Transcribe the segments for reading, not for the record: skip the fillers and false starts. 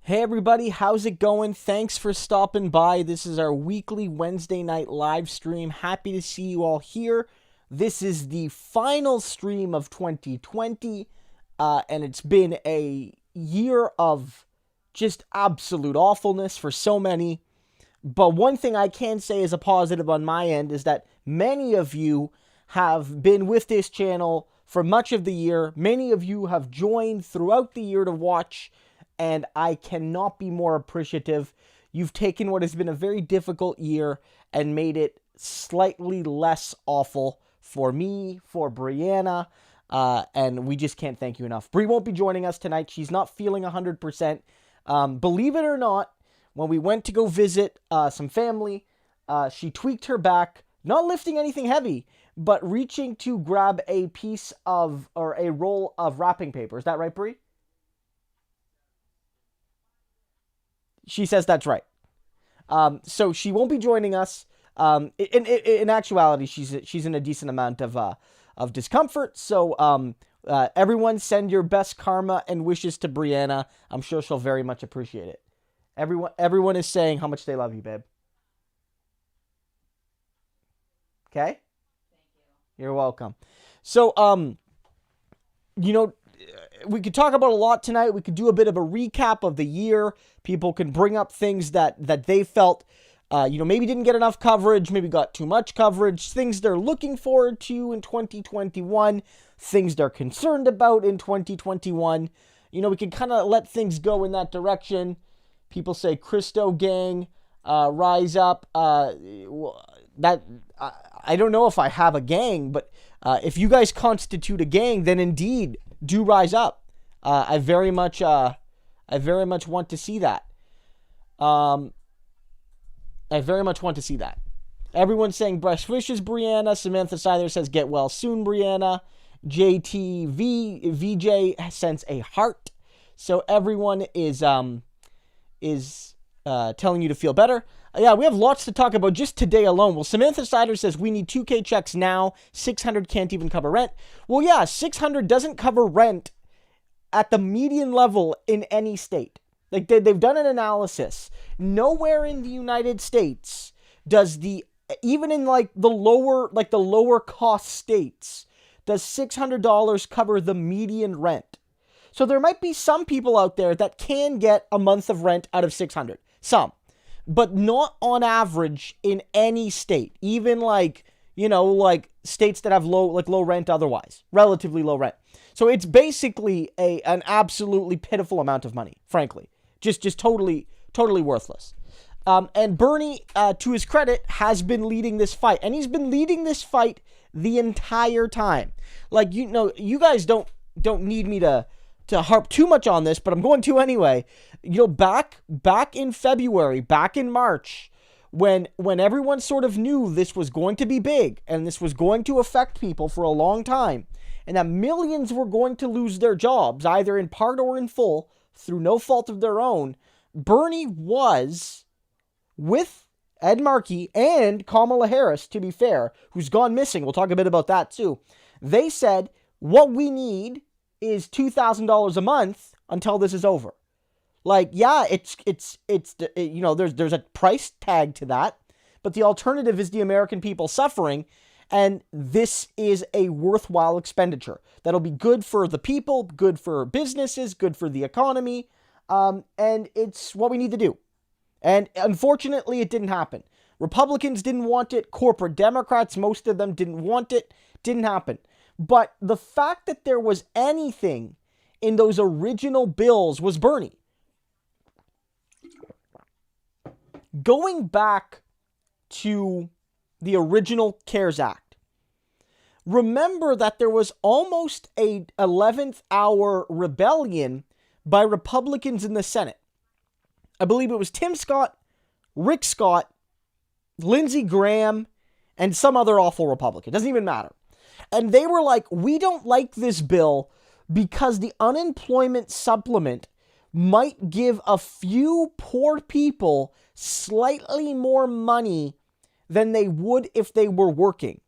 Hey everybody, how's it going? Thanks for stopping by. This is our weekly Wednesday night live stream. Happy to see you all here. This is the final stream of 2020, and it's been a year of just absolute awfulness for so many. But one thing I can say as a positive on my end is that many of you have been with this channel for much of the year. Many of you have joined throughout the year to watch, and I cannot be more appreciative. You've taken what has been a very difficult year and made it slightly less awful for me, for Brianna, and we just can't thank you enough. Bri won't be joining us tonight. She's not feeling 100%. Believe it or not, when we went to go visit some family, she tweaked her back, not lifting anything heavy, but reaching to grab a piece of, or a roll of wrapping paper. Is that right, Bri? She says that's right. So she won't be joining us. In actuality, she's in a decent amount of discomfort. So everyone send your best karma and wishes to Brianna. I'm sure she'll very much appreciate it. Everyone is saying how much they love you, babe. Okay? Thank you. You're welcome. So, we could talk about a lot tonight. We could do a bit of a recap of the year. People can bring up things that they felt, maybe didn't get enough coverage, maybe got too much coverage, things they're looking forward to in 2021, things they're concerned about in 2021. We can kind of let things go in that direction. People say, Christo gang, rise up. I don't know if I have a gang, but if you guys constitute a gang, then indeed, do rise up. I very much want to see that. I very much want to see that. Everyone's saying best wishes, Brianna. Samantha Scyther says get well soon, Brianna. VJ sends a heart. So everyone is telling you to feel better. Yeah, we have lots to talk about just today alone. Well, Samantha Scyther says we need 2K checks now. 600 can't even cover rent. Well, yeah, 600 doesn't cover rent at the median level in any state. Like they've done an analysis. Nowhere in the United States does even in the lower cost states, does $600 cover the median rent. So there might be some people out there that can get a month of rent out of 600. Some. But not on average in any state, even states that have low rent otherwise, relatively low rent. So it's basically an absolutely pitiful amount of money, frankly, just totally worthless. And Bernie, to his credit, has been leading this fight, and he's been leading this fight the entire time. You guys don't need me to harp too much on this, but I'm going to anyway. Back in February, back in March, when everyone sort of knew this was going to be big and this was going to affect people for a long time, and that millions were going to lose their jobs, either in part or in full, through no fault of their own, Bernie was, with Ed Markey and Kamala Harris, to be fair, who's gone missing, we'll talk a bit about that too, they said, what we need is $2,000 a month until this is over. There's a price tag to that, but the alternative is the American people suffering, and this is a worthwhile expenditure. That'll be good for the people, good for businesses, good for the economy, and it's what we need to do. And unfortunately, it didn't happen. Republicans didn't want it. Corporate Democrats, most of them didn't want it. Didn't happen. But the fact that there was anything in those original bills was Bernie. Going back to the original CARES Act, remember that there was almost a 11th hour rebellion by Republicans in the Senate. I believe it was Tim Scott, Rick Scott, Lindsey Graham, and some other awful Republican. Doesn't even matter. And they were like, we don't like this bill because the unemployment supplement might give a few poor people slightly more money than they would if they were working.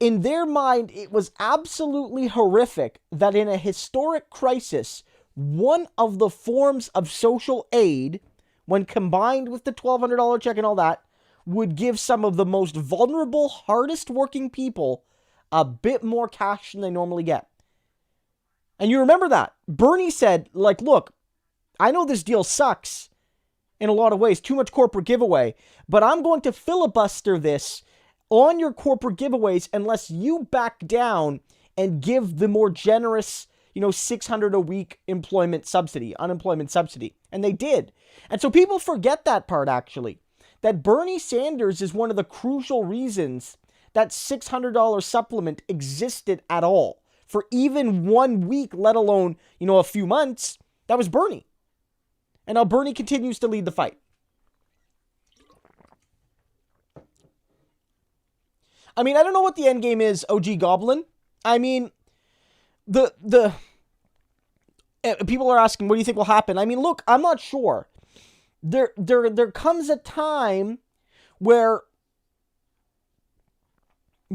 In their mind, it was absolutely horrific that in a historic crisis, one of the forms of social aid, when combined with the $1,200 check and all that, would give some of the most vulnerable, hardest working people a bit more cash than they normally get. And you remember that. Bernie said, like, look, I know this deal sucks in a lot of ways, too much corporate giveaway, but I'm going to filibuster this on your corporate giveaways unless you back down and give the more generous, $600 a week unemployment subsidy. And they did. And so people forget that part, actually, that Bernie Sanders is one of the crucial reasons that $600 supplement existed at all for even 1 week, let alone, a few months. That was Bernie. And now Bernie continues to lead the fight. I mean, I don't know what the end game is, OG Goblin. I mean, the people are asking, what do you think will happen? I mean, look, I'm not sure. There comes a time where, I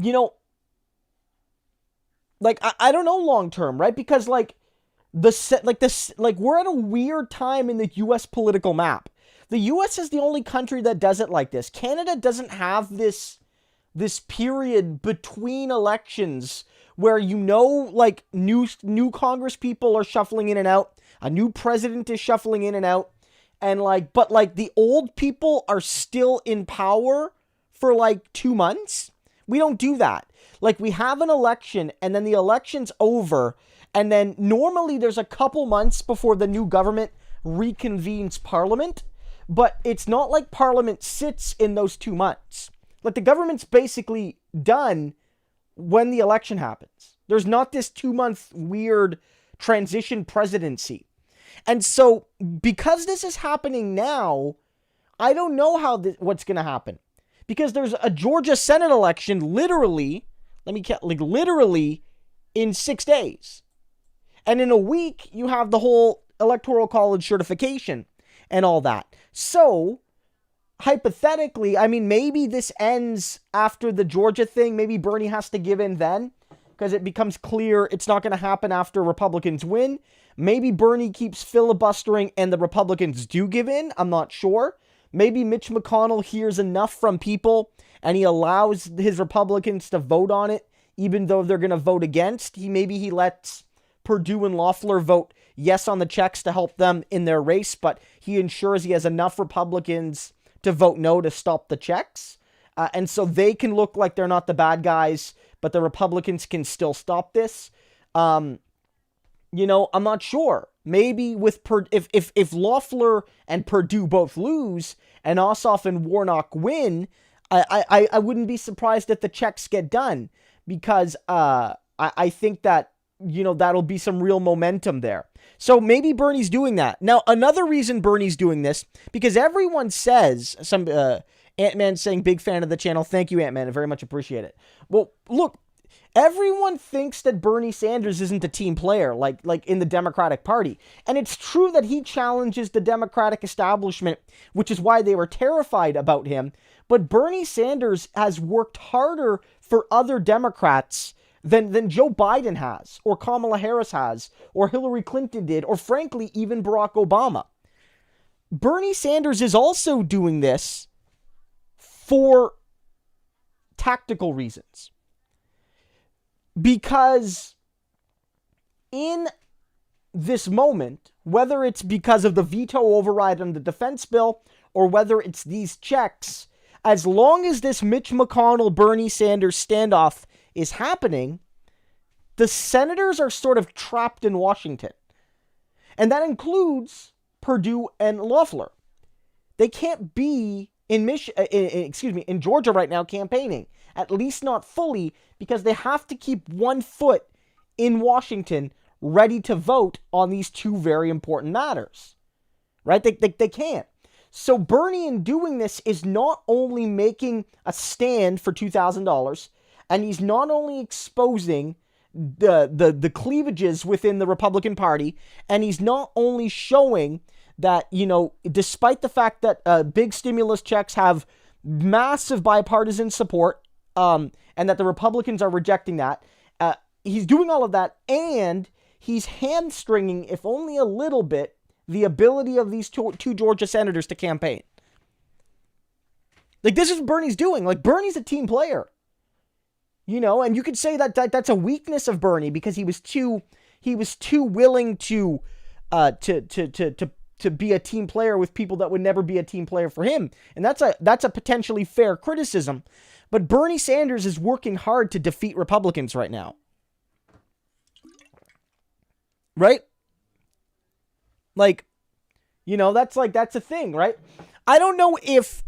don't know long term, right? Because we're at a weird time in the U.S. political map. The U.S. is the only country that does it like this. Canada doesn't have this period between elections where new Congress people are shuffling in and out, a new president is shuffling in and out, and but the old people are still in power for 2 months. We don't do that. We have an election and then the election's over, and then normally there's a couple months before the new government reconvenes Parliament, but it's not like Parliament sits in those 2 months. The government's basically done when the election happens. There's not this 2-month weird transition presidency. And so, because this is happening now, I don't know what's going to happen. Because there's a Georgia Senate election literally in 6 days. And in a week, you have the whole Electoral College certification and all that. So, hypothetically, I mean, maybe this ends after the Georgia thing. Maybe Bernie has to give in then, because it becomes clear it's not going to happen after Republicans win. Maybe Bernie keeps filibustering and the Republicans do give in. I'm not sure. Maybe Mitch McConnell hears enough from people and he allows his Republicans to vote on it, even though they're going to vote against. Maybe he lets Perdue and Loeffler vote yes on the checks to help them in their race, but he ensures he has enough Republicans to vote no to stop the checks. And so they can look like they're not the bad guys, but the Republicans can still stop this. I'm not sure. Maybe if Loeffler and Perdue both lose and Ossoff and Warnock win, I wouldn't be surprised if the checks get done, because I think that, that'll be some real momentum there. So maybe Bernie's doing that. Now, another reason Bernie's doing this, because everyone says, Ant-Man saying, big fan of the channel. Thank you, Ant-Man. I very much appreciate it. Well, look, everyone thinks that Bernie Sanders isn't a team player, like in the Democratic Party. And it's true that he challenges the Democratic establishment, which is why they were terrified about him. But Bernie Sanders has worked harder for other Democrats than Joe Biden has, or Kamala Harris has, or Hillary Clinton did, or frankly, even Barack Obama. Bernie Sanders is also doing this for tactical reasons. Because in this moment, whether it's because of the veto override on the defense bill, or whether it's these checks, as long as this Mitch McConnell, Bernie Sanders standoff is happening, the senators are sort of trapped in Washington. And that includes Perdue and Loeffler. They can't be in Georgia right now campaigning, at least not fully, because they have to keep one foot in Washington ready to vote on these two very important matters. Right? They can't. So Bernie, in doing this, is not only making a stand for $2,000, and he's not only exposing the cleavages within the Republican Party, and he's not only showing that, despite the fact that big stimulus checks have massive bipartisan support, and that the Republicans are rejecting that, he's doing all of that, and he's hamstringing, if only a little bit, the ability of these two Georgia senators to campaign. Like, this is what Bernie's doing. Like, Bernie's a team player. You know, and you could say that that's a weakness of Bernie because he was too willing to be a team player with people that would never be a team player for him. And that's a potentially fair criticism. But Bernie Sanders is working hard to defeat Republicans right now. Right? Like, you know, that's a thing, right? I don't know if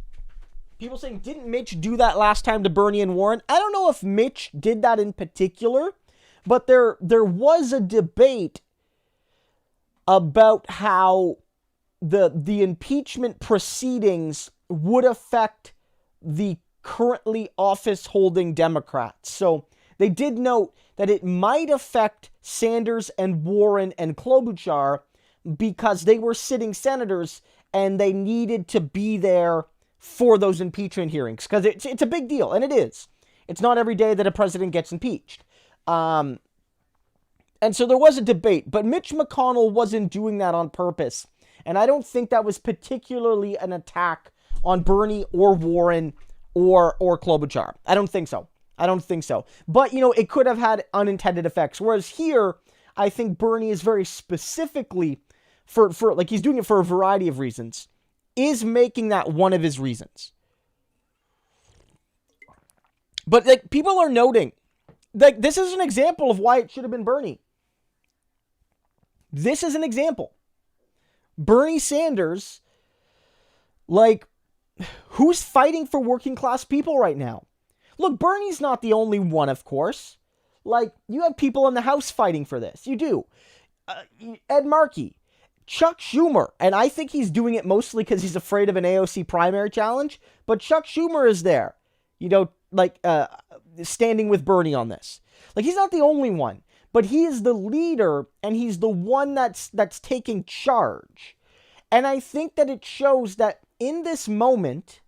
people saying, didn't Mitch do that last time to Bernie and Warren? I don't know if Mitch did that in particular, but there was a debate about how the impeachment proceedings would affect the currently office-holding Democrats. So they did note that it might affect Sanders and Warren and Klobuchar because they were sitting senators and they needed to be there for those impeachment hearings. Because it's a big deal, and it is. It's not every day that a president gets impeached. And so there was a debate, but Mitch McConnell wasn't doing that on purpose. And I don't think that was particularly an attack on Bernie or Warren or Klobuchar. I don't think so. But, you know, it could have had unintended effects. Whereas here, I think Bernie is very specifically, for like he's doing it for a variety of reasons, is making that one of his reasons. But, like, people are noting, like, this is an example of why it should have been Bernie. This is an example. Bernie Sanders, like, who's fighting for working class people right now? Look, Bernie's not the only one, of course. Like, you have people in the House fighting for this. You do. Ed Markey, Chuck Schumer, and I think he's doing it mostly because he's afraid of an AOC primary challenge, but Chuck Schumer is there, you know, like, standing with Bernie on this. Like, he's not the only one, but he is the leader, and he's the one that's taking charge. And I think that it shows that in this moment,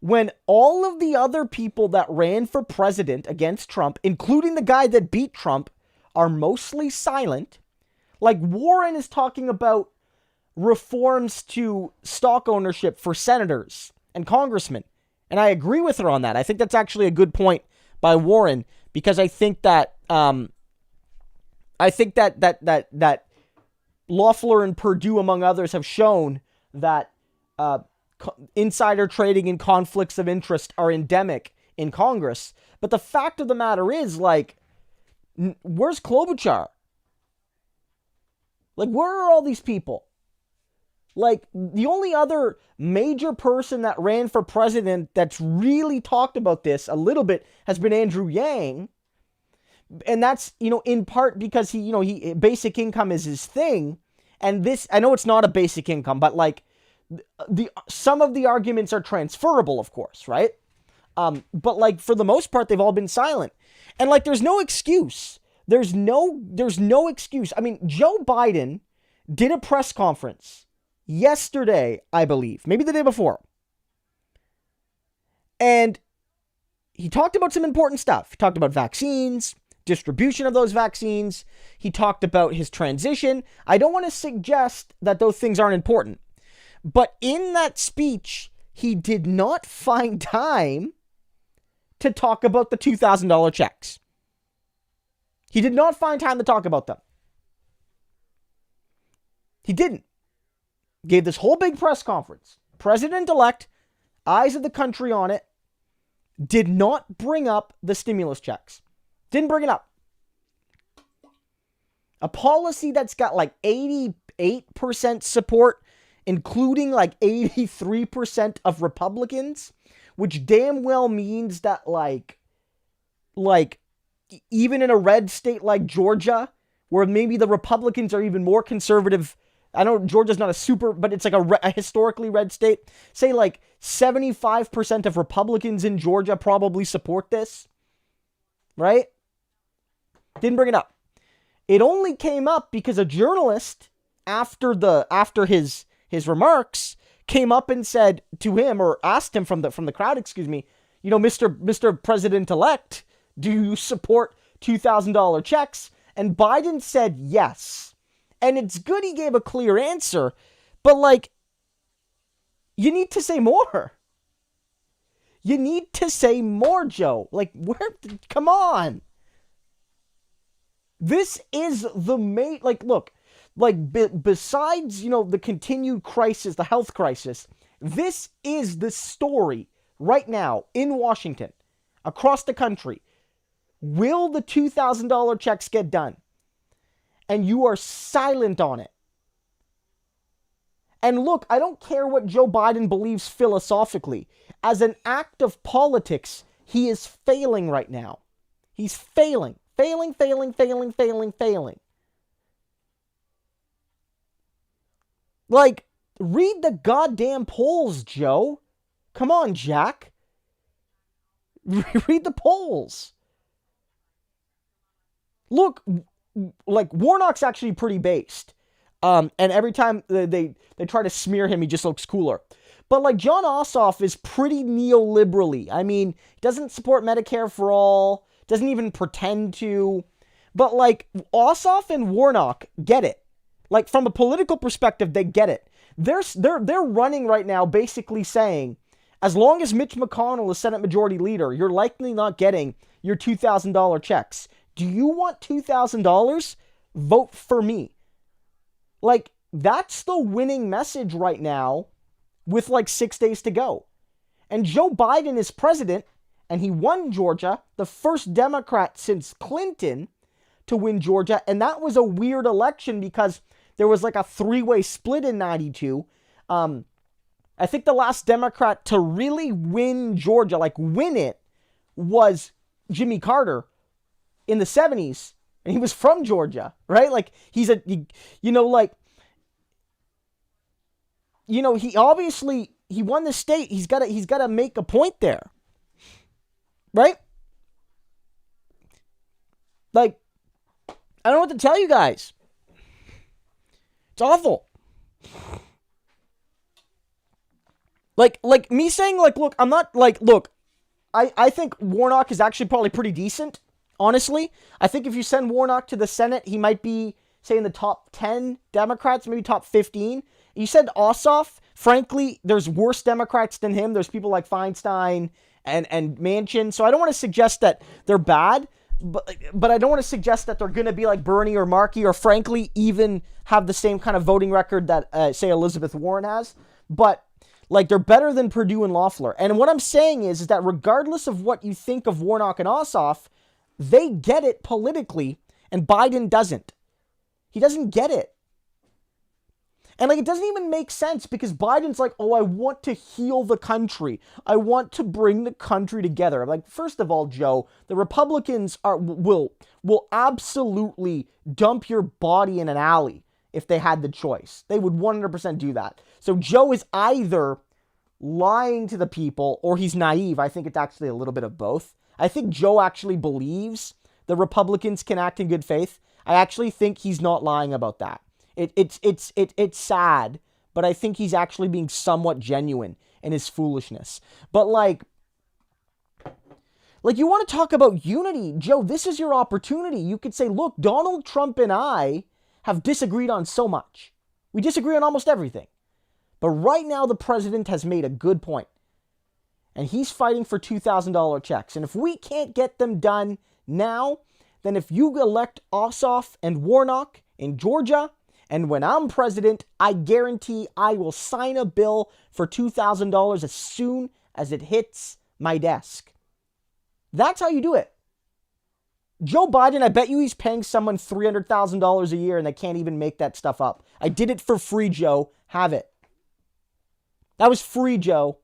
when all of the other people that ran for president against Trump, including the guy that beat Trump, are mostly silent, like Warren is talking about reforms to stock ownership for senators and congressmen. And I agree with her on that. I think that's actually a good point by Warren, because I think that Loeffler and Perdue, among others, have shown that insider trading and conflicts of interest are endemic in Congress. But the fact of the matter is, like, where's Klobuchar? Like, where are all these people? Like, the only other major person that ran for president that's really talked about this a little bit has been Andrew Yang. And that's, you know, in part because he basic income is his thing. And this, I know it's not a basic income, but like some of the arguments are transferable, of course, right? But like for the most part, they've all been silent. And like, there's no excuse. There's no excuse. I mean, Joe Biden did a press conference yesterday, I believe, maybe the day before. And he talked about some important stuff. He talked about vaccines, distribution of those vaccines. He talked about his transition. I don't want to suggest that those things aren't important. But in that speech, he did not find time to talk about the $2,000 checks. He did not find time to talk about them. He didn't. Gave this whole big press conference. President-elect, eyes of the country on it, did not bring up the stimulus checks. Didn't bring it up. A policy that's got like 88% support, including like 83% of Republicans, which damn well means that like even in a red state like Georgia, where maybe the Republicans are even more conservative. I know Georgia's not a super, but it's like a historically red state. Say like 75% of Republicans in Georgia probably support this, right? Didn't bring it up. It only came up because a journalist after his remarks came up and said to him, or asked him from the crowd, you know, Mr. President-elect, do you support $2,000 checks? And Biden said yes. And it's good he gave a clear answer, but like, you need to say more. You need to say more, Joe. Like, come on. This is the main, like, look, like, besides, the continued crisis, the health crisis, this is the story right now in Washington, across the country. Will the $2,000 checks get done? And you are silent on it. And look, I don't care what Joe Biden believes philosophically. As an act of politics, he is failing right now. He's failing. Failing. Like, read the goddamn polls, Joe. Come on, Jack. Read the polls. Look, like, Warnock's actually pretty based. And every time they try to smear him, he just looks cooler. But, like, Jon Ossoff is pretty neoliberally. I mean, he doesn't support Medicare for all, doesn't even pretend to. But, like, Ossoff and Warnock get it. Like, from a political perspective, they get it. They're running right now basically saying, as long as Mitch McConnell is Senate Majority Leader, you're likely not getting your $2,000 checks. Do you want $2,000? Vote for me. Like, that's the winning message right now with like 6 days to go. And Joe Biden is president, and he won Georgia, the first Democrat since Clinton to win Georgia. And that was a weird election because there was like a three-way split in 92. I think the last Democrat to really win Georgia, like win it, was Jimmy Carter in the 70s. And he was from Georgia, right? Like, he obviously, he won the state. He's got to make a point there, right? Like, I don't know what to tell you guys. It's awful. Like me saying, like, look, I'm not, like, look, I think Warnock is actually probably pretty decent, honestly. I think if you send Warnock to the Senate, he might be, say, in the top 10 Democrats, maybe top 15. You said Ossoff, frankly, there's worse Democrats than him. There's people like Feinstein and Manchin. So I don't want to suggest that they're bad, but I don't want to suggest that they're going to be like Bernie or Markey, or frankly, even have the same kind of voting record that, say, Elizabeth Warren has. But, like, they're better than Perdue and Loeffler. And what I'm saying is that regardless of what you think of Warnock and Ossoff, they get it politically, and Biden doesn't. He doesn't get it. And, like, it doesn't even make sense because Biden's like, oh, I want to heal the country. I want to bring the country together. I'm like, first of all, Joe, the Republicans will absolutely dump your body in an alley if they had the choice. They would 100% do that. So Joe is either lying to the people or he's naive. I think it's actually a little bit of both. I think Joe actually believes the Republicans can act in good faith. I actually think he's not lying about that. It's sad, but I think he's actually being somewhat genuine in his foolishness. But like you want to talk about unity, Joe, this is your opportunity. You could say, look, Donald Trump and I have disagreed on so much. We disagree on almost everything. But right now, the president has made a good point. And he's fighting for $2,000 checks. And if we can't get them done now, then if you elect Ossoff and Warnock in Georgia, and when I'm president, I guarantee I will sign a bill for $2,000 as soon as it hits my desk. That's how you do it. Joe Biden, I bet you he's paying someone $300,000 a year and they can't even make that stuff up. I did it for free, Joe. Have it. That was free, Joe.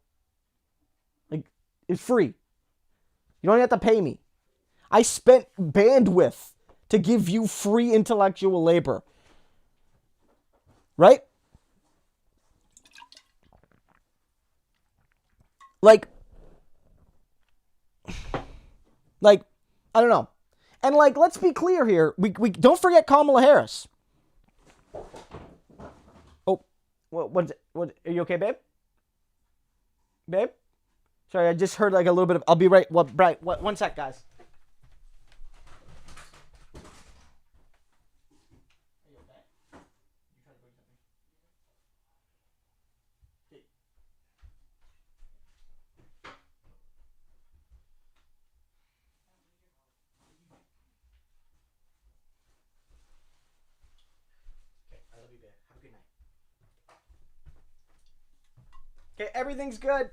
Like, it's free. You don't have to pay me. I spent bandwidth to give you free intellectual labor. Right? Like, I don't know. And like, let's be clear here. We don't forget Kamala Harris. Oh, what are you okay, babe? Babe? Sorry, I just heard like a little bit of, I'll be right, one sec, guys. Okay, everything's good.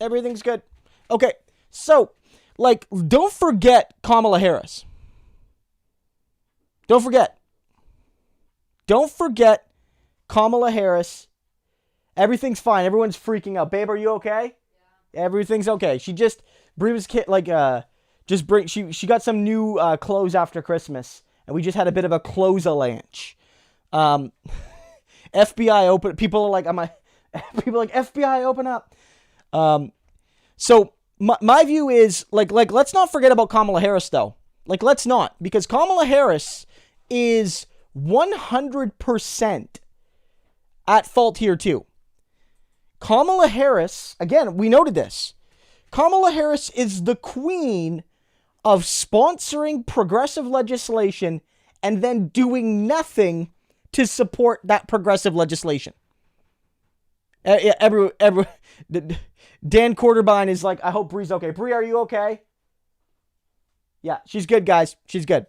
Everything's good. Okay, so, like, don't forget Kamala Harris. Don't forget. Don't forget Kamala Harris. Everything's fine. Everyone's freaking out. Babe, are you okay? Yeah. Everything's okay. She just, Brie was she got some new clothes after Christmas, and we just had a bit of a close-a-lanch. FBI open. People are like, FBI open up. So my view is like let's not forget about Kamala Harris though. Like let's not, because Kamala Harris is 100% at fault here too. Kamala Harris, again, we noted this. Kamala Harris is the queen of sponsoring progressive legislation and then doing nothing to support that progressive legislation. Dan Quarterbine is like, I hope Brie's okay. Brie, are you okay? Yeah, she's good, guys. She's good.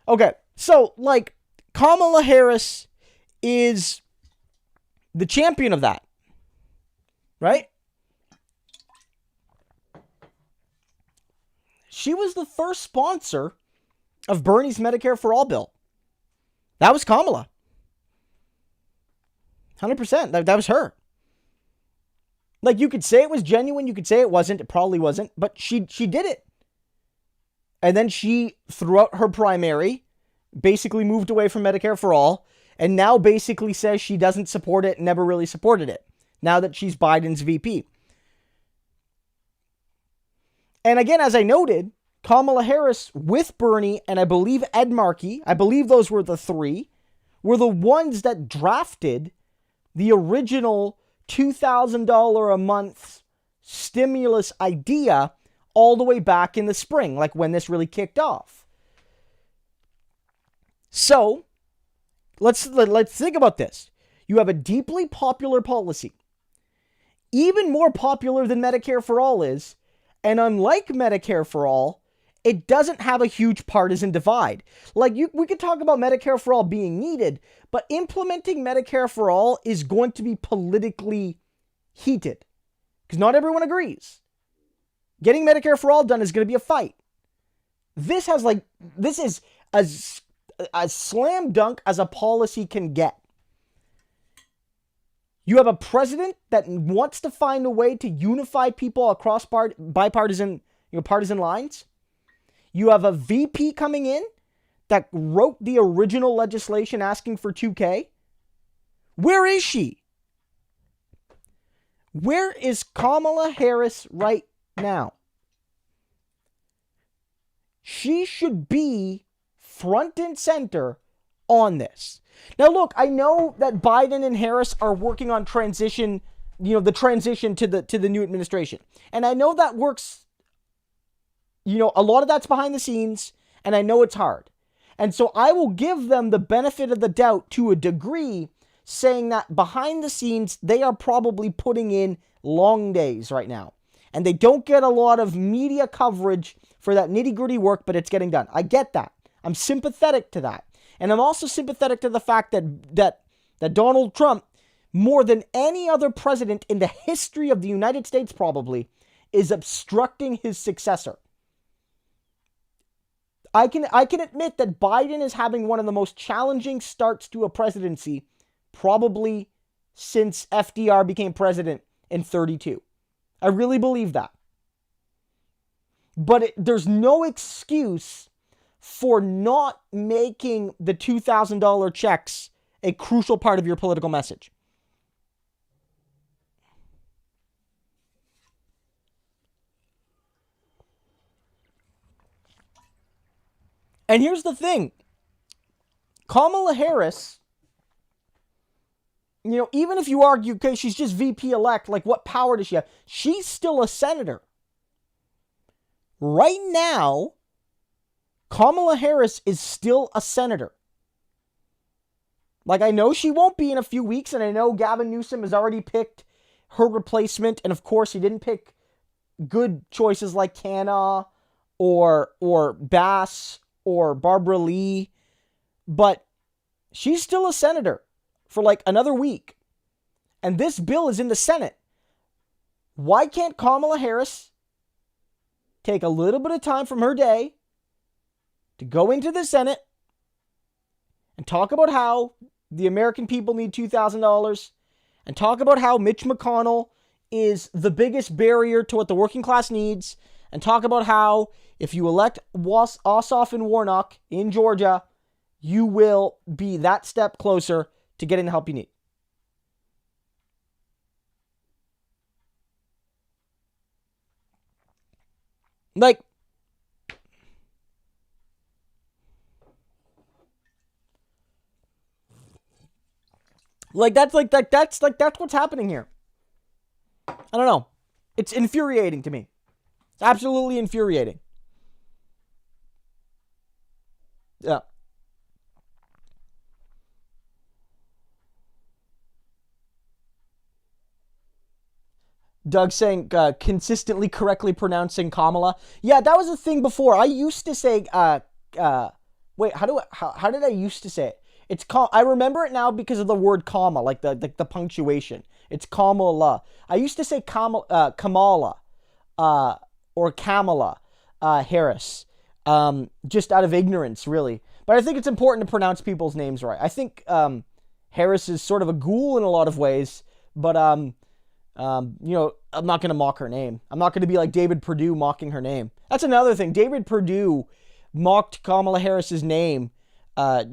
Okay, so, like, Kamala Harris is the champion of that. Right? She was the first sponsor of Bernie's Medicare for All bill. That was Kamala. 100%. That was her. Like, you could say it was genuine. You could say it wasn't. It probably wasn't. But she did it. And then she, throughout her primary, basically moved away from Medicare for All. And now basically says she doesn't support it, never really supported it. Now that she's Biden's VP. And again, as I noted, Kamala Harris with Bernie and I believe Ed Markey, I believe those were the three, were the ones that drafted the original $2,000 a month stimulus idea all the way back in the spring, like when this really kicked off. So, let's think about this. You have a deeply popular policy, even more popular than Medicare for All is, and unlike Medicare for All, it doesn't have a huge partisan divide. Like, we could talk about Medicare for All being needed, but implementing Medicare for All is going to be politically heated, because not everyone agrees. Getting Medicare for All done is going to be a fight. This is as slam dunk as a policy can get. You have a president that wants to find a way to unify people across bipartisan, partisan lines. You have a VP coming in that wrote the original legislation asking for 2K. Where is she? Where is Kamala Harris right now? She should be front and center on this. Now, look, I know that Biden and Harris are working on transition, the transition to the new administration. And I know that works, a lot of that's behind the scenes, and I know it's hard. And so I will give them the benefit of the doubt to a degree, saying that behind the scenes, they are probably putting in long days right now. And they don't get a lot of media coverage for that nitty-gritty work, but it's getting done. I get that. I'm sympathetic to that. And I'm also sympathetic to the fact that Donald Trump, more than any other president in the history of the United States probably, is obstructing his successor. I can admit that Biden is having one of the most challenging starts to a presidency probably since FDR became president in 1932. I really believe that. But there's no excuse for not making the $2,000 checks a crucial part of your political message. And here's the thing. Kamala Harris, even if you argue, okay, she's just VP elect, like what power does she have? She's still a senator. Right now, Kamala Harris is still a senator. Like, I know she won't be in a few weeks, and I know Gavin Newsom has already picked her replacement, and of course he didn't pick good choices like Canna or Bass or Barbara Lee, but she's still a senator for like another week. And this bill is in the Senate. Why can't Kamala Harris take a little bit of time from her day to go into the Senate and talk about how the American people need $2,000 and talk about how Mitch McConnell is the biggest barrier to what the working class needs, and talk about how if you elect Ossoff and Warnock in Georgia, you will be that step closer to getting the help you need. Like, that's what's happening here. I don't know. It's infuriating to me. It's absolutely infuriating. Yeah. Doug saying consistently correctly pronouncing Kamala. Yeah, that was a thing before. I used to say wait, how did I used to say it? It's I remember it now because of the word comma, like the punctuation. It's Kamala. I used to say Kamala or Kamala Harris, just out of ignorance, really. But I think it's important to pronounce people's names right. I think Harris is sort of a ghoul in a lot of ways, but I'm not going to mock her name. I'm not going to be like David Perdue mocking her name. That's another thing. David Perdue mocked Kamala Harris's name at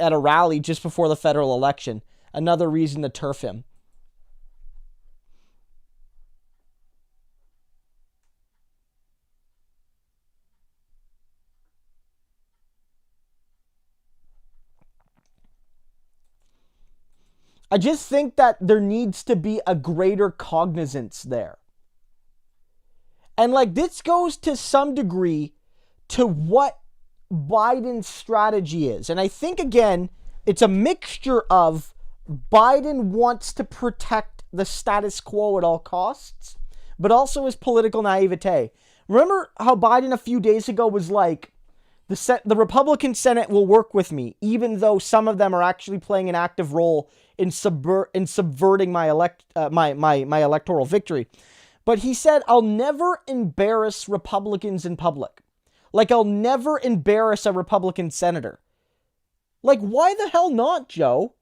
a rally just before the federal election. Another reason to turf him. I just think that there needs to be a greater cognizance there. And this goes to some degree to what Biden's strategy is. And I think, again, it's a mixture of Biden wants to protect the status quo at all costs, but also his political naivete. Remember how Biden a few days ago was like, the Republican Senate will work with me, even though some of them are actually playing an active role in subverting my electoral victory. But he said, I'll never embarrass Republicans in public. I'll never embarrass a Republican senator. Why the hell not, Joe?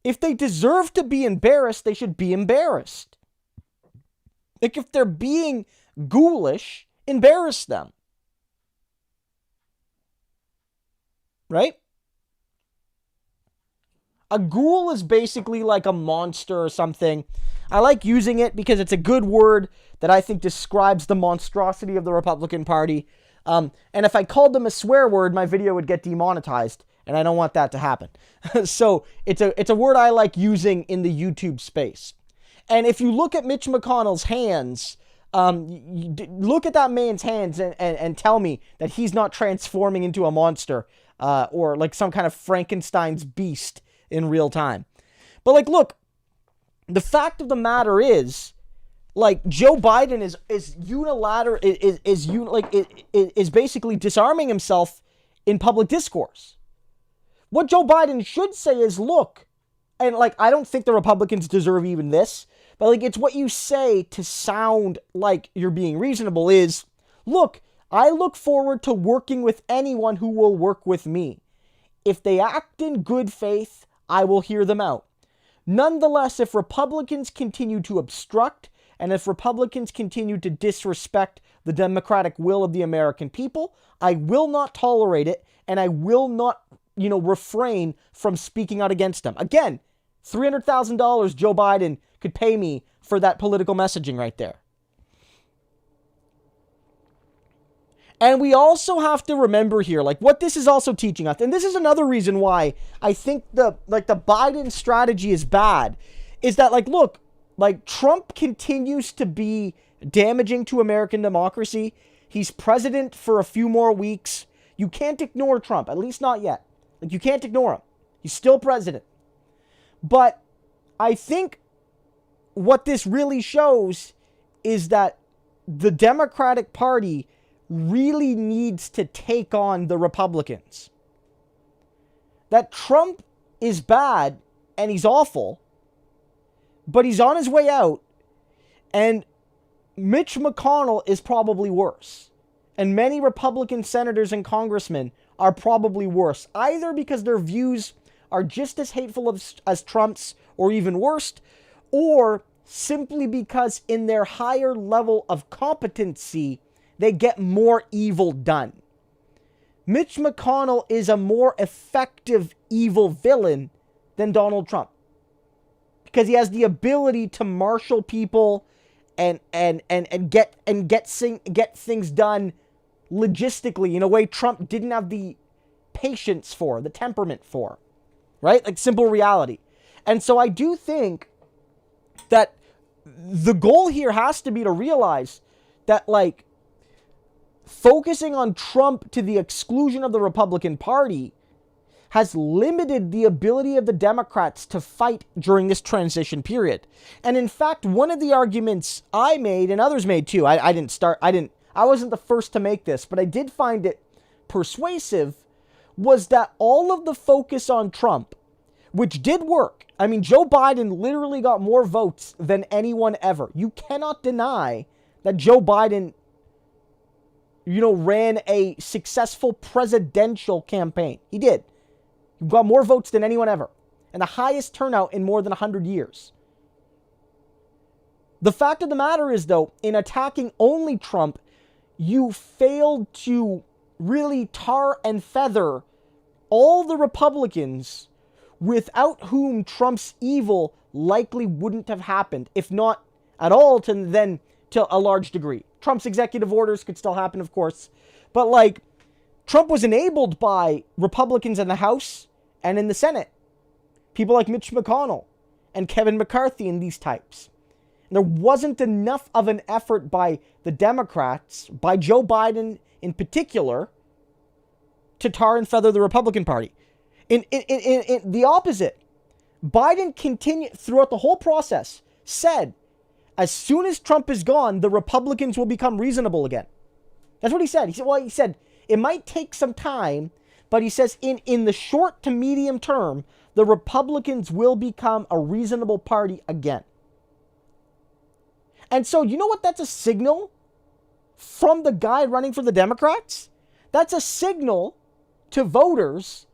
If they deserve to be embarrassed, they should be embarrassed. If they're being ghoulish, embarrass them. Right? A ghoul is basically like a monster or something. I like using it because it's a good word that I think describes the monstrosity of the Republican Party. And if I called them a swear word, my video would get demonetized, and I don't want that to happen. So it's a word I like using in the YouTube space. And if you look at Mitch McConnell's hands, look at that man's hands and tell me that he's not transforming into a monster or some kind of Frankenstein's beast in real time. But look, the fact of the matter is, Joe Biden is basically disarming himself in public discourse. What Joe Biden should say is, look, and I don't think the Republicans deserve even this, but it's what you say to sound like you're being reasonable is, look, I look forward to working with anyone who will work with me. If they act in good faith, I will hear them out. Nonetheless, if Republicans continue to obstruct, and if Republicans continue to disrespect the democratic will of the American people, I will not tolerate it, and I will not, refrain from speaking out against them. Again, $300,000 Joe Biden could pay me for that political messaging right there. And we also have to remember here, what this is also teaching us, and this is another reason why I think the Biden strategy is bad, is that, look, Trump continues to be damaging to American democracy. He's president for a few more weeks. You can't ignore Trump, at least not yet. You can't ignore him. He's still president. But I think what this really shows is that the Democratic Party really needs to take on the Republicans. That Trump is bad and he's awful, but he's on his way out, and Mitch McConnell is probably worse. And many Republican senators and congressmen are probably worse, either because their views are just as hateful as Trump's or even worse, or simply because in their higher level of competency, they get more evil done. Mitch McConnell is a more effective evil villain than Donald Trump, because he has the ability to marshal people and get things done logistically in a way Trump didn't have the patience for, the temperament for, right? Like, simple reality. And so I do think that the goal here has to be to realize that, like, focusing on Trump to the exclusion of the Republican Party has limited the ability of the Democrats to fight during this transition period. And in fact, one of the arguments I made, and others made too, I wasn't the first to make this, but I did find it persuasive, was that all of the focus on Trump, which did work. I mean, Joe Biden literally got more votes than anyone ever. You cannot deny that Joe Biden, ran a successful presidential campaign. He did. He got more votes than anyone ever, and the highest turnout in more than 100 years. The fact of the matter is, though, in attacking only Trump, you failed to really tar and feather all the Republicans without whom Trump's evil likely wouldn't have happened, if not at all, to a large degree. Trump's executive orders could still happen, of course, but like, Trump was enabled by Republicans in the House and in the Senate. People like Mitch McConnell and Kevin McCarthy and these types. There wasn't enough of an effort by the Democrats, by Joe Biden in particular, to tar and feather the Republican Party. In the opposite, Biden continued throughout the whole process, said, as soon as Trump is gone, the Republicans will become reasonable again. That's what he said. He said, it might take some time, but he says in the short to medium term, the Republicans will become a reasonable party again. And so, you know what that's a signal from the guy running for the Democrats? That's a signal to voters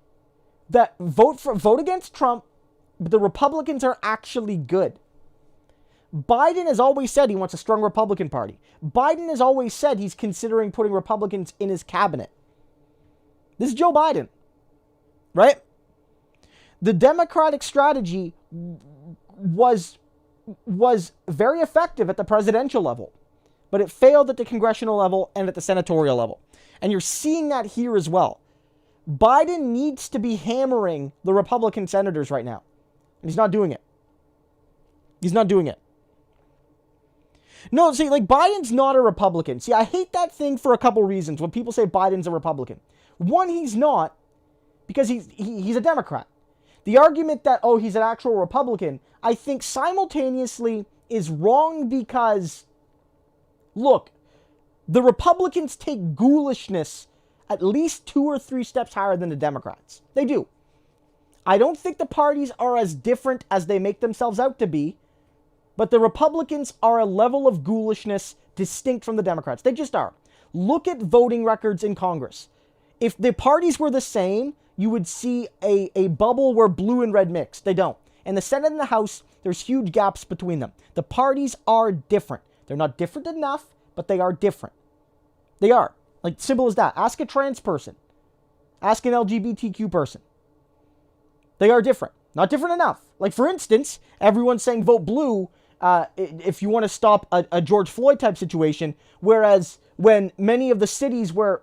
that vote against Trump, but the Republicans are actually good. Biden has always said he wants a strong Republican Party. Biden has always said he's considering putting Republicans in his cabinet. This is Joe Biden, right? The Democratic strategy was very effective at the presidential level, but it failed at the congressional level and at the senatorial level. And you're seeing that here as well. Biden needs to be hammering the Republican senators right now. And he's not doing it. He's not doing it. No, see, like, Biden's not a Republican. See, I hate that thing for a couple reasons when people say Biden's a Republican. One, he's not, because he's a Democrat. The argument that, he's an actual Republican, I think simultaneously is wrong because, look, the Republicans take ghoulishness at least 2 or 3 steps higher than the Democrats. They do. I don't think the parties are as different as they make themselves out to be, but the Republicans are a level of ghoulishness distinct from the Democrats. They just are. Look at voting records in Congress. If the parties were the same, you would see a bubble where blue and red mix. They don't. In the Senate and the House, there's huge gaps between them. The parties are different. They're not different enough, but they are different. They are. Like, simple as that. Ask a trans person. Ask an LGBTQ person. They are different. Not different enough. Like, for instance, everyone's saying vote blue if you want to stop a George Floyd type situation, whereas when many of the cities where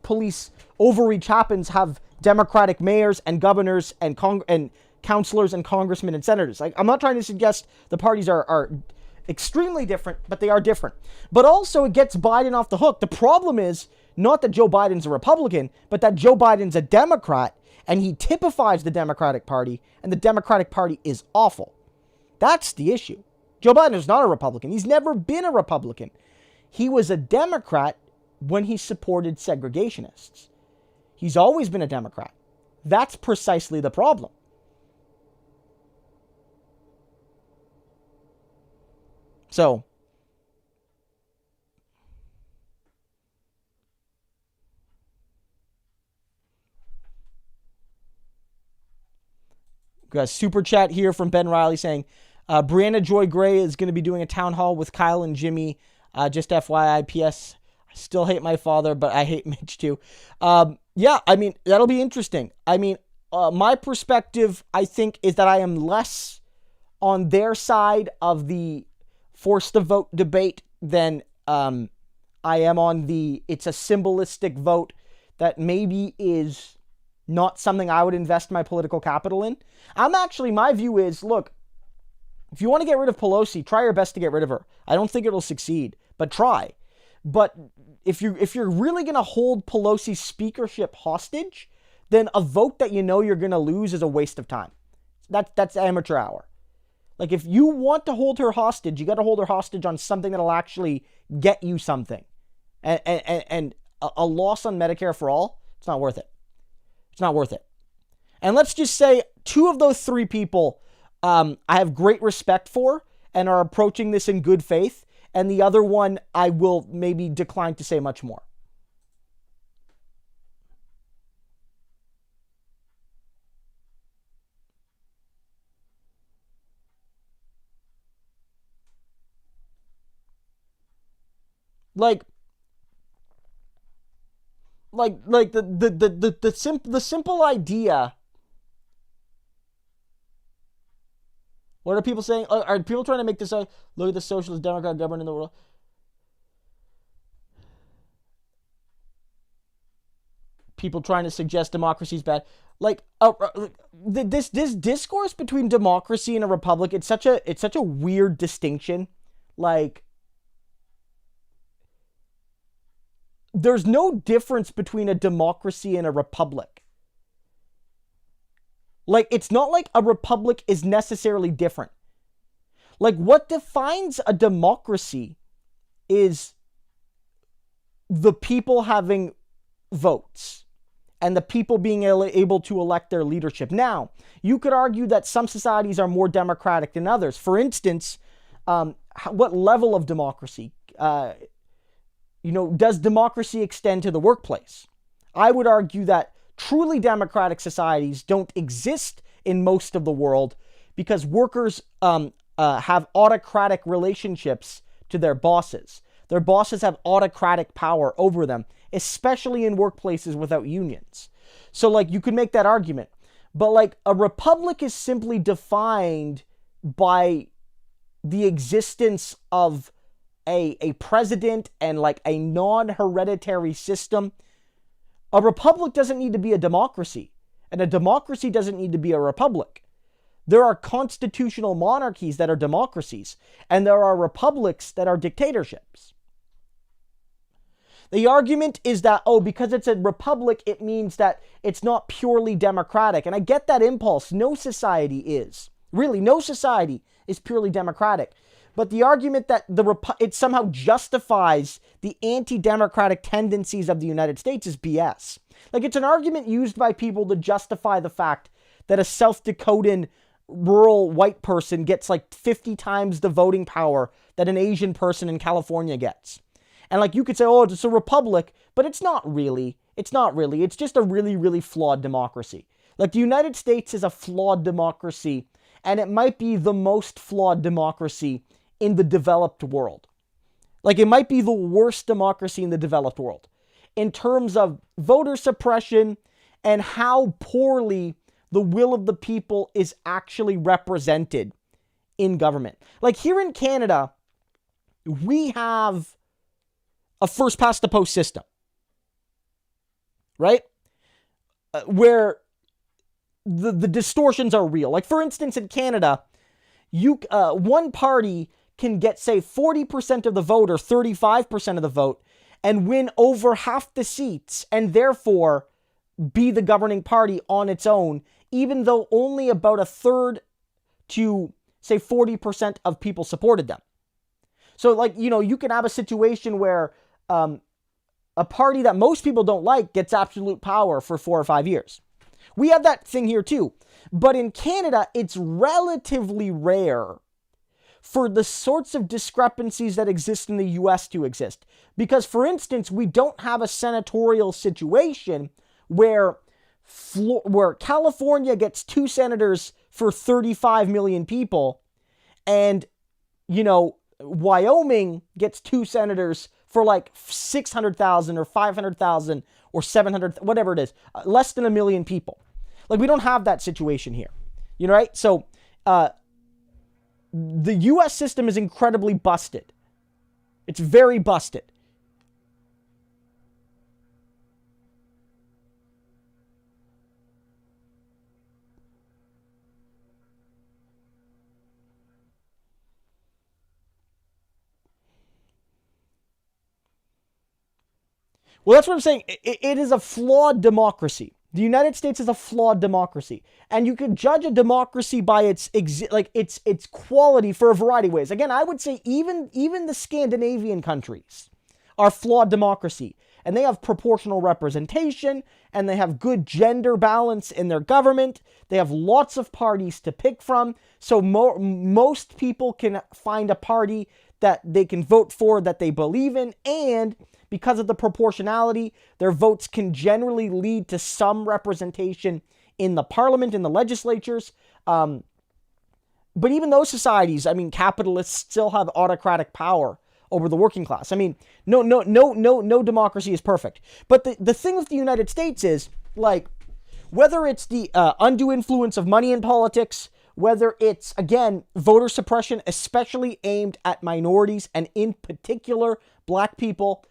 police overreach happens have Democratic mayors and governors and councilors and congressmen and senators. Like, I'm not trying to suggest the parties are extremely different, but they are different. But also, it gets Biden off the hook. The problem is not that Joe Biden's a Republican, but that Joe Biden's a Democrat, and he typifies the Democratic Party, and the Democratic Party is awful. That's the issue. Joe Biden is not a Republican. He's never been a Republican. He was a Democrat when he supported segregationists. He's always been a Democrat. That's precisely the problem. So, got a super chat here from Ben Riley saying, Brianna Joy Gray is going to be doing a town hall with Kyle and Jimmy. Just FYI, P.S. I still hate my father, but I hate Mitch too. Yeah, I mean, that'll be interesting. I mean, my perspective, I think, is that I am less on their side of the force the vote debate than I am on the it's a symbolistic vote that maybe is not something I would invest my political capital in. My view is, look, if you want to get rid of Pelosi, try your best to get rid of her. I don't think it'll succeed, but try. But if you're really going to hold Pelosi's speakership hostage, then a vote that you know you're going to lose is a waste of time. That's amateur hour. Like, if you want to hold her hostage, you got to hold her hostage on something that'll actually get you something. And a loss on Medicare for all, it's not worth it. It's not worth it. And let's just say 2 of those 3 people I have great respect for and are approaching this in good faith. And the other one, I will maybe decline to say much more. Like the simple idea. What are people saying? Are people trying to make this look at the socialist Democrat government in the world? People trying to suggest democracy is bad. Like this discourse between democracy and a republic, it's such a weird distinction. Like, there's no difference between a democracy and a republic. Like, it's not like a republic is necessarily different. Like, what defines a democracy is the people having votes and the people being able to elect their leadership. Now, you could argue that some societies are more democratic than others. For instance, what level of democracy? Does democracy extend to the workplace? I would argue that truly democratic societies don't exist in most of the world because workers have autocratic relationships to their bosses. Their bosses have autocratic power over them, especially in workplaces without unions. So, like, you could make that argument. But, like, a republic is simply defined by the existence of a president and, like, a non-hereditary system. A republic doesn't need to be a democracy, and a democracy doesn't need to be a republic. There are constitutional monarchies that are democracies, and there are republics that are dictatorships. The argument is that, because it's a republic, it means that it's not purely democratic. And I get that impulse. No society is. Really, no society is purely democratic. But the argument that it somehow justifies the anti-democratic tendencies of the United States is BS. Like, it's an argument used by people to justify the fact that a South Dakotan rural white person gets like 50 times the voting power that an Asian person in California gets. And, like, you could say, it's a republic, but it's not really. It's not really. It's just a really, really flawed democracy. Like, the United States is a flawed democracy, and it might be the most flawed democracy in the developed world. Like, it might be the worst democracy in the developed world in terms of voter suppression and how poorly the will of the people is actually represented in government. Like, here in Canada, we have a first past the post system, right? Where the distortions are real. Like, for instance, in Canada, one party can get, say, 40% of the vote or 35% of the vote and win over half the seats and therefore be the governing party on its own, even though only about a third to, say, 40% of people supported them. So, like, you can have a situation where a party that most people don't like gets absolute power for 4 or 5 years. We have that thing here too. But in Canada, it's relatively rare for the sorts of discrepancies that exist in the US to exist. Because, for instance, we don't have a senatorial situation where California gets 2 senators for 35 million people, and, Wyoming gets 2 senators for like 600,000 or 500,000 or 700, whatever it is, less than 1 million people. Like, we don't have that situation here, right? So, the U.S. system is incredibly busted. It's very busted. Well, that's what I'm saying. It is a flawed democracy. The United States is a flawed democracy, and you can judge a democracy by its quality for a variety of ways. Again, I would say even the Scandinavian countries are flawed democracy, and they have proportional representation, and they have good gender balance in their government. They have lots of parties to pick from, so most people can find a party that they can vote for that they believe in, and because of the proportionality, their votes can generally lead to some representation in the parliament, in the legislatures. But even those societies, capitalists still have autocratic power over the working class. No democracy is perfect. But the thing with the United States is, like, whether it's the undue influence of money in politics, whether it's, again, voter suppression, especially aimed at minorities, and in particular, black people,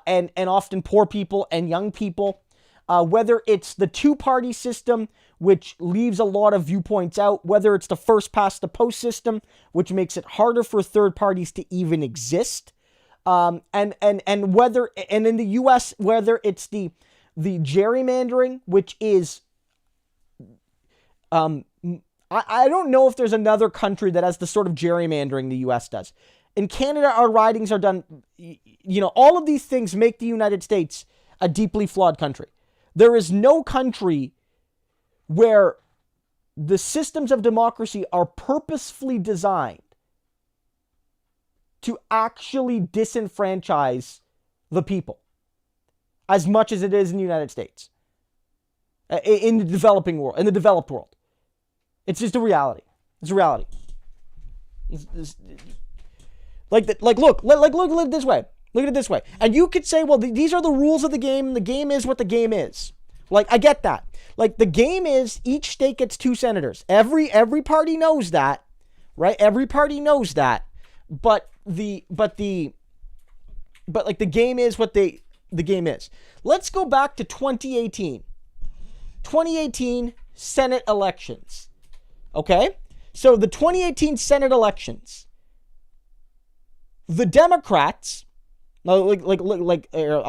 and often poor people and young people, whether it's the two-party system, which leaves a lot of viewpoints out, whether it's the first-past-the-post system, which makes it harder for third parties to even exist, and in the U.S., whether it's the gerrymandering, which is, I don't know if there's another country that has the sort of gerrymandering the U.S. does. In Canada, our ridings are done, all of these things make the United States a deeply flawed country. There is no country where the systems of democracy are purposefully designed to actually disenfranchise the people as much as it is in the United States, in the developing world, in the developed world. It's just a reality. It's a reality. Look at it this way. Look at it this way. And you could say, well, these are the rules of the game, and the game is what the game is. Like, I get that. Like, the game is each state gets 2 senators. Every party knows that, right? Every party knows that. But the game is what the game is. Let's go back to 2018. 2018 Senate elections. Okay? So the 2018 Senate elections, the Democrats, I'll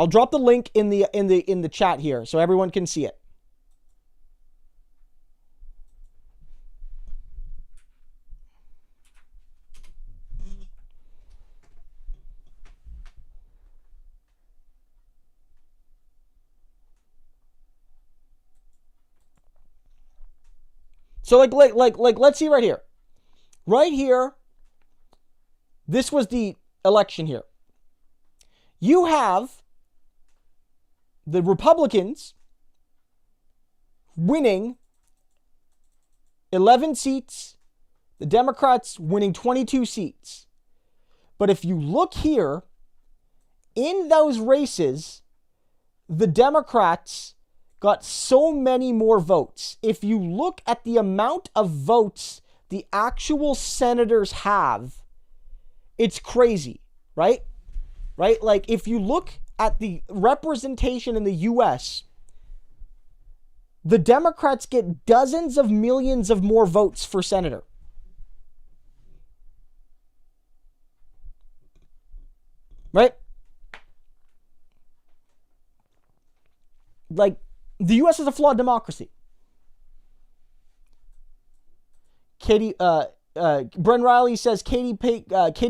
drop the link in the chat here so everyone can see it. So let's see right here. Right here, this was the election here. You have the Republicans winning 11 seats, the Democrats winning 22 seats. But if you look here, in those races, the Democrats got so many more votes. If you look at the amount of votes the actual senators have, it's crazy, right? Right? Like, if you look at the representation in the U.S., the Democrats get dozens of millions of more votes for senator. Right? Like, the U.S. is a flawed democracy. Katie, Bren Riley says Katie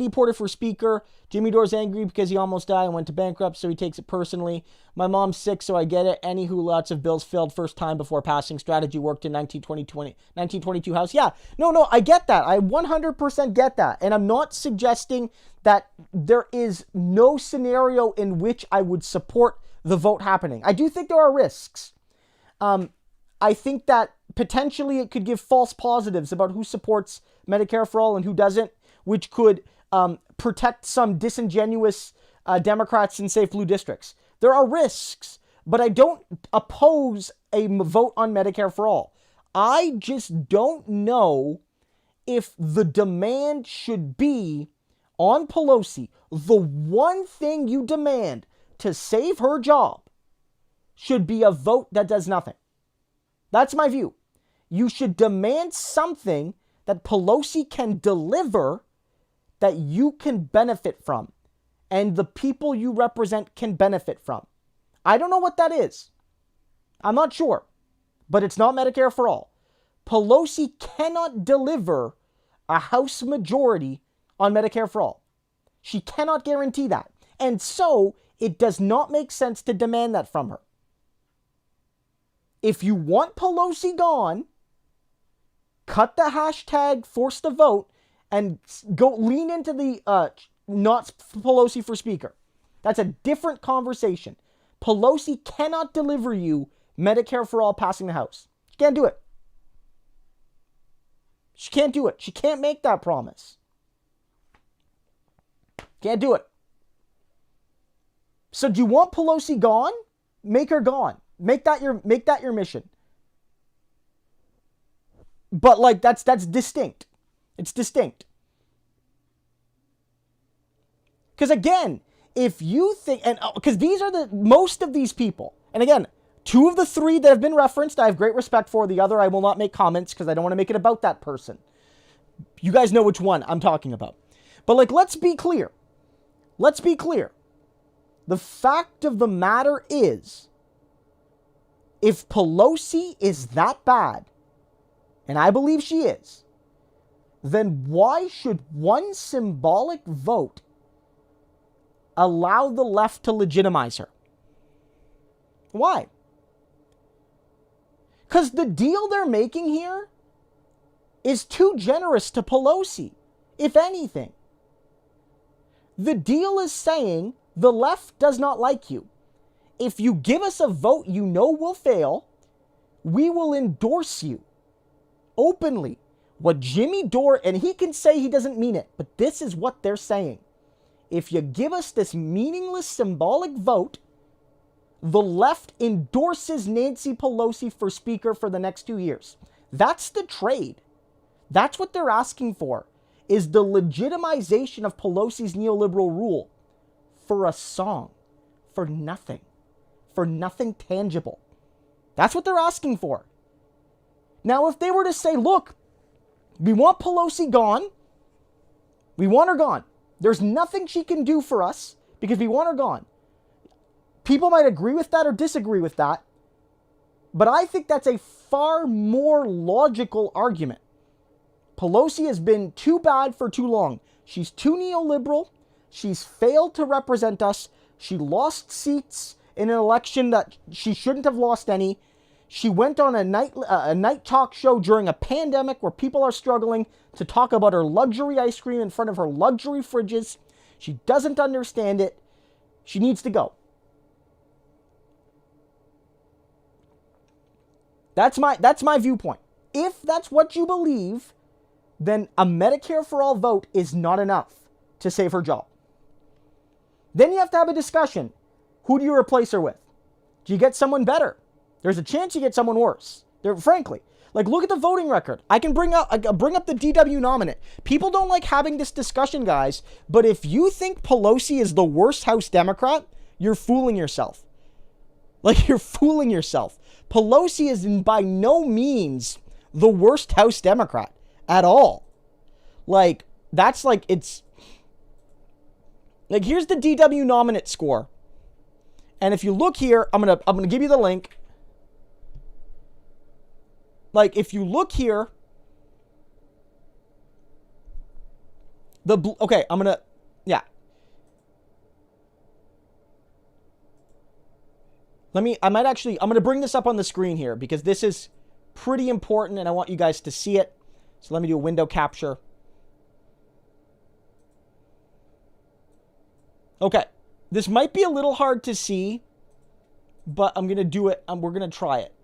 Porter for speaker. Jimmy Dore's angry because he almost died and went to bankrupt, so he takes it personally. My mom's sick, so I get it. Anywho, lots of bills failed first time before passing. Strategy worked in 1922 House. Yeah, no, I get that. I 100% get that. And I'm not suggesting that there is no scenario in which I would support the vote happening. I do think there are risks. I think that potentially it could give false positives about who supports Medicare for all and who doesn't, which could protect some disingenuous Democrats in safe blue districts. There are risks, but I don't oppose a vote on Medicare for all. I just don't know if the demand should be on Pelosi. The one thing you demand to save her job should be a vote that does nothing. That's my view. You should demand something that Pelosi can deliver that you can benefit from and the people you represent can benefit from. I don't know what that is. I'm not sure, but it's not Medicare for all. Pelosi cannot deliver a House majority on Medicare for all. She cannot guarantee that. And so it does not make sense to demand that from her. If you want Pelosi gone, cut the hashtag force the vote and go lean into the not Pelosi for speaker. That's a different conversation. Pelosi cannot deliver you Medicare for all passing the House. She can't do it. She can't do it. She can't make that promise. Can't do it. So do you want Pelosi gone? Make her gone. Make that your mission. But like that's distinct. It's distinct. Because again, if you think, and because these are most of these people, and again, 2 of the 3 that have been referenced, I have great respect for. The other, I will not make comments because I don't want to make it about that person. You guys know which one I'm talking about. But like, let's be clear. Let's be clear. The fact of the matter is, if Pelosi is that bad, and I believe she is, then why should one symbolic vote allow the left to legitimize her? Why? Because the deal they're making here is too generous to Pelosi, if anything. The deal is saying the left does not like you. If you give us a vote you know will fail, we will endorse you openly. What Jimmy Dore, and he can say he doesn't mean it, but this is what they're saying. If you give us this meaningless symbolic vote, the left endorses Nancy Pelosi for speaker for the next 2 years. That's the trade. That's what they're asking for, is the legitimization of Pelosi's neoliberal rule for a song, for nothing tangible. That's what they're asking for. Now, if they were to say, look, we want Pelosi gone, we want her gone. There's nothing she can do for us because we want her gone. People might agree with that or disagree with that, but I think that's a far more logical argument. Pelosi has been too bad for too long. She's too neoliberal. She's failed to represent us. She lost seats in an election that she shouldn't have lost any. She went on a night talk show during a pandemic where people are struggling to talk about her luxury ice cream in front of her luxury fridges. She doesn't understand it. She needs to go. That's my viewpoint. If that's what you believe, then a Medicare for all vote is not enough to save her job. Then you have to have a discussion. Who do you replace her with? Do you get someone better? There's a chance you get someone worse. Frankly, like, look at the voting record. I can bring up the DW nominate. People don't like having this discussion, guys, but if you think Pelosi is the worst House Democrat, you're fooling yourself. Like, you're fooling yourself. Pelosi is by no means the worst House Democrat at all. Like, that's like, it's like, here's the DW nominate score. And if you look here, I'm gonna give you the link. Like, if you look here, Okay, I'm going to, yeah. I'm going to bring this up on the screen here because this is pretty important and I want you guys to see it. So let me do a window capture. Okay, this might be a little hard to see, but I'm going to do it. We're going to try it.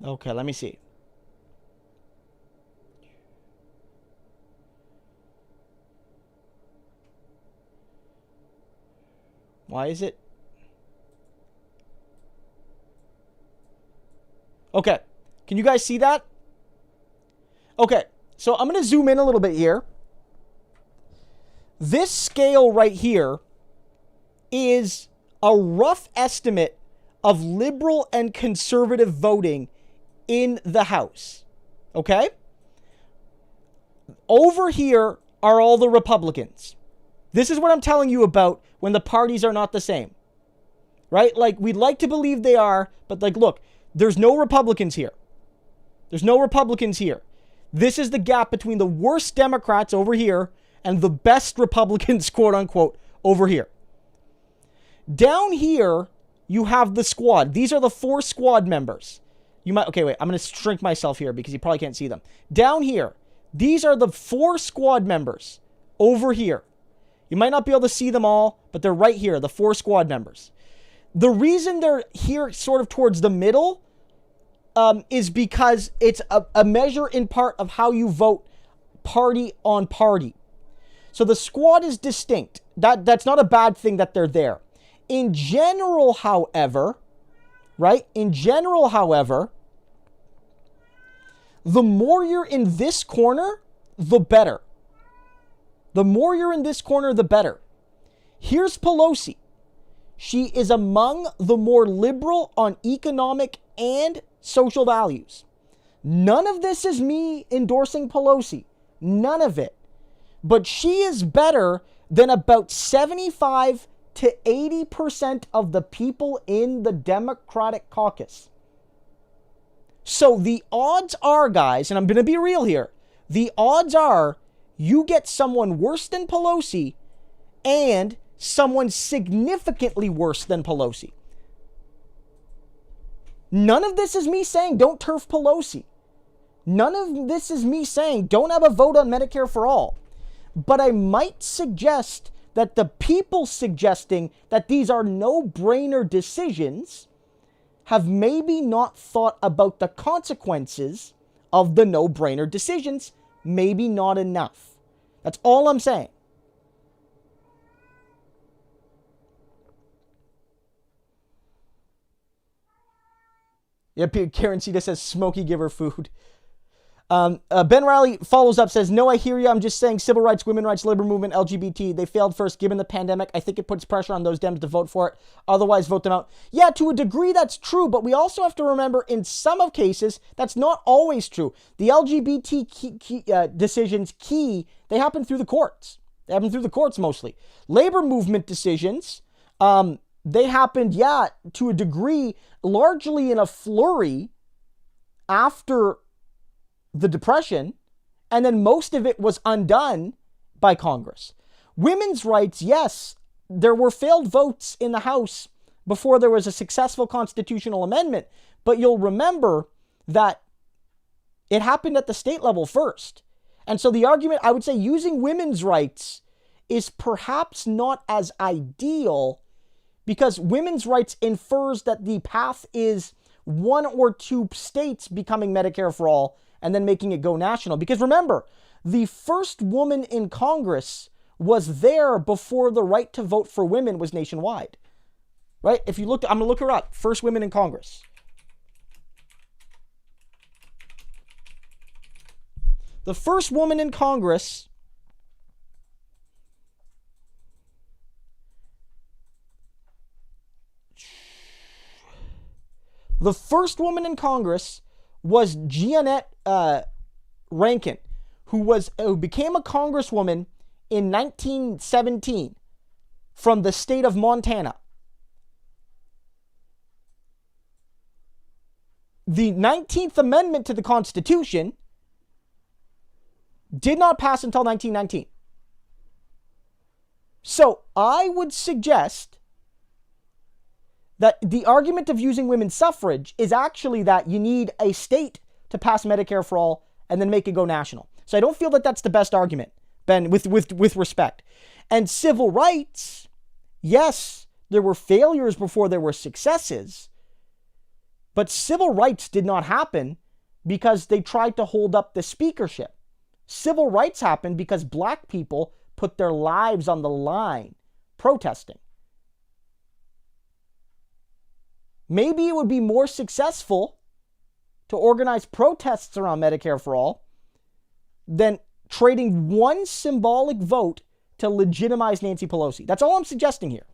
Okay, let me see. Why is it? Okay, can you guys see that? Okay, so I'm going to zoom in a little bit here. This scale right here is a rough estimate of liberal and conservative voting in the House. Okay? Over here are all the Republicans. This is what I'm telling you about when the parties are not the same. Right? Like, we'd like to believe they are, but like, look, there's no Republicans here. There's no Republicans here. This is the gap between the worst Democrats over here and the best Republicans, quote unquote, over here. Down here, you have the squad. These are the 4 squad members. Okay, wait, I'm going to shrink myself here because you probably can't see them. Down here, these are the 4 squad members over here. You might not be able to see them all, but they're right here, the 4 squad members. The reason they're here sort of towards the middle is because it's a measure in part of how you vote party on party. So the squad is distinct. That's not a bad thing that they're there. In general, however, right? In general, however, the more you're in this corner, the better. The more you're in this corner, the better. Here's Pelosi. She is among the more liberal on economic and social values. None of this is me endorsing Pelosi. None of it. But she is better than about 75 to 80% of the people in the Democratic caucus. So the odds are, guys, and I'm going to be real here, the odds are you get someone worse than Pelosi and someone significantly worse than Pelosi. None of this is me saying don't turf Pelosi. None of this is me saying don't have a vote on Medicare for all. But I might suggest that the people suggesting that these are no-brainer decisions have maybe not thought about the consequences of the no-brainer decisions. Maybe not enough. That's all I'm saying. Yeah, Karen Cita says, Smokey, give her food. Ben Riley follows up, says, no, I hear you. I'm just saying civil rights, women's rights, labor movement, LGBT, they failed first given the pandemic. I think it puts pressure on those Dems to vote for it. Otherwise, vote them out. Yeah, to a degree, that's true. But we also have to remember in some of cases, that's not always true. The LGBT decisions, they happen through the courts. They happen through the courts mostly. Labor movement decisions, they happened, yeah, to a degree, largely in a flurry after the Depression, and then most of it was undone by Congress. Women's rights, yes, there were failed votes in the House before there was a successful constitutional amendment, but you'll remember that it happened at the state level first. And so the argument, I would say, using women's rights is perhaps not as ideal because women's rights infers that the path is 1 or 2 states becoming Medicare for all and then making it go national. Because remember, the first woman in Congress was there before the right to vote for women was nationwide. Right? If you look, I'm going to look her up. First women in Congress. The first woman in Congress was Jeannette Rankin, who became a congresswoman in 1917. from the state of Montana. The 19th Amendment to the Constitution did not pass until 1919. So I would suggest that the argument of using women's suffrage is actually that you need a state to pass Medicare for all and then make it go national. So I don't feel that that's the best argument, Ben, with respect. And civil rights, yes, there were failures before there were successes, but civil rights did not happen because they tried to hold up the speakership. Civil rights happened because black people put their lives on the line protesting. Maybe it would be more successful to organize protests around Medicare for all than trading one symbolic vote to legitimize Nancy Pelosi. That's all I'm suggesting here.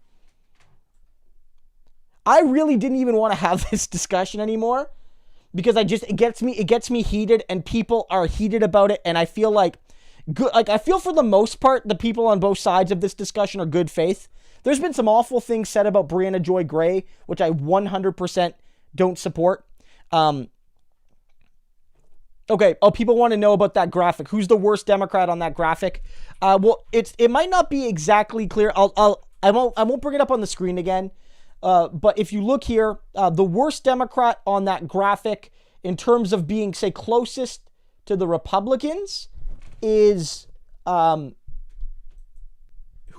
I really didn't even want to have this discussion anymore because it gets me heated, and people are heated about it, and I feel I feel for the most part the people on both sides of this discussion are good faith. There's been some awful things said about Brianna Joy Gray, which I 100% don't support. Okay. Oh, people want to know about that graphic. Who's the worst Democrat on that graphic? Well, it might not be exactly clear. I won't bring it up on the screen again. But if you look here, the worst Democrat on that graphic in terms of being, say, closest to the Republicans is, who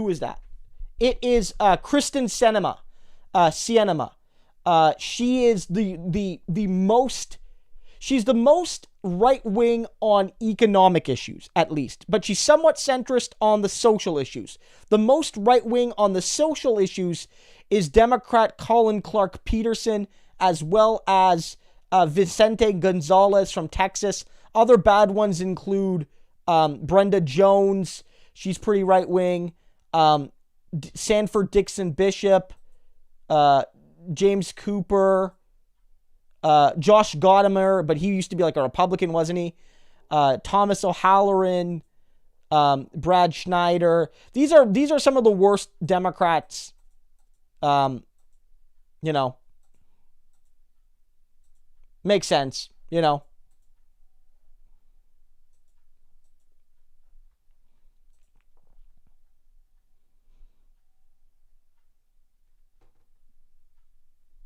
is that? It is Kristen Sinema. She is the most, she's the most right-wing on economic issues, at least, but she's somewhat centrist on the social issues. The most right-wing on the social issues is Democrat Colin Clark Peterson, as well as Vicente Gonzalez from Texas. Other bad ones include Brenda Jones. She's pretty right-wing. Sanford Dixon Bishop, James Cooper, Josh Gottemer, but he used to be like a Republican, wasn't he? Thomas O'Halloran, Brad Schneider. These are some of the worst Democrats. Makes sense,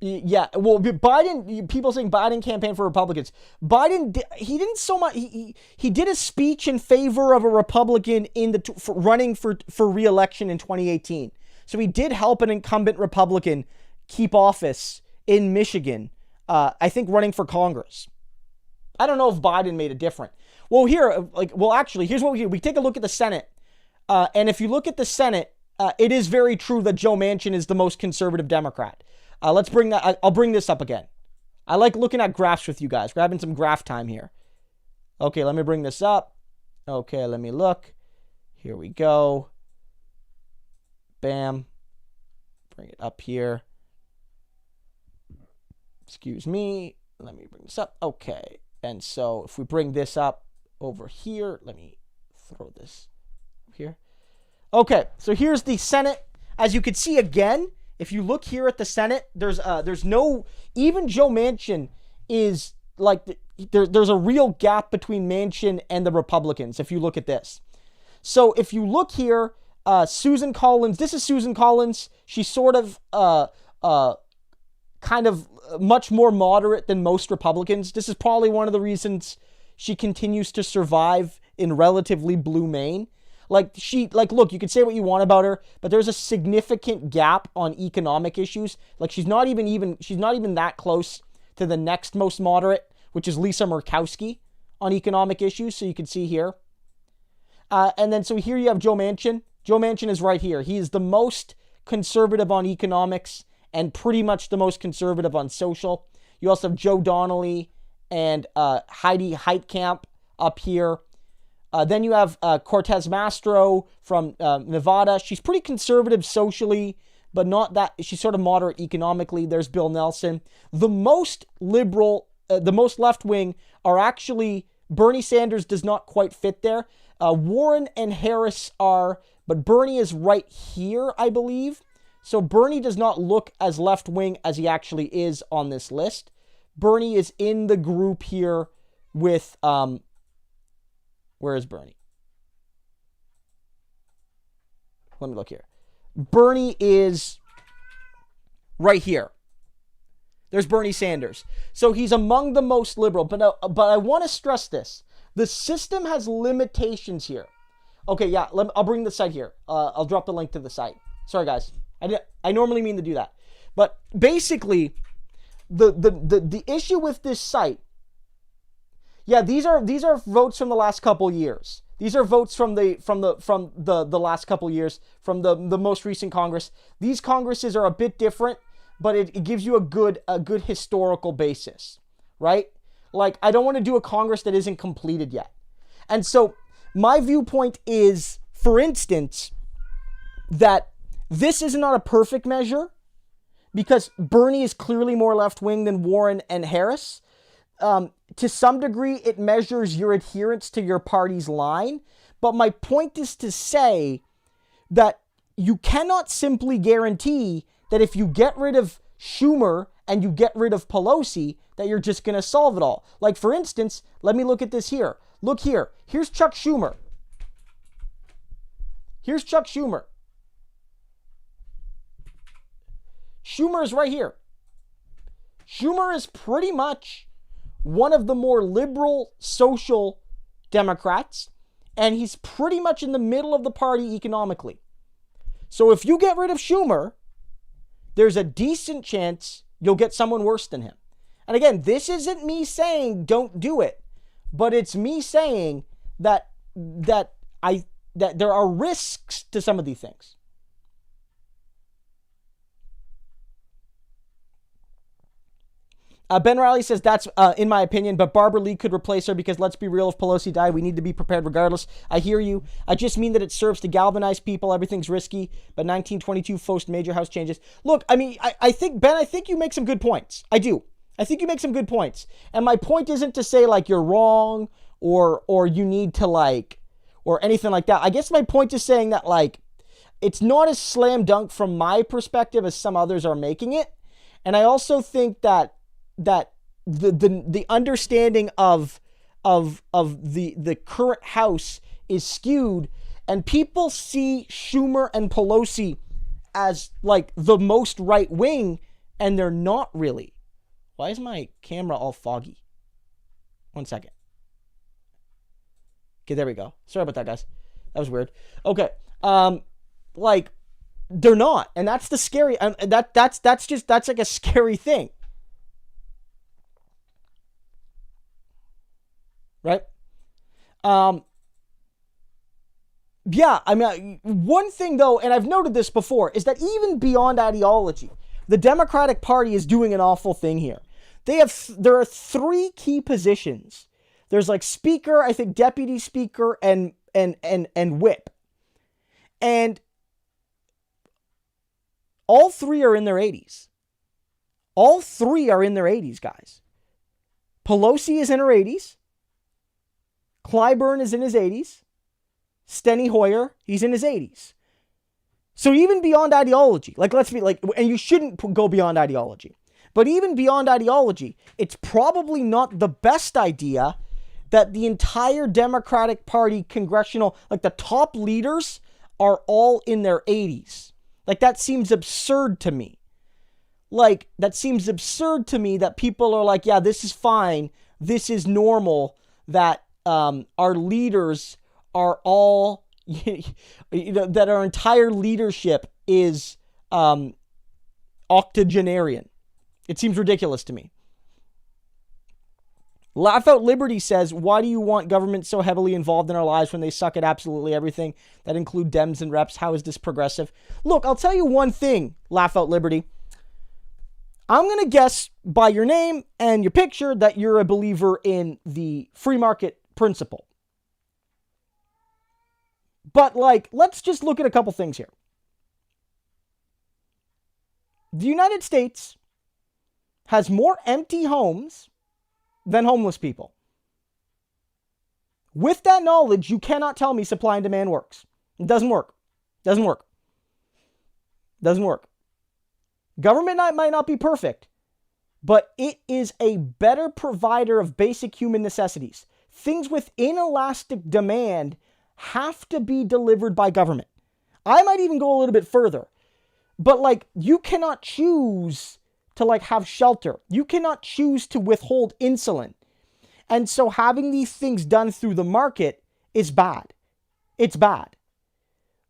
Yeah, well, Biden, people saying Biden campaigned for Republicans. Biden, he didn't so much, he did a speech in favor of a Republican running for re-election in 2018. So he did help an incumbent Republican keep office in Michigan, I think running for Congress. I don't know if Biden made a difference. Well, actually, here's what we take a look at the Senate. And if you look at the Senate, it is very true that Joe Manchin is the most conservative Democrat. Let's bring that. I'll bring this up again. I like looking at graphs with you guys. Grabbing some graph time here. Okay, let me bring this up. Okay, let me look. Here we go. Bam. Bring it up here. Excuse me. Let me bring this up. Okay. And so if we bring this up over here, let me throw this here. Okay, so here's the Senate. As you can see again, if you look here at the Senate, there's no, even Joe Manchin is like, there's a real gap between Manchin and the Republicans if you look at this. So if you look here, Susan Collins, this is Susan Collins. She's sort of kind of much more moderate than most Republicans. This is probably one of the reasons she continues to survive in relatively blue Maine. Look, you can say what you want about her, but there's a significant gap on economic issues. Like, she's not even that close to the next most moderate, which is Lisa Murkowski on economic issues. So you can see here. And then, so here you have Joe Manchin. Joe Manchin is right here. He is the most conservative on economics and pretty much the most conservative on social. You also have Joe Donnelly and Heidi Heitkamp up here. Then you have Cortez Mastro from Nevada. She's pretty conservative socially, but not that. She's sort of moderate economically. There's Bill Nelson. The most liberal, the most left-wing are actually, Bernie Sanders does not quite fit there. Warren and Harris are, but Bernie is right here, I believe. So Bernie does not look as left-wing as he actually is on this list. Bernie is in the group here with, where is Bernie? Let me look here. Bernie is right here. There's Bernie Sanders. So he's among the most liberal. But I want to stress this. The system has limitations here. Okay, yeah, I'll bring the site here. I'll drop the link to the site. Sorry, guys. I normally mean to do that. But basically, the issue with this site, yeah, these are votes from the last couple years. These are votes from the last couple years, from the most recent Congress. These Congresses are a bit different, but it gives you a good historical basis, right? Like, I don't want to do a Congress that isn't completed yet. And so my viewpoint is, for instance, that this is not a perfect measure because Bernie is clearly more left-wing than Warren and Harris. To some degree, it measures your adherence to your party's line. But my point is to say that you cannot simply guarantee that if you get rid of Schumer and you get rid of Pelosi, that you're just going to solve it all. Like, for instance, let me look at this here. Look here. Here's Chuck Schumer. Here's Chuck Schumer. Schumer is right here. Schumer is pretty much one of the more liberal social Democrats, and he's pretty much in the middle of the party economically. So if you get rid of Schumer, there's a decent chance you'll get someone worse than him. And again, this isn't me saying don't do it, but it's me saying that there are risks to some of these things. Ben Riley says that's in my opinion, but Barbara Lee could replace her because let's be real, if Pelosi died, we need to be prepared regardless. I hear you. I just mean that it serves to galvanize people. Everything's risky, but 1922 forced major house changes. Look, I mean, I think, Ben, I think you make some good points. I do. I think you make some good points. And my point isn't to say like you're wrong or you need to like, or anything like that. I guess my point is saying that like, it's not as slam dunk from my perspective as some others are making it. And I also think that the understanding of the current House is skewed, and people see Schumer and Pelosi as like the most right wing, and they're not really. Why is my camera all foggy? 1 second. Okay, there we go. Sorry about that, guys. That was weird. Okay, like they're not, and that's the scary. And that's like a scary thing. Right? Yeah, I mean, one thing though, and I've noted this before, is that even beyond ideology, the Democratic Party is doing an awful thing here. There are three key positions. There's like speaker, I think deputy speaker, and whip. And all three are in their 80s. All three are in their 80s, guys. Pelosi is in her 80s. Clyburn is in his 80s. Steny Hoyer, he's in his 80s. So even beyond ideology, like let's be like, and you shouldn't go beyond ideology, but even beyond ideology, it's probably not the best idea that the entire Democratic Party congressional, like the top leaders are all in their 80s. Like that seems absurd to me. Like that seems absurd to me that people are like, yeah, this is fine. This is normal that our leaders are all, that our entire leadership is octogenarian. It seems ridiculous to me. Laugh Out Liberty says, why do you want government so heavily involved in our lives when they suck at absolutely everything that include Dems and reps? How is this progressive? Look, I'll tell you one thing, Laugh Out Liberty. I'm going to guess by your name and your picture that you're a believer in the free market principle. But like, let's just look at a couple things here. The United States has more empty homes than homeless people. With that knowledge, you cannot tell me supply and demand works. It doesn't work. Doesn't work. Doesn't work. Government might not be perfect, but it is a better provider of basic human necessities. Things with inelastic demand have to be delivered by government. I might even go a little bit further. But like, you cannot choose to like have shelter. You cannot choose to withhold insulin. And so having these things done through the market is bad. It's bad.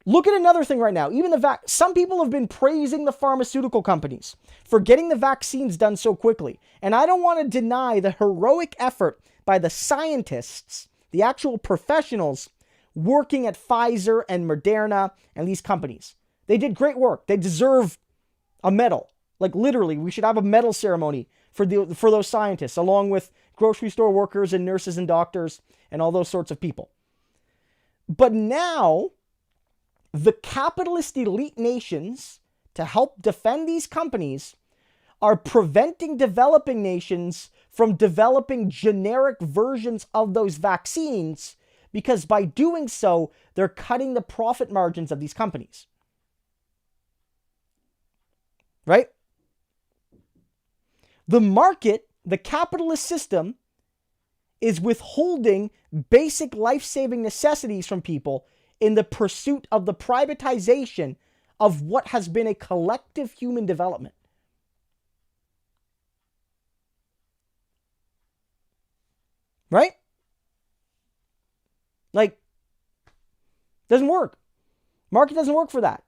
Look at another thing right now. Even some people have been praising the pharmaceutical companies for getting the vaccines done so quickly. And I don't want to deny the heroic effort by the scientists, the actual professionals working at Pfizer and Moderna and these companies. They did great work. They deserve a medal. Like literally, we should have a medal ceremony for those scientists, along with grocery store workers and nurses and doctors and all those sorts of people. But now, the capitalist elite nations, to help defend these companies, are preventing developing nations from developing generic versions of those vaccines, because by doing so, they're cutting the profit margins of these companies. Right? The market, the capitalist system, is withholding basic life-saving necessities from people in the pursuit of the privatization of what has been a collective human development. Right? Like, doesn't work. Market doesn't work for that.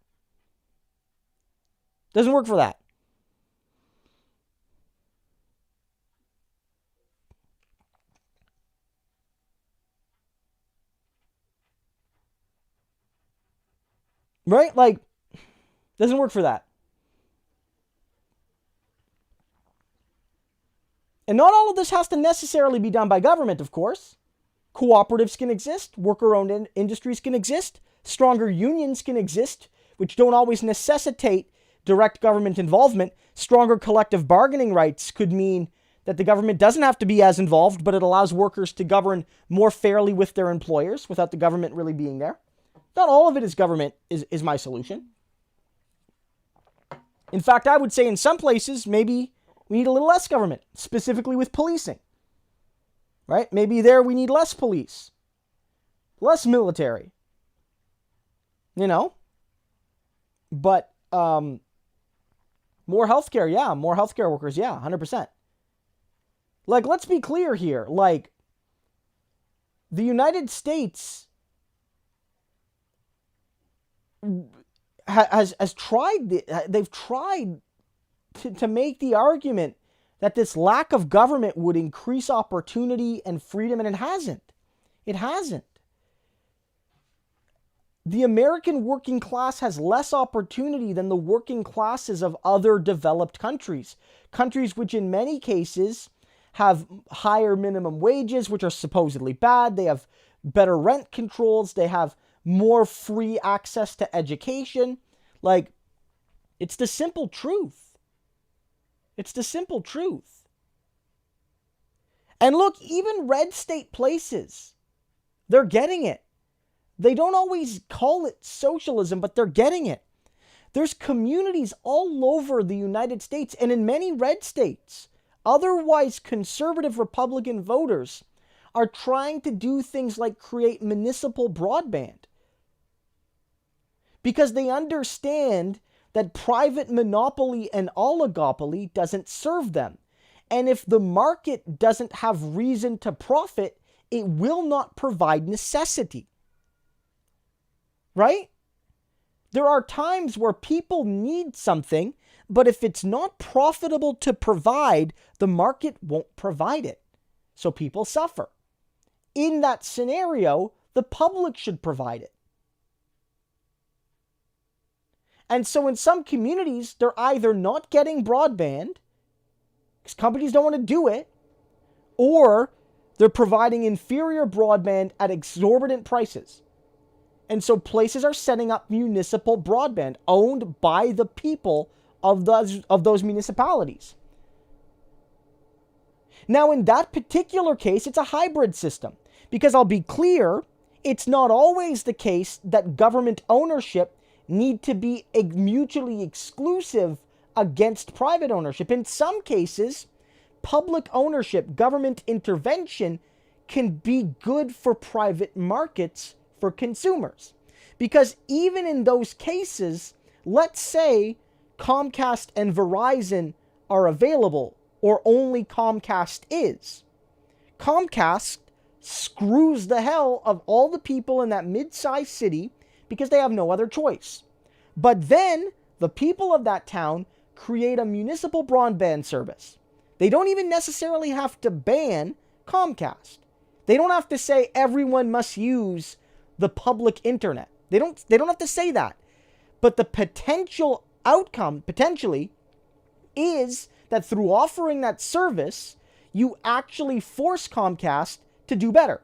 Doesn't work for that. Right? Like, doesn't work for that. And not all of this has to necessarily be done by government, of course. Cooperatives can exist. Worker-owned industries can exist. Stronger unions can exist, which don't always necessitate direct government involvement. Stronger collective bargaining rights could mean that the government doesn't have to be as involved, but it allows workers to govern more fairly with their employers without the government really being there. Not all of it is government is my solution. In fact, I would say in some places, maybe we need a little less government, specifically with policing. Right? Maybe there we need less police, less military. You know? But more healthcare, yeah. More healthcare workers, yeah, 100%. Like, let's be clear here. Like, the United States has tried, they've tried to make the argument that this lack of government would increase opportunity and freedom, and it hasn't. It hasn't. The American working class has less opportunity than the working classes of other developed countries. Countries which in many cases have higher minimum wages, which are supposedly bad. They have better rent controls. They have more free access to education. Like, it's the simple truth. It's the simple truth. And look, even red state places, they're getting it. They don't always call it socialism, but they're getting it. There's communities all over the United States and in many red states, otherwise conservative Republican voters are trying to do things like create municipal broadband. Because they understand that private monopoly and oligopoly doesn't serve them. And if the market doesn't have reason to profit, it will not provide necessity. Right? There are times where people need something, but if it's not profitable to provide, the market won't provide it. So people suffer. In that scenario, the public should provide it. And so in some communities, they're either not getting broadband, because companies don't want to do it, or they're providing inferior broadband at exorbitant prices. And so places are setting up municipal broadband owned by the people of those municipalities. Now, in that particular case, it's a hybrid system. Because I'll be clear, it's not always the case that government ownership need to be mutually exclusive against private ownership. In some cases, public ownership, government intervention can be good for private markets for consumers. Because even in those cases, let's say Comcast and Verizon are available, or only Comcast is. Comcast screws the hell of all the people in that mid-sized city because they have no other choice. But then the people of that town create a municipal broadband service. They don't even necessarily have to ban Comcast. They don't have to say everyone must use the public internet. They don't have to say that. But the potential outcome, potentially, is that through offering that service, you actually force Comcast to do better.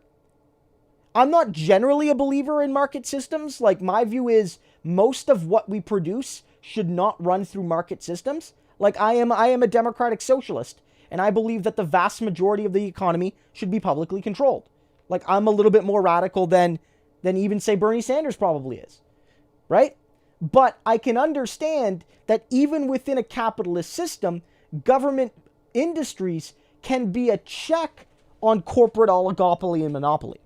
I'm not generally a believer in market systems. Like, my view is most of what we produce should not run through market systems. Like, I am a democratic socialist, and I believe that the vast majority of the economy should be publicly controlled. Like, I'm a little bit more radical than even, say, Bernie Sanders probably is, right? But I can understand that even within a capitalist system, government industries can be a check on corporate oligopoly and monopoly.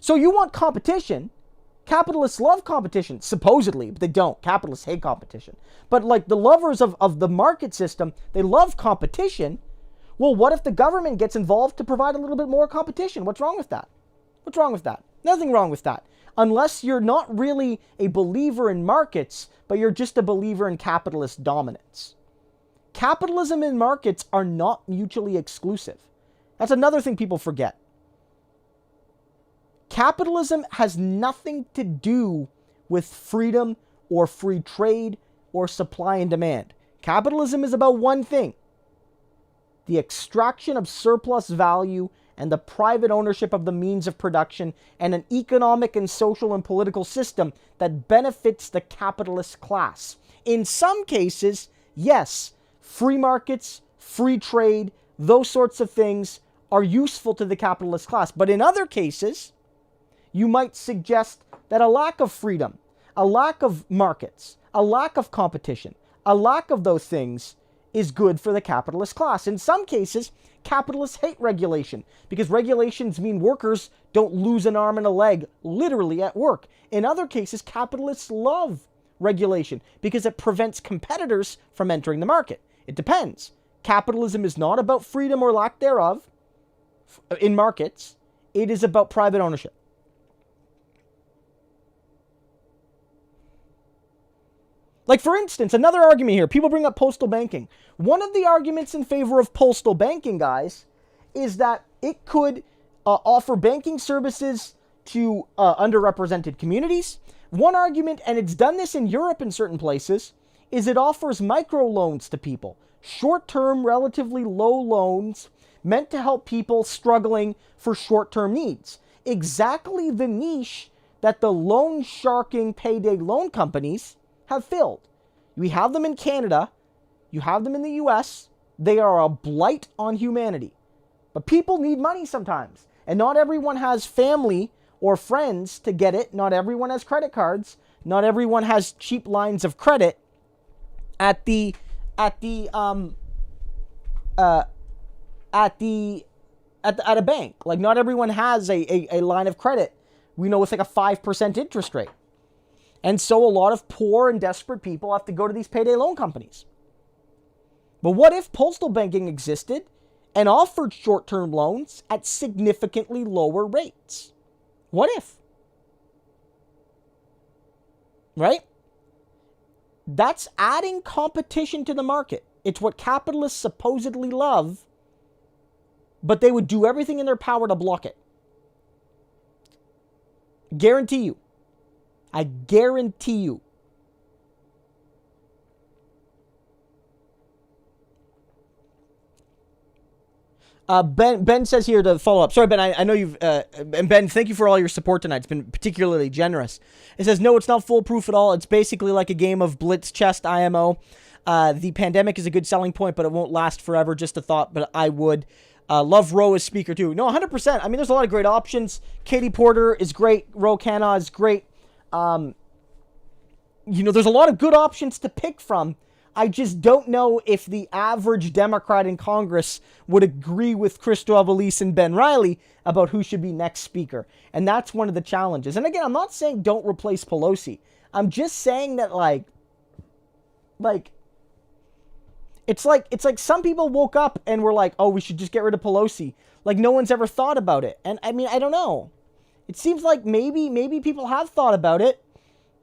So you want competition. Capitalists love competition, supposedly, but they don't. Capitalists hate competition. But like the lovers of the market system, they love competition. Well, what if the government gets involved to provide a little bit more competition? What's wrong with that? What's wrong with that? Nothing wrong with that. Unless you're not really a believer in markets, but you're just a believer in capitalist dominance. Capitalism and markets are not mutually exclusive. That's another thing people forget. Capitalism has nothing to do with freedom or free trade or supply and demand. Capitalism is about one thing: the extraction of surplus value and the private ownership of the means of production, and an economic and social and political system that benefits the capitalist class. In some cases, yes, free markets, free trade, those sorts of things are useful to the capitalist class. But in other cases, you might suggest that a lack of freedom, a lack of markets, a lack of competition, a lack of those things is good for the capitalist class. In some cases, capitalists hate regulation because regulations mean workers don't lose an arm and a leg literally at work. In other cases, capitalists love regulation because it prevents competitors from entering the market. It depends. Capitalism is not about freedom or lack thereof in markets. It is about private ownership. Like, for instance, another argument here. People bring up postal banking. One of the arguments in favor of postal banking, guys, is that it could offer banking services to underrepresented communities. One argument, and it's done this in Europe in certain places, is it offers microloans to people. Short-term, relatively low loans meant to help people struggling for short-term needs. Exactly the niche that the loan sharking payday loan companies have filled. We have them in Canada. You have them in the US. They are a blight on humanity. But people need money sometimes. And not everyone has family or friends to get it. Not everyone has credit cards. Not everyone has cheap lines of credit at a bank. Like, not everyone has a line of credit, we know, with like a 5% interest rate. And so a lot of poor and desperate people have to go to these payday loan companies. But what if postal banking existed and offered short-term loans at significantly lower rates? What if? Right? That's adding competition to the market. It's what capitalists supposedly love, but they would do everything in their power to block it. Guarantee you. I guarantee you. Ben says here to follow up. Sorry, Ben, I know you've... and Ben, thank you for all your support tonight. It's been particularly generous. It says, no, it's not foolproof at all. It's basically like a game of blitz chest IMO. The pandemic is a good selling point, but it won't last forever. Just a thought, but I would... love Roe as speaker, too. No, 100%. I mean, there's a lot of great options. Katie Porter is great. Ro Khanna is great. There's a lot of good options to pick from. I just don't know if the average Democrat in Congress would agree with Christo Aivalis and Ben Riley about who should be next speaker. And that's one of the challenges. And again, I'm not saying don't replace Pelosi. I'm just saying that, it's like some people woke up and were like, oh, we should just get rid of Pelosi. Like, no one's ever thought about it. And I mean, I don't know. It seems like maybe people have thought about it,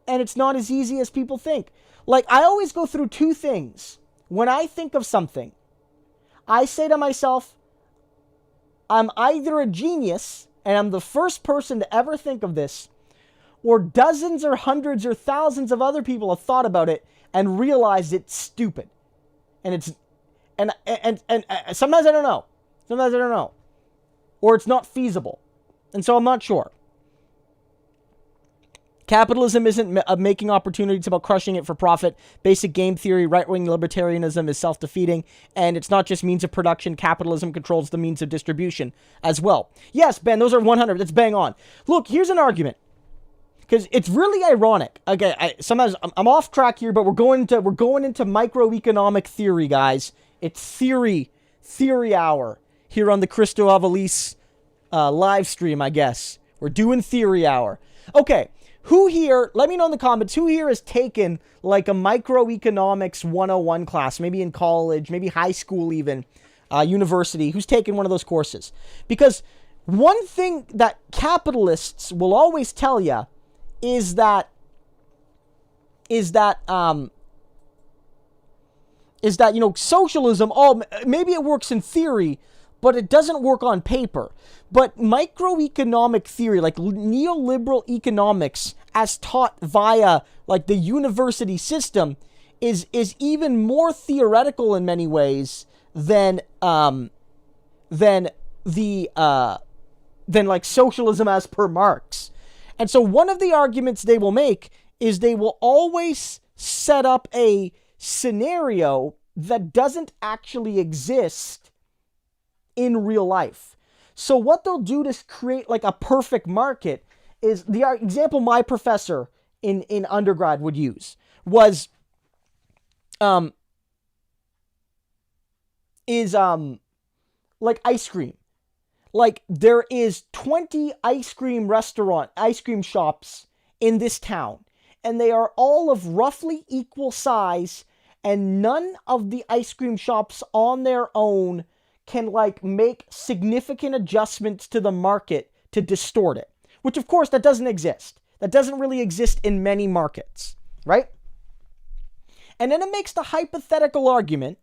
and it's not as easy as people think. Like, I always go through two things. When I think of something, I say to myself, I'm either a genius, and I'm the first person to ever think of this, or dozens or hundreds or thousands of other people have thought about it and realized it's stupid. And sometimes I don't know. Sometimes I don't know. Or it's not feasible. And so I'm not sure. Capitalism isn't making opportunity, it's about crushing it for profit. Basic game theory, right-wing libertarianism is self-defeating, and it's not just means of production. Capitalism controls the means of distribution as well. Yes, Ben, those are 100. That's bang on. Look, here's an argument, because it's really ironic. Okay, sometimes I'm off track here, but we're going into microeconomic theory, guys. It's theory hour here on the Christo Aivalis live stream, I guess. We're doing theory hour. Okay. Who here, let me know in the comments, who here has taken like a microeconomics 101 class, maybe in college, maybe high school even, university, who's taken one of those courses? Because one thing that capitalists will always tell you is that socialism, maybe it works in theory, but it doesn't work on paper. But microeconomic theory, like neoliberal economics, as taught via like the university system, is even more theoretical in many ways than like socialism as per Marx. And so one of the arguments they will make is they will always set up a scenario that doesn't actually exist in real life. So what they'll do to create like a perfect market is the example my professor in undergrad would use was like ice cream. Like there is 20 ice cream shops in this town, and they are all of roughly equal size, and none of the ice cream shops on their own can like make significant adjustments to the market to distort it, which of course that doesn't exist. That doesn't really exist in many markets, right? And then it makes the hypothetical argument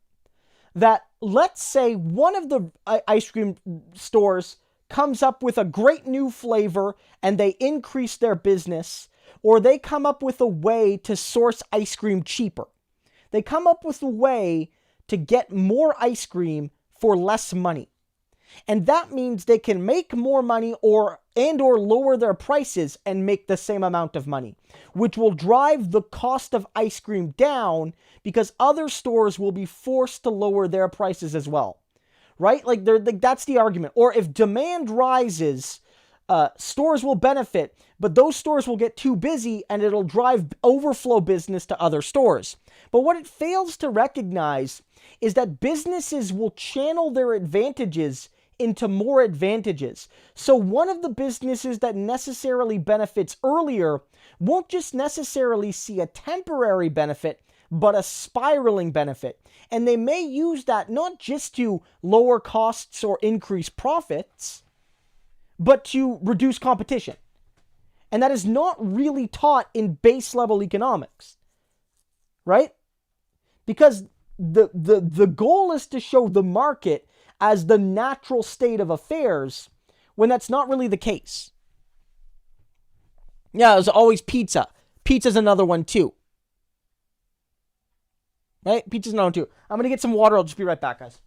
that let's say one of the ice cream stores comes up with a great new flavor and they increase their business, or they come up with a way to source ice cream cheaper. They come up with a way to get more ice cream for less money. And that means they can make more money or lower their prices and make the same amount of money, which will drive the cost of ice cream down because other stores will be forced to lower their prices as well, right? Like that's the argument. Or if demand rises, stores will benefit, but those stores will get too busy and it'll drive overflow business to other stores. But what it fails to recognize is that businesses will channel their advantages into more advantages. So one of the businesses that necessarily benefits earlier won't just necessarily see a temporary benefit, but a spiraling benefit. And they may use that not just to lower costs or increase profits, but to reduce competition. And that is not really taught in base level economics, right? Because the goal is to show the market as the natural state of affairs when that's not really the case. Yeah, there's always pizza. Pizza's another one too. Right? Pizza's another one too. I'm going to get some water. I'll just be right back, guys.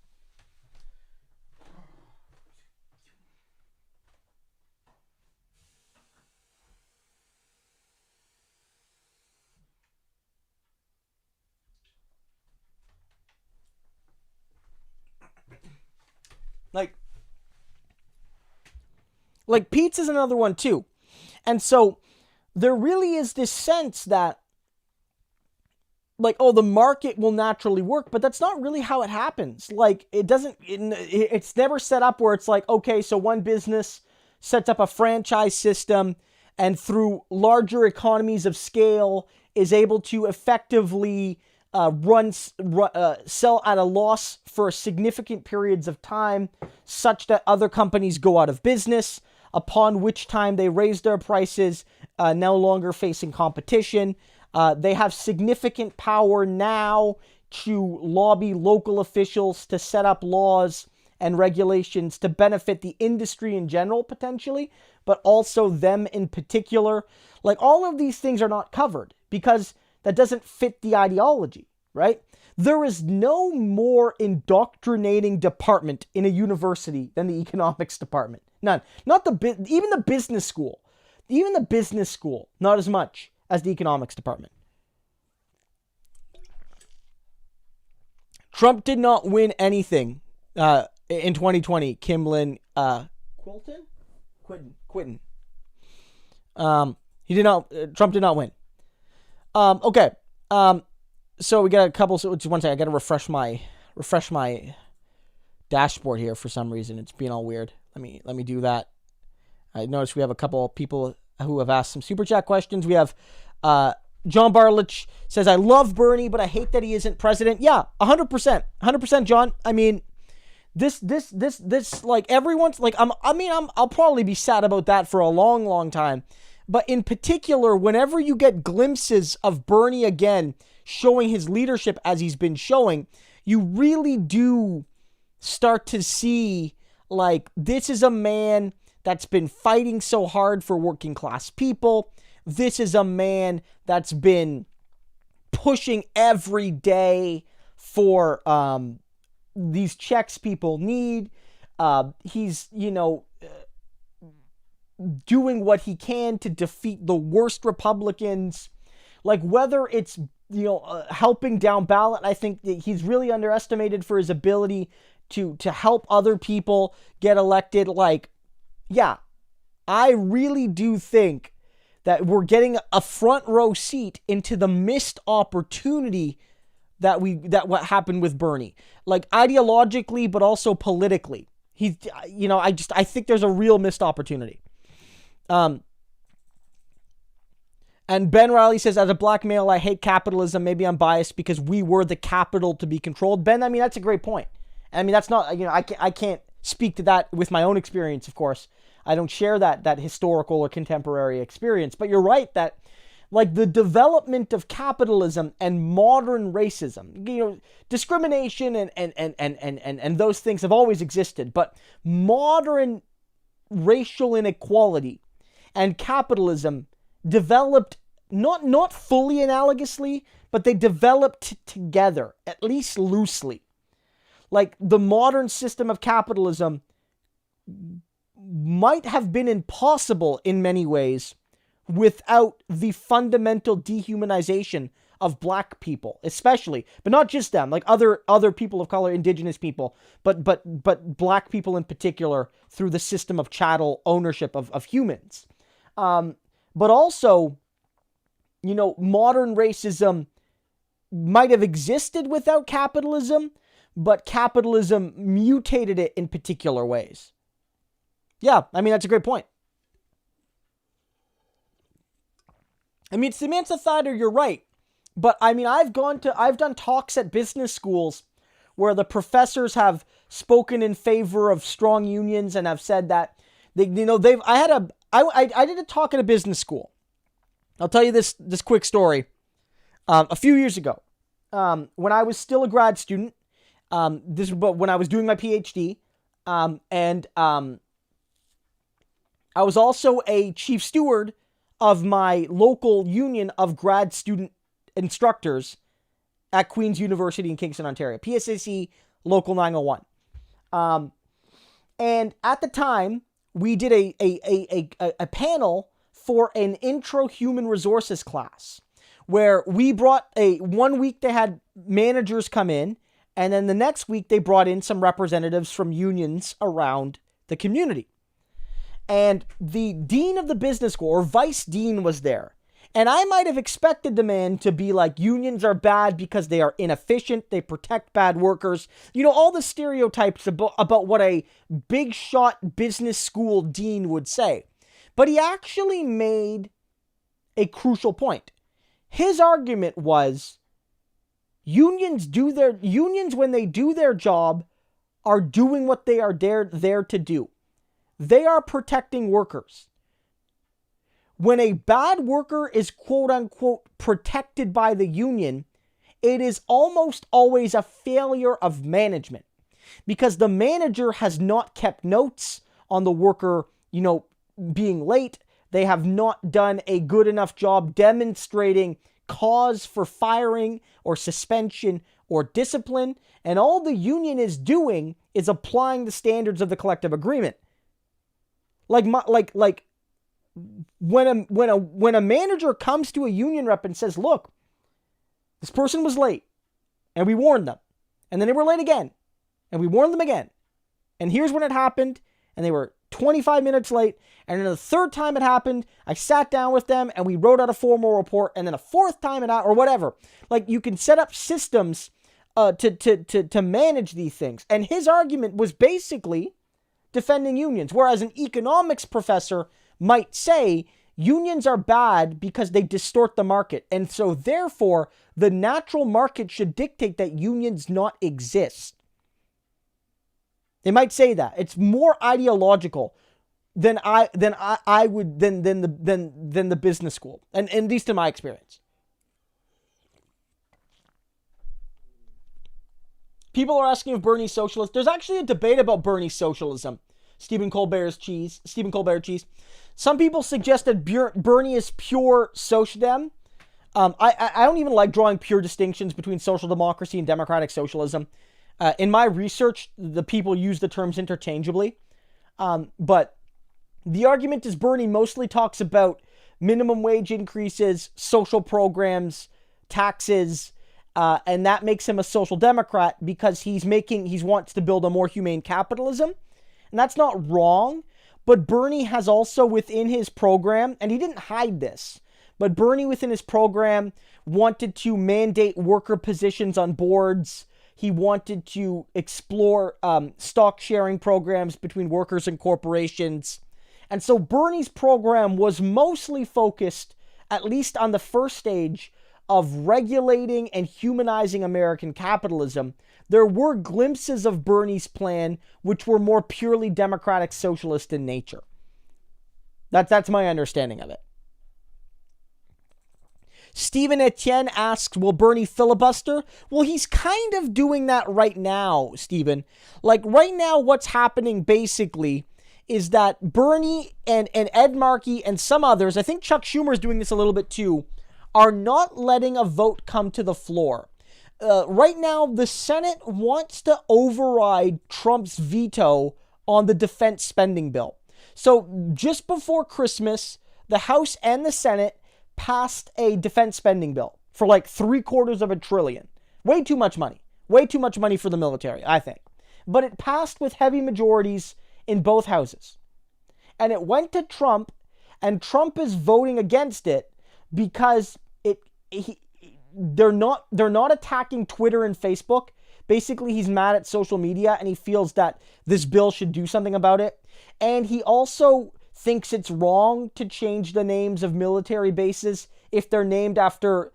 Like pizza's another one too. And so there really is this sense that, like, oh, the market will naturally work, but that's not really how it happens. Like, it's never set up where it's like, okay, so one business sets up a franchise system and through larger economies of scale is able to effectively sell at a loss for significant periods of time, such that other companies go out of business, upon which time they raise their prices, no longer facing competition. They have significant power now to lobby local officials to set up laws and regulations to benefit the industry in general, potentially, but also them in particular. Like, all of these things are not covered because that doesn't fit the ideology, right? There is no more indoctrinating department in a university than the economics department. None. Even the business school. Even the business school, not as much as the economics department. Trump did not win anything in 2020. Kimlin Quinton. He did not. Trump did not win. Okay. So we got a couple. So just one second. I got to refresh my dashboard here for some reason. It's being all weird. Let me do that. I noticed we have a couple of people who have asked some super chat questions. We have John Barlich says, I love Bernie, but I hate that he isn't president. Yeah, 100%, John. I mean, this, like, everyone's like, I'll probably be sad about that for a long, long time. But in particular, whenever you get glimpses of Bernie again showing his leadership as he's been showing, you really do start to see, like, this is a man that's been fighting so hard for working class people. This is a man that's been pushing every day for these checks people need. He's, doing what he can to defeat the worst Republicans. Like, whether it's, helping down ballot, I think that he's really underestimated for his ability to help other people get elected. Like, yeah, I really do think that we're getting a front row seat into the missed opportunity that what happened with Bernie, like, ideologically, but also politically. I think there's a real missed opportunity. And Ben Riley says, as a black male, I hate capitalism. Maybe I'm biased because we were the capital to be controlled. Ben, I mean, that's a great point. I mean, that's not, I can't speak to that with my own experience, of course. I don't share that historical or contemporary experience. But you're right that, like, the development of capitalism and modern racism, discrimination and those things have always existed. But modern racial inequality and capitalism developed not fully analogously, but they developed together, at least loosely. Like, the modern system of capitalism might have been impossible in many ways without the fundamental dehumanization of black people, especially, but not just them, like other people of color, indigenous people, but black people in particular, through the system of chattel ownership of humans. But also, modern racism might have existed without capitalism, but capitalism mutated it in particular ways. Yeah, I mean, that's a great point. I mean, Samantha Thider, you're right. But I mean, I've done talks at business schools where the professors have spoken in favor of strong unions and have said that I did a talk at a business school. I'll tell you this quick story. A few years ago, when I was still a grad student, when I was doing my PhD, and I was also a chief steward of my local union of grad student instructors at Queen's University in Kingston, Ontario, PSAC Local 901. And at the time, we did a panel for an intro human resources class where we brought 1 week they had managers come in And then the next week, they brought in some representatives from unions around the community. And the dean of the business school, or vice dean, was there. And I might have expected the man to be like, unions are bad because they are inefficient, they protect bad workers. You know, all the stereotypes about what a big shot business school dean would say. But he actually made a crucial point. His argument was, unions, when they do their job, are doing what they are there to do. They are protecting workers. When a bad worker is quote unquote protected by the union, it is almost always a failure of management, because the manager has not kept notes on the worker, being late. They have not done a good enough job demonstrating cause for firing or suspension or discipline. And all the union is doing is applying the standards of the collective agreement. When a manager comes to a union rep and says, look, this person was late and we warned them, and then they were late again and we warned them again, and here's when it happened, and they were 25 minutes late, and then the third time it happened, I sat down with them and we wrote out a formal report, and then a fourth time or whatever. Like, you can set up systems to manage these things. And his argument was basically defending unions, whereas an economics professor might say unions are bad because they distort the market, and so therefore the natural market should dictate that unions not exist. They might say that. It's more ideological than the business school, and at least in my experience. People are asking if Bernie's socialist. There's actually a debate about Bernie's socialism. Stephen Colbert cheese. Some people suggest that Bernie is pure socialdem. I don't even like drawing pure distinctions between social democracy and democratic socialism. In my research, the people use the terms interchangeably. But the argument is Bernie mostly talks about minimum wage increases, social programs, taxes, and that makes him a social democrat because he wants to build a more humane capitalism. And that's not wrong. But Bernie has also within his program, and he didn't hide this, but Bernie within his program wanted to mandate worker positions on boards. He wanted to explore stock sharing programs between workers and corporations. And so Bernie's program was mostly focused, at least on the first stage, of regulating and humanizing American capitalism. There were glimpses of Bernie's plan which were more purely democratic socialist in nature. That's my understanding of it. Stephen Etienne asks, will Bernie filibuster? Well, he's kind of doing that right now, Stephen. Like, right now, what's happening basically is that Bernie and Ed Markey and some others, I think Chuck Schumer is doing this a little bit too, are not letting a vote come to the floor. Right now, the Senate wants to override Trump's veto on the defense spending bill. So just before Christmas, the House and the Senate passed a defense spending bill for like $750 billion. Way too much money. Way too much money for the military, I think. But it passed with heavy majorities in both houses. And it went to Trump, and Trump is voting against it because they're not attacking Twitter and Facebook. Basically, he's mad at social media and he feels that this bill should do something about it. And he also thinks it's wrong to change the names of military bases if they're named after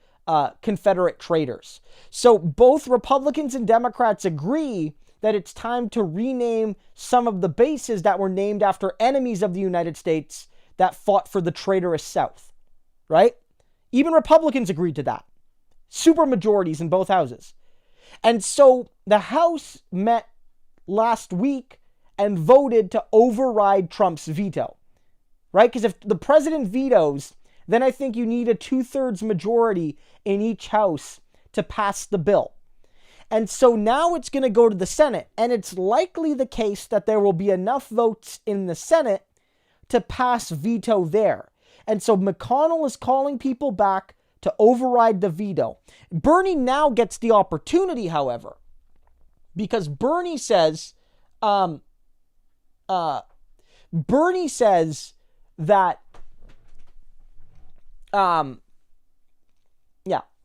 Confederate traitors. So both Republicans and Democrats agree that it's time to rename some of the bases that were named after enemies of the United States that fought for the traitorous South, right? Even Republicans agreed to that. Super majorities in both houses. And so the House met last week and voted to override Trump's veto, right? Because if the president vetoes, then I think you need a 2/3 majority in each house to pass the bill. And so now it's going to go to the Senate, and it's likely the case that there will be enough votes in the Senate to pass veto there. And so McConnell is calling people back to override the veto. Bernie now gets the opportunity, however, because Bernie says that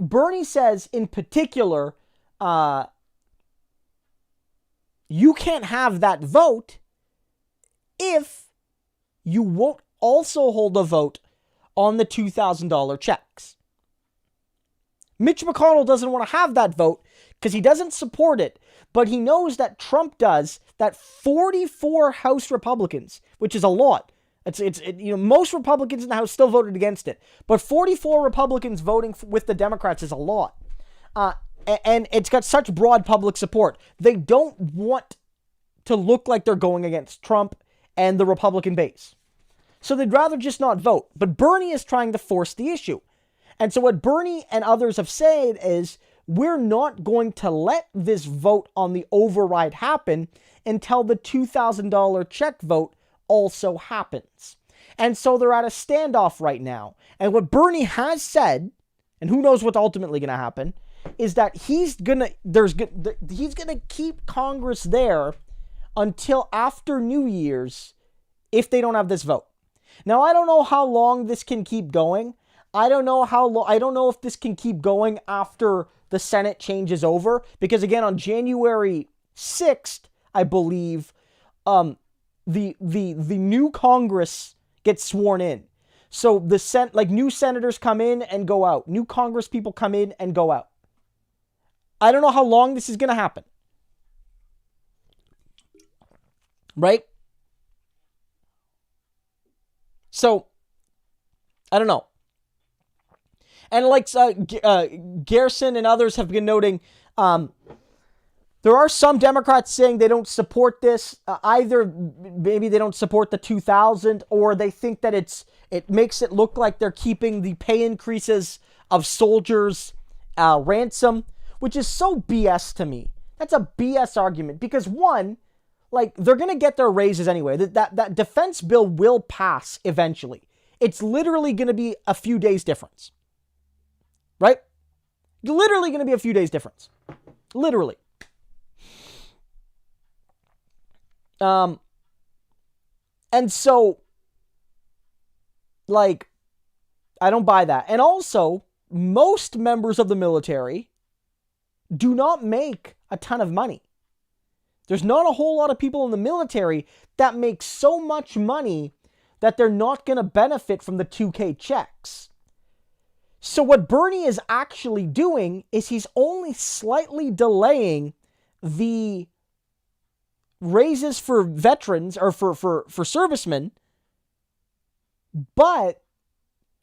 Bernie says in particular, you can't have that vote if you won't also hold a vote on the $2,000 checks. Mitch McConnell doesn't want to have that vote because he doesn't support it, but he knows that Trump does, that 44 House Republicans, which is a lot. Most Republicans in the House still voted against it, but 44 Republicans voting with the Democrats is a lot. And it's got such broad public support. They don't want to look like they're going against Trump and the Republican base. So they'd rather just not vote. But Bernie is trying to force the issue. And so what Bernie and others have said is, we're not going to let this vote on the override happen until the $2,000 check vote also happens. And so they're at a standoff right now. And what Bernie has said, and who knows what's ultimately going to happen, is that he's gonna keep Congress there until after New Year's if they don't have this vote. Now, I don't know how long this can keep going. I don't know if this can keep going after the Senate changes over, because again, on January 6th, I believe, the new Congress gets sworn in. So new senators come in and go out. New Congress people come in and go out. I don't know how long this is going to happen. Right? So, I don't know. And like Garrison and others have been noting, there are some Democrats saying they don't support this. Either maybe they don't support the 2,000, or they think that it makes it look like they're keeping the pay increases of soldiers ransom, which is so BS to me. That's a BS argument, because one, like, they're going to get their raises anyway. That defense bill will pass eventually. It's literally going to be a few days difference. Right? Literally going to be a few days difference. Literally. And so, like, I don't buy that. And also, most members of the military do not make a ton of money. There's not a whole lot of people in the military that make so much money that they're not going to benefit from the 2K checks. So what Bernie is actually doing is he's only slightly delaying the raises for veterans, or for servicemen, but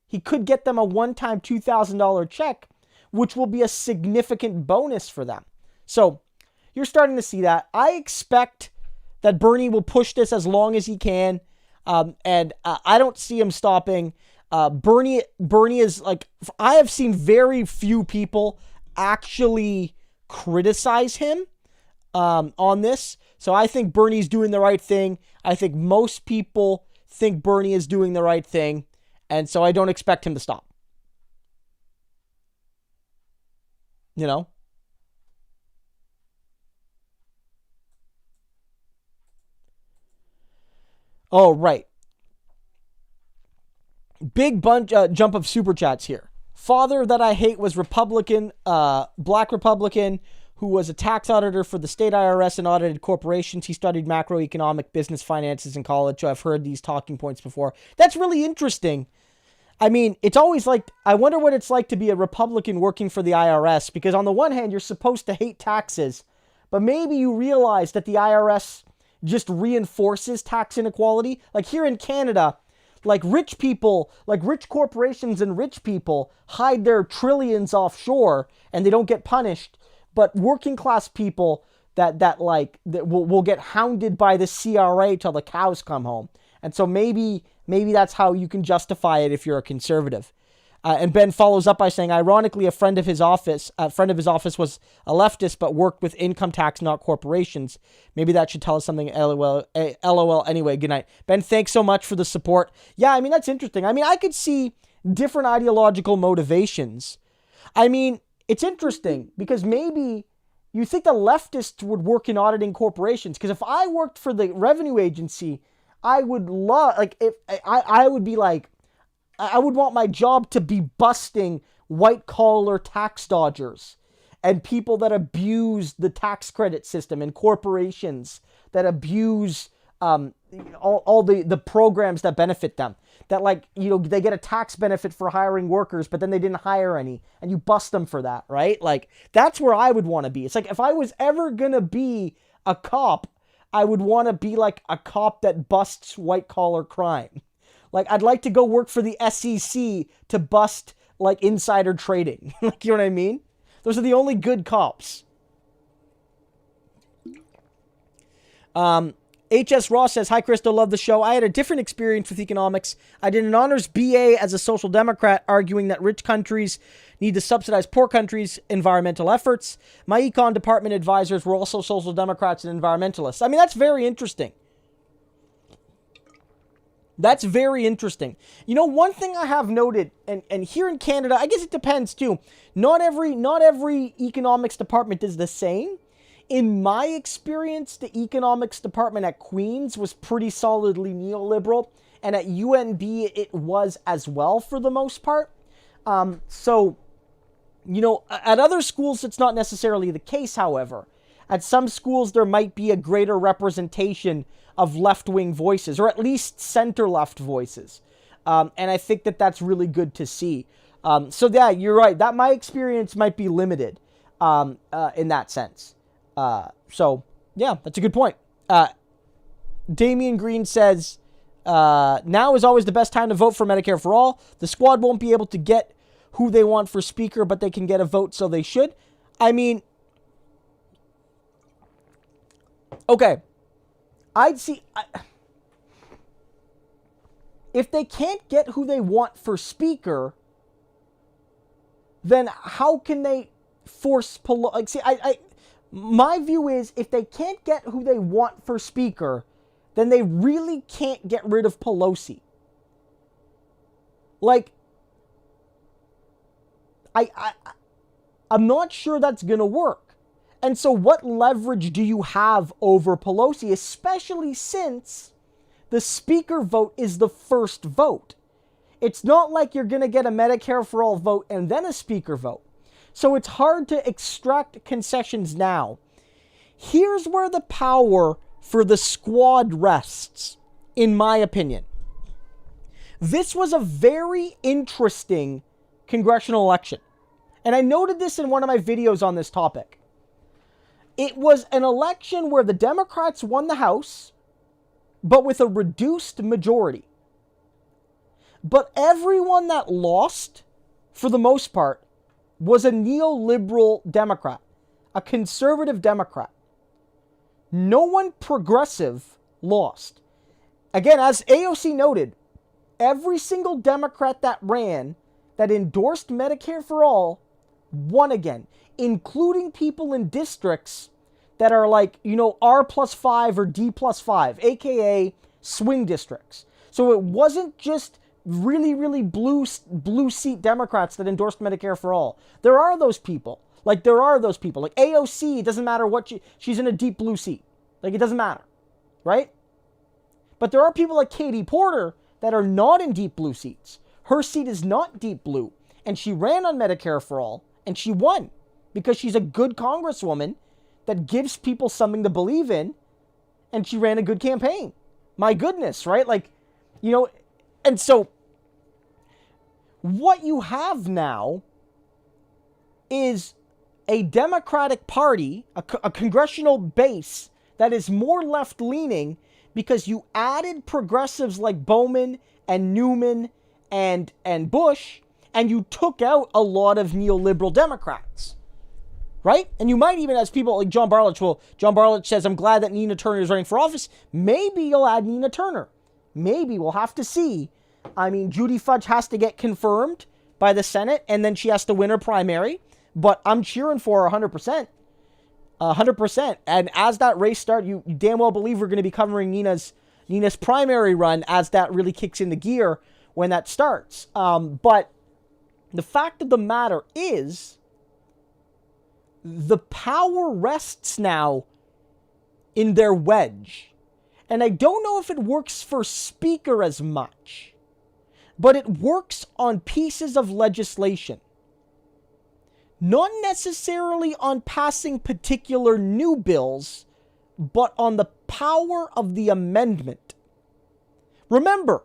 he could get them a one-time $2,000 check, which will be a significant bonus for them. So you're starting to see that. I expect that Bernie will push this as long as he can, and I don't see him stopping. Bernie is like, I have seen very few people actually criticize him on this. So I think Bernie's doing the right thing. I think most people think Bernie is doing the right thing. And so I don't expect him to stop. You know? Oh, right. Big jump of super chats here. Father that I hate was Republican, black Republican, who was a tax auditor for the state IRS and audited corporations. He studied macroeconomic business finances in college, so I've heard these talking points before. That's really interesting. I mean, it's always like, I wonder what it's like to be a Republican working for the IRS, because on the one hand, you're supposed to hate taxes, but maybe you realize that the IRS just reinforces tax inequality. Like here in Canada, like rich people, like rich corporations and rich people hide their trillions offshore and they don't get punished. But working class people that will get hounded by the CRA till the cows come home. And so maybe that's how you can justify it if you're a conservative. And Ben follows up by saying, ironically, a friend of his office was a leftist, but worked with income tax, not corporations. Maybe that should tell us something. LOL. Anyway, good night. Ben, thanks so much for the support. Yeah, I mean, that's interesting. I mean, I could see different ideological motivations. I mean, it's interesting because maybe you think the leftists would work in auditing corporations? Because if I worked for the revenue agency, I would love, like, if I would be like, I would want my job to be busting white collar tax dodgers and people that abuse the tax credit system and corporations that abuse all the programs that benefit them. That, like, you know, they get a tax benefit for hiring workers, but then they didn't hire any, and you bust them for that, right? Like, that's where I would want to be. It's like, if I was ever gonna be a cop, I would want to be like a cop that busts white collar crime. Like, I'd like to go work for the SEC to bust, like, insider trading. Like, you know what I mean? Those are the only good cops. H.S. Ross says, "Hi, Christo, love the show. I had a different experience with economics. I did an honors BA as a social democrat, arguing that rich countries need to subsidize poor countries' environmental efforts. My econ department advisors were also social democrats and environmentalists." I mean, that's very interesting. That's very interesting. You know, one thing I have noted, and here in Canada, I guess it depends too. Not every economics department is the same. In my experience, the economics department at Queen's was pretty solidly neoliberal, and at UNB it was as well for the most part. So, you know, at other schools it's not necessarily the case, however. At some schools there might be a greater representation of left-wing voices, or at least center-left voices. And I think that that's really good to see. So yeah, you're right. That my experience might be limited in that sense. So, yeah, that's a good point. Damian Green says, now is always the best time to vote for Medicare for All. The squad won't be able to get who they want for speaker, but they can get a vote, so they should. I mean, okay, if they can't get who they want for speaker, then how can they force my view is, if they can't get who they want for speaker, then they really can't get rid of Pelosi. Like, I'm not sure that's going to work. And so what leverage do you have over Pelosi, especially since the speaker vote is the first vote? It's not like you're going to get a Medicare for All vote and then a speaker vote. So it's hard to extract concessions now. Here's where the power for the squad rests, in my opinion. This was a very interesting congressional election. And I noted this in one of my videos on this topic. It was an election where the Democrats won the House, but with a reduced majority. But everyone that lost, for the most part, was a neoliberal Democrat, a conservative Democrat. No one progressive lost. Again, as AOC noted, every single Democrat that ran that endorsed Medicare for All won again, including people in districts that are like, you know, R+5 or D+5, aka swing districts. So it wasn't just really blue seat Democrats that endorsed Medicare for All. There are those people. Like, AOC, it doesn't matter what she's in a deep blue seat. Like, it doesn't matter. Right? But there are people like Katie Porter that are not in deep blue seats. Her seat is not deep blue. And she ran on Medicare for All, and she won. Because she's a good congresswoman that gives people something to believe in, and she ran a good campaign. My goodness, right? Like, you know, and so what you have now is a Democratic Party, a congressional base that is more left-leaning because you added progressives like Bowman and Newman and Bush, and you took out a lot of neoliberal Democrats, right? And you might even, as people like John Barlich says, I'm glad that Nina Turner is running for office. Maybe you'll add Nina Turner. Maybe. We'll have to see. I mean, Judy Fudge has to get confirmed by the Senate, and then she has to win her primary. But I'm cheering for her 100%. 100%. And as that race starts, you damn well believe we're going to be covering Nina's primary run as that really kicks into gear when that starts. But the fact of the matter is the power rests now in their wedge. And I don't know if it works for Speaker as much, but it works on pieces of legislation. Not necessarily on passing particular new bills, but on the power of the amendment. Remember,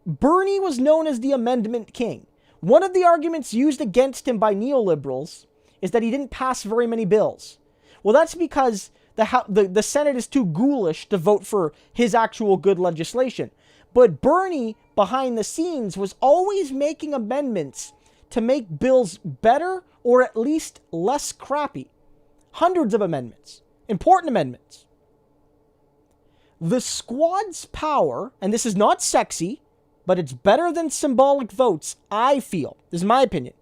Bernie was known as the Amendment King. One of the arguments used against him by neoliberals is that he didn't pass very many bills. Well, that's because the Senate is too ghoulish to vote for his actual good legislation. But Bernie, behind the scenes, was always making amendments to make bills better or at least less crappy. Hundreds of amendments. Important amendments. The squad's power, and this is not sexy, but it's better than symbolic votes, I feel, this is my opinion,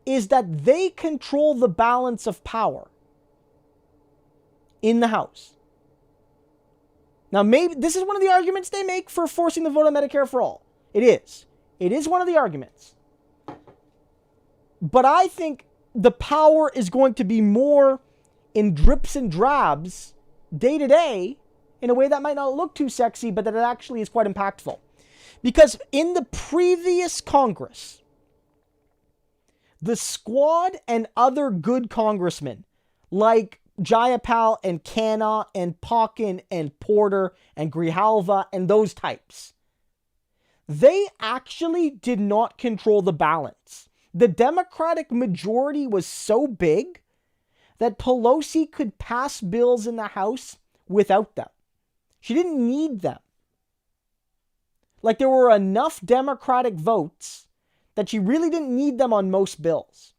is that they control the balance of power in the House. Now, maybe this is one of the arguments they make for forcing the vote on Medicare for all. It is. It is one of the arguments. But I think the power is going to be more in drips and drabs, day to day, in a way that might not look too sexy, but that it actually is quite impactful. Because in the previous Congress, the squad and other good congressmen, like Jayapal and Khanna and Pauken and Porter and Grijalva and those types, they actually did not control the balance. The Democratic majority was so big that Pelosi could pass bills in the House without them. She didn't need them. Like, there were enough Democratic votes that she really didn't need them on most bills.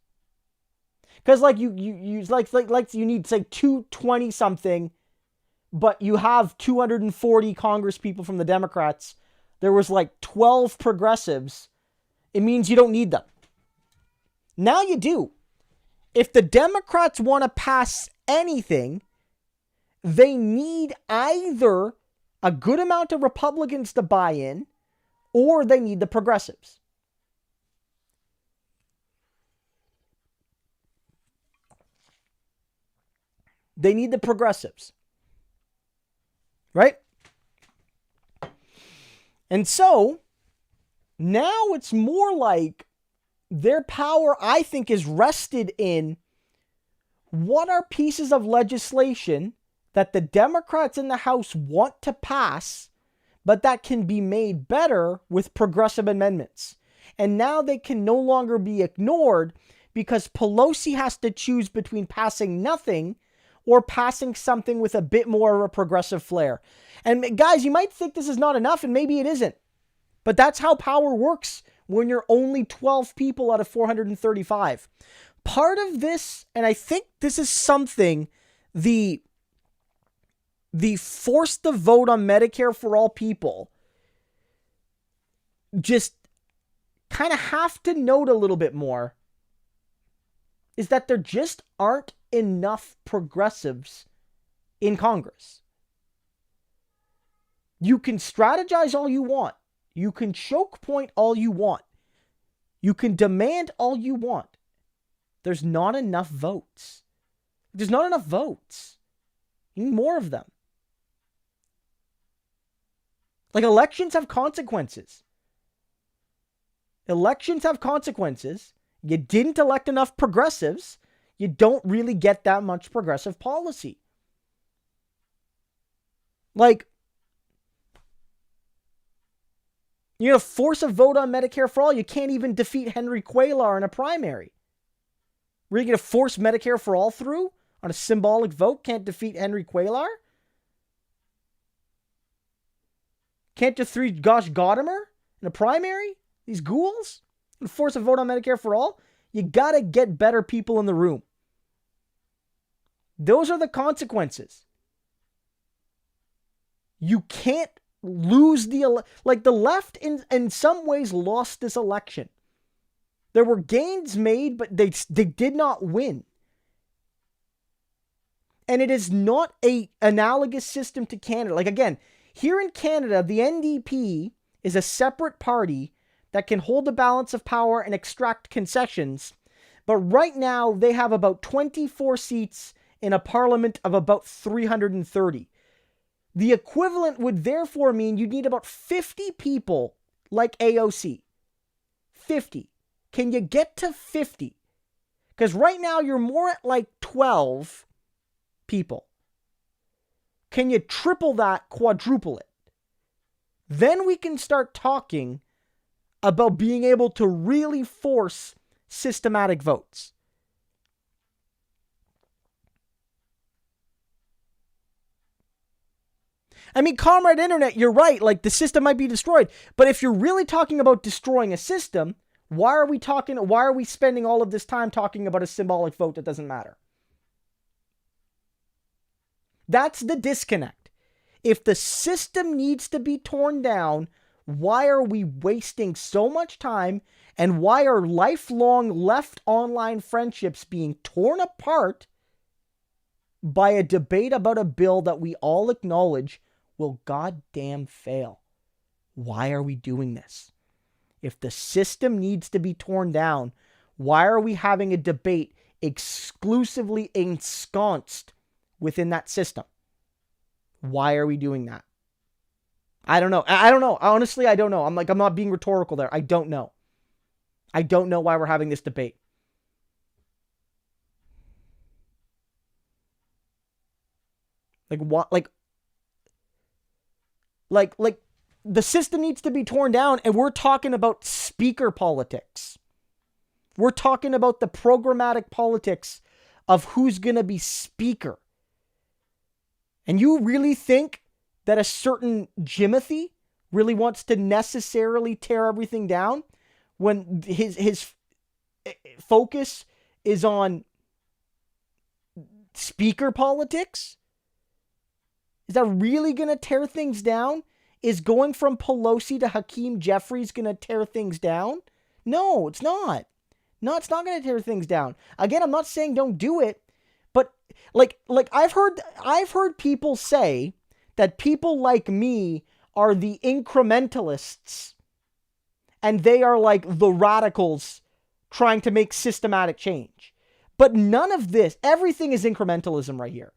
Because you need, say, 220 something, but you have 240 Congress people from the Democrats. There was 12 progressives. It means you don't need them. Now you do. If the Democrats want to pass anything, they need either a good amount of Republicans to buy in, or they need the progressives. They need the progressives. Right? And so, now it's more like their power, I think, is rested in what are pieces of legislation that the Democrats in the House want to pass, but that can be made better with progressive amendments. And now they can no longer be ignored because Pelosi has to choose between passing nothing or passing something with a bit more of a progressive flair. And guys, you might think this is not enough, and maybe it isn't. But that's how power works when you're only 12 people out of 435. Part of this, and I think this is something the force the vote on Medicare for all people just kind of have to note a little bit more, is that there just aren't enough progressives in Congress. You can strategize all you want. You can choke point all you want. You can demand all you want. There's not enough votes. There's not enough votes. You need more of them. Elections have consequences. Elections have consequences. You didn't elect enough progressives. You don't really get that much progressive policy. You're going to force a vote on Medicare for all. You can't even defeat Henry Cuellar in a primary. Were you going to force Medicare for all through on a symbolic vote? Can't defeat Henry Cuellar? Can't defeat Josh Gottimer in a primary? These ghouls? And force a vote on Medicare for all? You got to get better people in the room. Those are the consequences. You can't lose the left in some ways lost this election. There were gains made, but they did not win. And it is not a analogous system to Canada. Again, here in Canada, the NDP is a separate party that can hold the balance of power and extract concessions, But right now, they have about 24 seats in a parliament of about 330. The equivalent would therefore mean you'd need about 50 people like AOC. 50. Can you get to 50? Because right now, you're more at like 12 people. Can you triple that, quadruple it? Then we can start talking about being able to really force systematic votes. I mean, Comrade Internet, you're right. Like, the system might be destroyed. But if you're really talking about destroying a system, why are we spending all of this time talking about a symbolic vote that doesn't matter? That's the disconnect. If the system needs to be torn down, why are we wasting so much time, and why are lifelong left online friendships being torn apart by a debate about a bill that we all acknowledge will goddamn fail? Why are we doing this? If the system needs to be torn down, why are we having a debate exclusively ensconced within that system? Why are we doing that? I don't know. Honestly, I don't know. I'm not being rhetorical there. I don't know. I don't know why we're having this debate. Like what? Like the system needs to be torn down, and we're talking about speaker politics. We're talking about the programmatic politics of who's going to be speaker. And you really think that a certain Jimothy really wants to necessarily tear everything down when his focus is on speaker politics? Is that really going to tear things down? Is going from Pelosi to Hakeem Jeffries going to tear things down? No, it's not. No, it's not going to tear things down. Again, I'm not saying don't do it, but like I've heard people say that people like me are the incrementalists and they are like the radicals trying to make systematic change. But none of this, everything is incrementalism right here.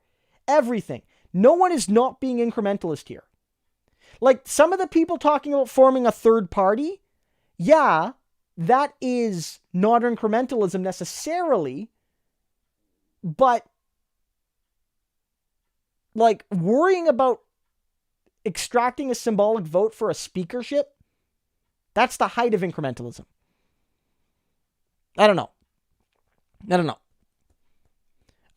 Everything. No one is not being incrementalist here. Like some of the people talking about forming a third party, yeah, that is not incrementalism necessarily, but like worrying about extracting a symbolic vote for a speakership, that's the height of incrementalism. I don't know.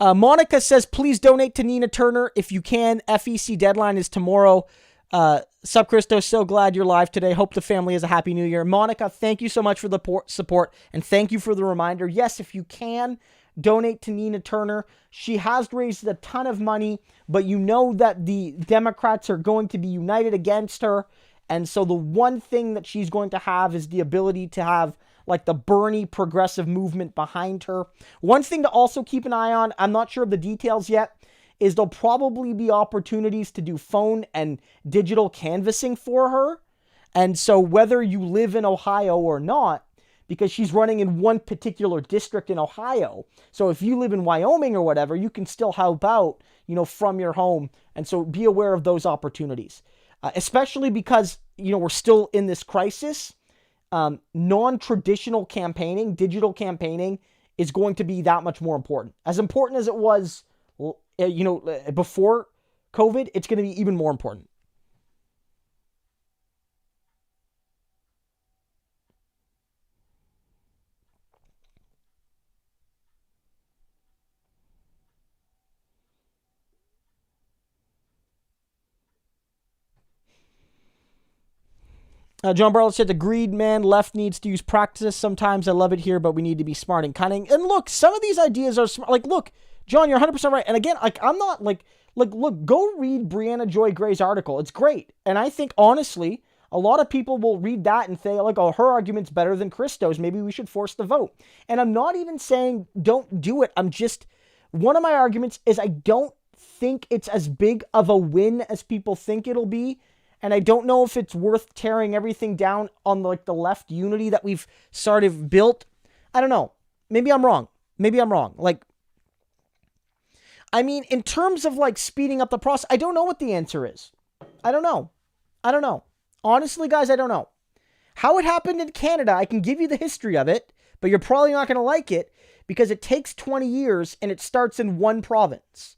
Monica says, please donate to Nina Turner if you can. FEC deadline is tomorrow. Sup, Christo, so glad you're live today. Hope the family has a happy new year. Monica, thank you so much for the support, and thank you for the reminder. Yes, if you can, donate to Nina Turner. She has raised a ton of money, but you know that the Democrats are going to be united against her, and so the one thing that she's going to have is the ability to have like the Bernie progressive movement behind her. One thing to also keep an eye on, I'm not sure of the details yet, is there'll probably be opportunities to do phone and digital canvassing for her. And so whether you live in Ohio or not, because she's running in one particular district in Ohio. So if you live in Wyoming or whatever, you can still help out, from your home. And so be aware of those opportunities, especially because, we're still in this crisis. Non-traditional campaigning, digital campaigning is going to be that much more important. As important as it was, before COVID, it's going to be even more important. John Barlow said, agreed, man. Left needs to use practice. Sometimes I love it here, but we need to be smart and cunning. And look, some of these ideas are smart. Like, look, John, you're 100% right. And again, I'm not look, go read Brianna Joy Gray's article. It's great. And I think, honestly, a lot of people will read that and say, oh, her argument's better than Christo's. Maybe we should force the vote. And I'm not even saying don't do it. One of my arguments is I don't think it's as big of a win as people think it'll be. And I don't know if it's worth tearing everything down on the left unity that we've sort of built. I don't know. Maybe I'm wrong. Like, I mean, in terms of like speeding up the process, I don't know what the answer is. I don't know. Honestly, guys, I don't know. How it happened in Canada, I can give you the history of it, but you're probably not going to like it because it takes 20 years and it starts in one province.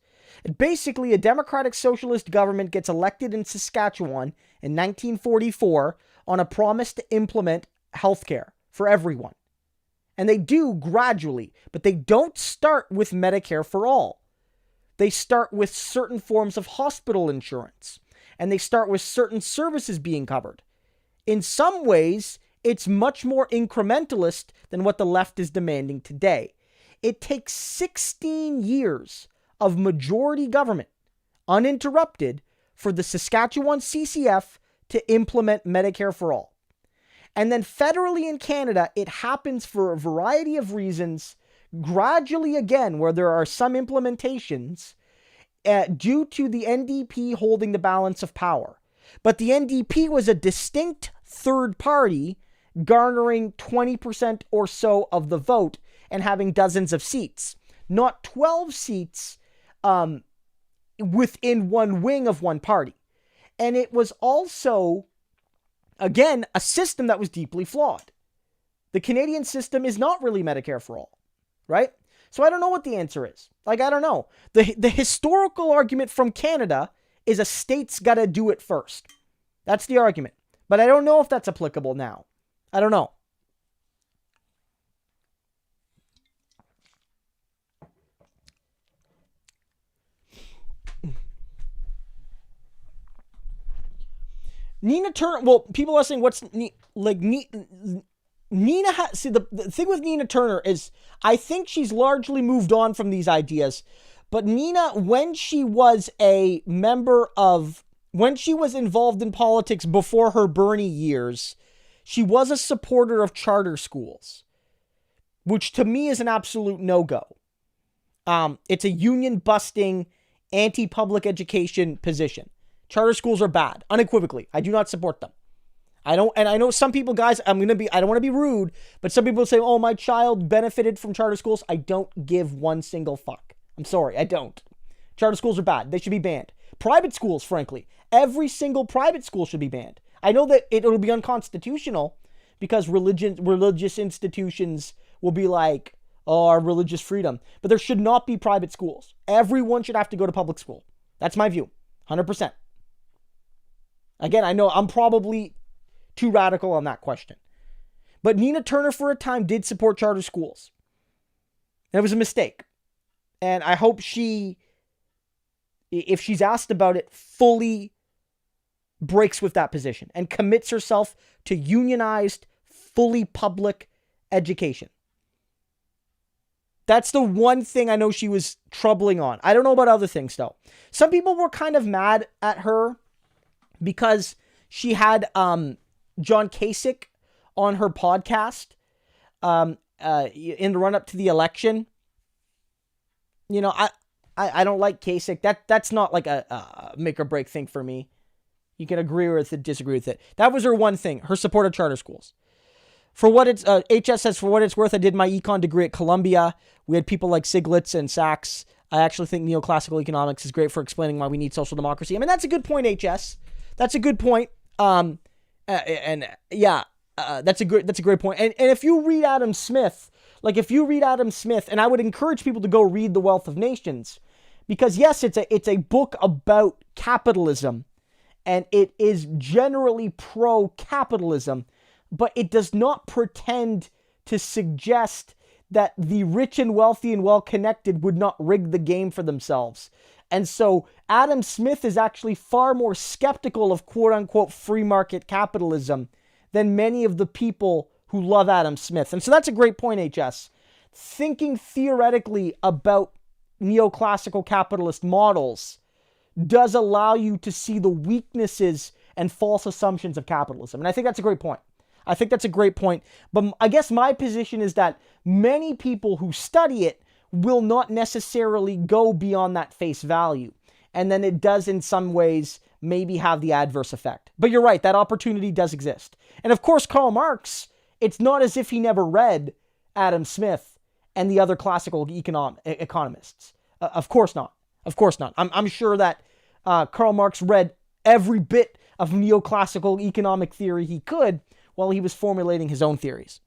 Basically, a democratic socialist government gets elected in Saskatchewan in 1944 on a promise to implement healthcare for everyone. And they do gradually, but they don't start with Medicare for all. They start with certain forms of hospital insurance, and they start with certain services being covered. In some ways, it's much more incrementalist than what the left is demanding today. It takes 16 years of majority government, uninterrupted, for the Saskatchewan CCF to implement Medicare for all. And then federally in Canada, it happens for a variety of reasons, gradually again, where there are some implementations due to the NDP holding the balance of power. But the NDP was a distinct third party, garnering 20% or so of the vote and having dozens of seats, not 12 seats within one wing of one party. And it was also, again, a system that was deeply flawed. The Canadian system is not really Medicare for all, right? So I don't know what the answer is. Like, I don't know. The historical argument from Canada is a state's got to do it first. That's the argument. But I don't know if that's applicable now. I don't know. Nina Turner, well, people are saying, Nina, see, the thing with Nina Turner is, I think she's largely moved on from these ideas, but Nina, when she was involved in politics before her Bernie years, she was a supporter of charter schools, which to me is an absolute no-go. It's a union-busting, anti-public education position. Charter schools are bad, unequivocally. I do not support them. I know some people, guys, I don't want to be rude, but some people say, oh, my child benefited from charter schools. I don't give one single fuck. I'm sorry, I don't. Charter schools are bad. They should be banned. Private schools, frankly, every single private school should be banned. I know that it'll be unconstitutional because religious institutions will be like, oh, our religious freedom. But there should not be private schools. Everyone should have to go to public school. That's my view, 100%. Again, I know I'm probably too radical on that question. But Nina Turner for a time did support charter schools. And it was a mistake. And I hope she, if she's asked about it, fully breaks with that position and commits herself to unionized, fully public education. That's the one thing I know she was troubling on. I don't know about other things, though. Some people were kind of mad at her because she had John Kasich on her podcast in the run-up to the election. You know, I don't like Kasich. That's not like a make-or-break thing for me. You can agree with it, disagree with it. That was her one thing, her support of charter schools. For what it's, HS says, for what it's worth, I did my econ degree at Columbia. We had people like Stiglitz and Sachs. I actually think neoclassical economics is great for explaining why we need social democracy. I mean, that's a good point, HS. That's a good point. That's a great point. And if you read Adam Smith, and I would encourage people to go read The Wealth of Nations, because yes, it's a book about capitalism, and it is generally pro-capitalism, but it does not pretend to suggest that the rich and wealthy and well-connected would not rig the game for themselves. And so Adam Smith is actually far more skeptical of quote-unquote free market capitalism than many of the people who love Adam Smith. And so that's a great point, HS. Thinking theoretically about neoclassical capitalist models does allow you to see the weaknesses and false assumptions of capitalism. And I think that's a great point. But I guess my position is that many people who study it will not necessarily go beyond that face value. And then it does in some ways maybe have the adverse effect. But you're right, that opportunity does exist. And of course, Karl Marx, it's not as if he never read Adam Smith and the other classical economists. Of course not. Of course not. I'm sure that Karl Marx read every bit of neoclassical economic theory he could while he was formulating his own theories.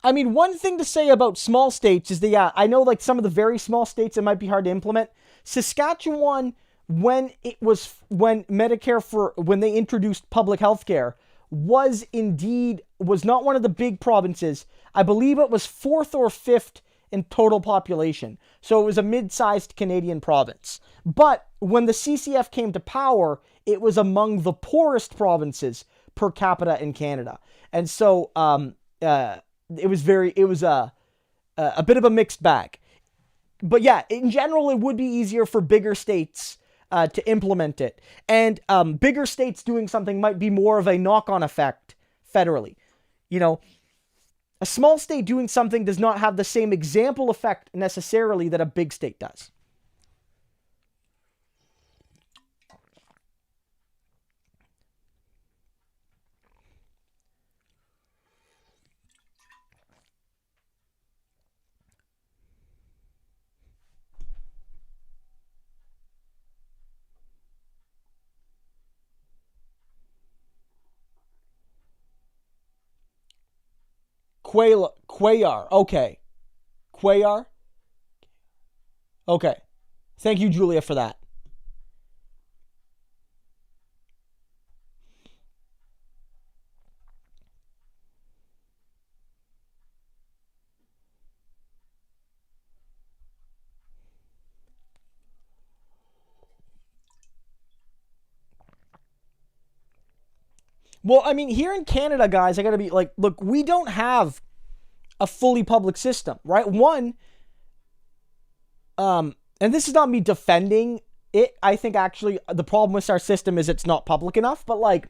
I mean, one thing to say about small states is that, yeah, I know like some of the very small states, it might be hard to implement. Saskatchewan, when they introduced public health care, was not one of the big provinces. I believe it was fourth or fifth in total population. So it was a mid-sized Canadian province. But when the CCF came to power, it was among the poorest provinces per capita in Canada. And so, it was a bit of a mixed bag. But yeah, in general, it would be easier for bigger states to implement it. And bigger states doing something might be more of a knock-on effect federally. You know, a small state doing something does not have the same example effect necessarily that a big state does. Quayar. Okay. Quayar? Okay. Thank you, Julia, for that. Well, I mean, here in Canada, guys, I gotta be like, look, we don't have a fully public system, right? And this is not me defending it. I think actually the problem with our system is it's not public enough, but like,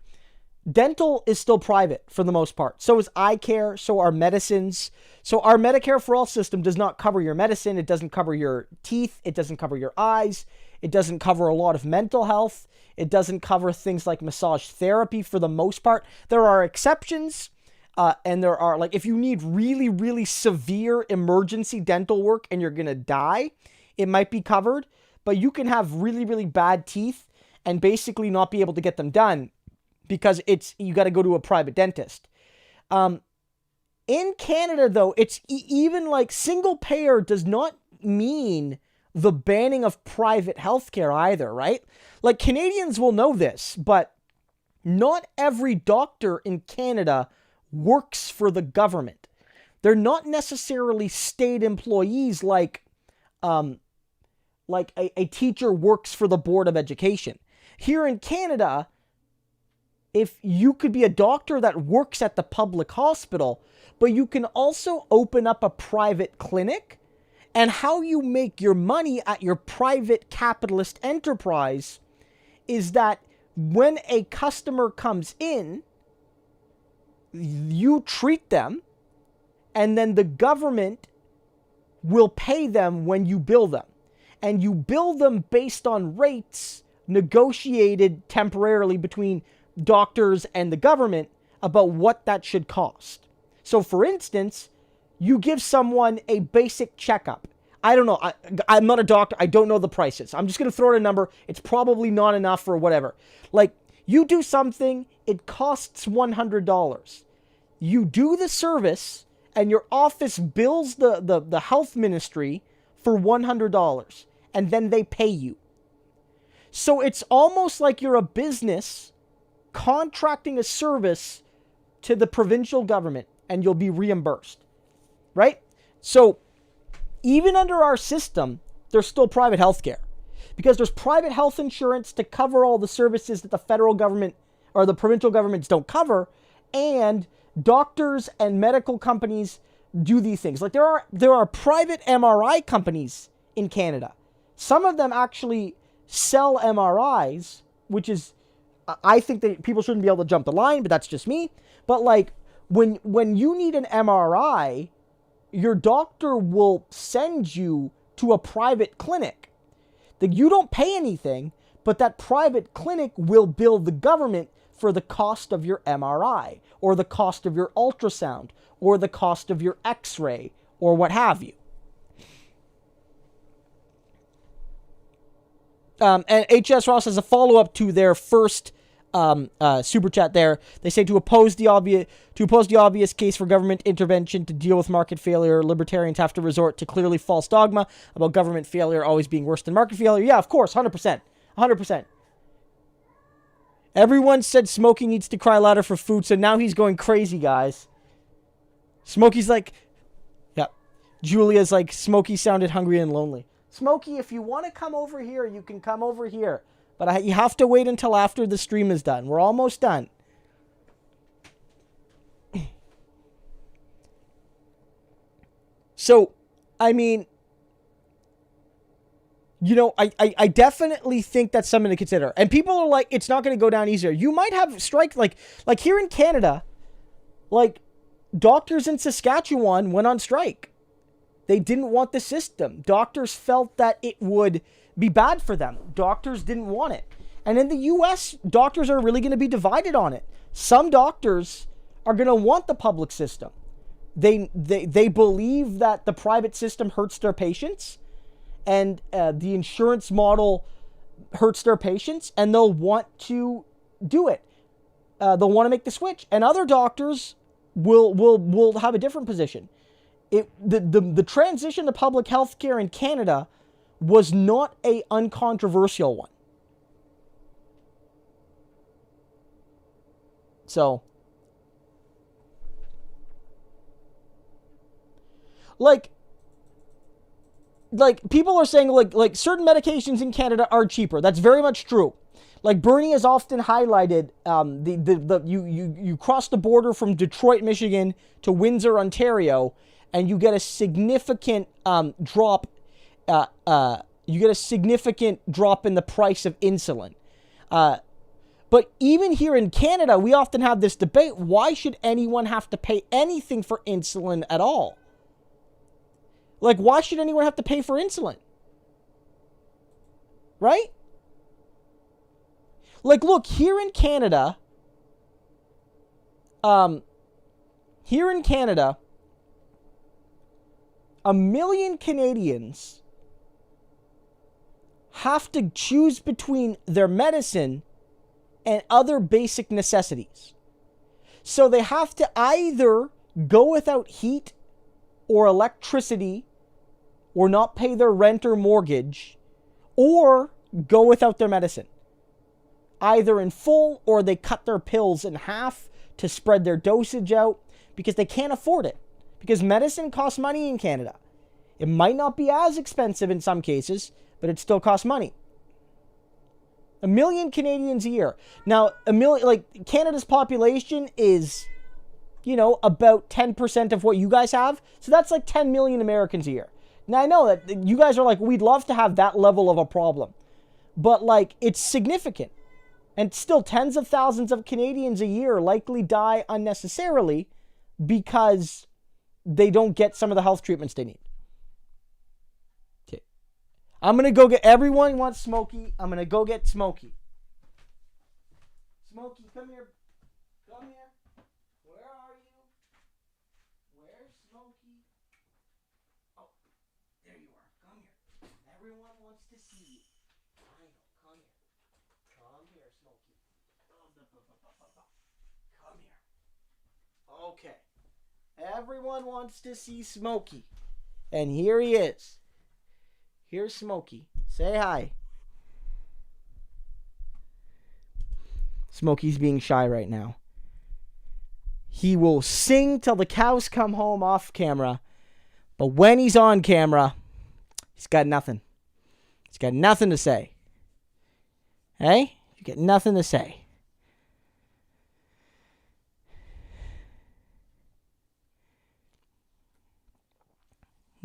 dental is still private for the most part. So is eye care, so are medicines. So our Medicare for All system does not cover your medicine. It doesn't cover your teeth. It doesn't cover your eyes. It doesn't cover a lot of mental health. It doesn't cover things like massage therapy for the most part. There are exceptions, and there are, like, if you need really, really severe emergency dental work and you're going to die, it might be covered. But you can have really, really bad teeth and basically not be able to get them done because you got to go to a private dentist. In Canada, though, it's even like single payer does not mean the banning of private healthcare either, right? Like, Canadians will know this, but not every doctor in Canada works for the government. They're not necessarily state employees like a teacher works for the Board of Education. Here in Canada, if you could be a doctor that works at the public hospital, but you can also open up a private clinic, and how you make your money at your private capitalist enterprise is that when a customer comes in, you treat them, and then the government will pay them when you bill them. And you bill them based on rates negotiated temporarily between doctors and the government about what that should cost. So, for instance, you give someone a basic checkup. I don't know. I'm not a doctor. I don't know the prices. I'm just going to throw out a number. It's probably not enough or whatever. Like, you do something, it costs $100. You do the service, and your office bills the health ministry for $100, and then they pay you. So it's almost like you're a business contracting a service to the provincial government, and you'll be reimbursed, right? So even under our system, there's still private healthcare because there's private health insurance to cover all the services that the federal government or the provincial governments don't cover, and doctors and medical companies do these things. Like, there are private MRI companies in Canada. Some of them actually sell MRIs, which is, I think that people shouldn't be able to jump the line, but that's just me. But like, when you need an MRI, your doctor will send you to a private clinic. That you don't pay anything, but that private clinic will bill the government for the cost of your MRI or the cost of your ultrasound or the cost of your X-ray or what have you. And HS Ross has a follow-up to their first super chat there. They say to oppose the obvious case for government intervention to deal with market failure, libertarians have to resort to clearly false dogma about government failure always being worse than market failure. Yeah, of course, 100%. 100%. Everyone said Smokey needs to cry louder for food, so now he's going crazy, guys. Smokey's like, yeah. Julia's like, Smokey sounded hungry and lonely. Smokey, if you want to come over here, you can come over here. But you have to wait until after the stream is done. We're almost done. So, I mean, you know, I definitely think that's something to consider. And people are like, it's not going to go down easier. You might have strike, like here in Canada, like, doctors in Saskatchewan went on strike. They didn't want the system. Doctors felt that it would be bad for them. Doctors didn't want it. And in the US, doctors are really going to be divided on it. Some doctors are going to want the public system. They believe that the private system hurts their patients and the insurance model hurts their patients, and they'll want to do it. They'll want to make the switch. And other doctors will have a different position. The transition to public health care in Canada was not a uncontroversial one. So, like people are saying like certain medications in Canada are cheaper. That's very much true. Like Bernie has often highlighted, you cross the border from Detroit, Michigan to Windsor, Ontario, and you get a significant drop. You get a significant drop in the price of insulin. But even here in Canada, we often have this debate. Why should anyone have to pay anything for insulin at all? Like, why should anyone have to pay for insulin? Right? Like, look, here in Canada, a million Canadians have to choose between their medicine and other basic necessities. So they have to either go without heat or electricity or not pay their rent or mortgage or go without their medicine. Either in full or they cut their pills in half to spread their dosage out because they can't afford it. Because medicine costs money in Canada. It might not be as expensive in some cases, but it still costs money. 1 million Canadians a year. Now, Canada's population is, about 10% of what you guys have. So that's like 10 million Americans a year. Now, I know that you guys are like, we'd love to have that level of a problem. But, it's significant. And still, tens of thousands of Canadians a year likely die unnecessarily because they don't get some of the health treatments they need. Okay. I'm going to go get... Everyone wants Smokey. I'm going to go get Smokey. Smokey, come here. Come here. Where are you? Where's Smokey? Oh, there you are. Come here. Everyone wants to see you. I know. Come here. Come here, Smokey. Come here. Okay. Everyone wants to see Smokey. And here he is. Here's Smokey. Say hi. Smokey's being shy right now. He will sing till the cows come home off camera. But when he's on camera, he's got nothing. He's got nothing to say. Hey? You got nothing to say.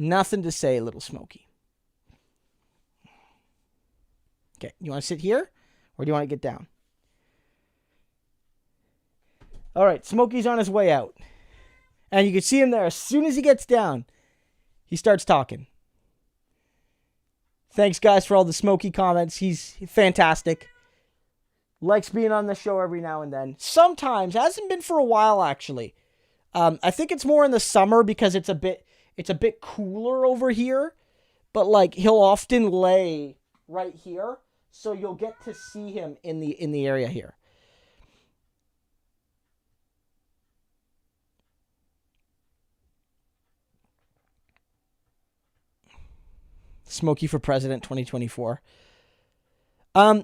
Nothing to say, little Smokey. Okay, you want to sit here? Or do you want to get down? All right, Smokey's on his way out. And you can see him there. As soon as he gets down, he starts talking. Thanks, guys, for all the Smokey comments. He's fantastic. Likes being on the show every now and then. Sometimes, hasn't been for a while actually. I think it's more in the summer because it's a bit cooler over here. But like he'll often lay right here, so you'll get to see him in the area here. Smokey for President 2024.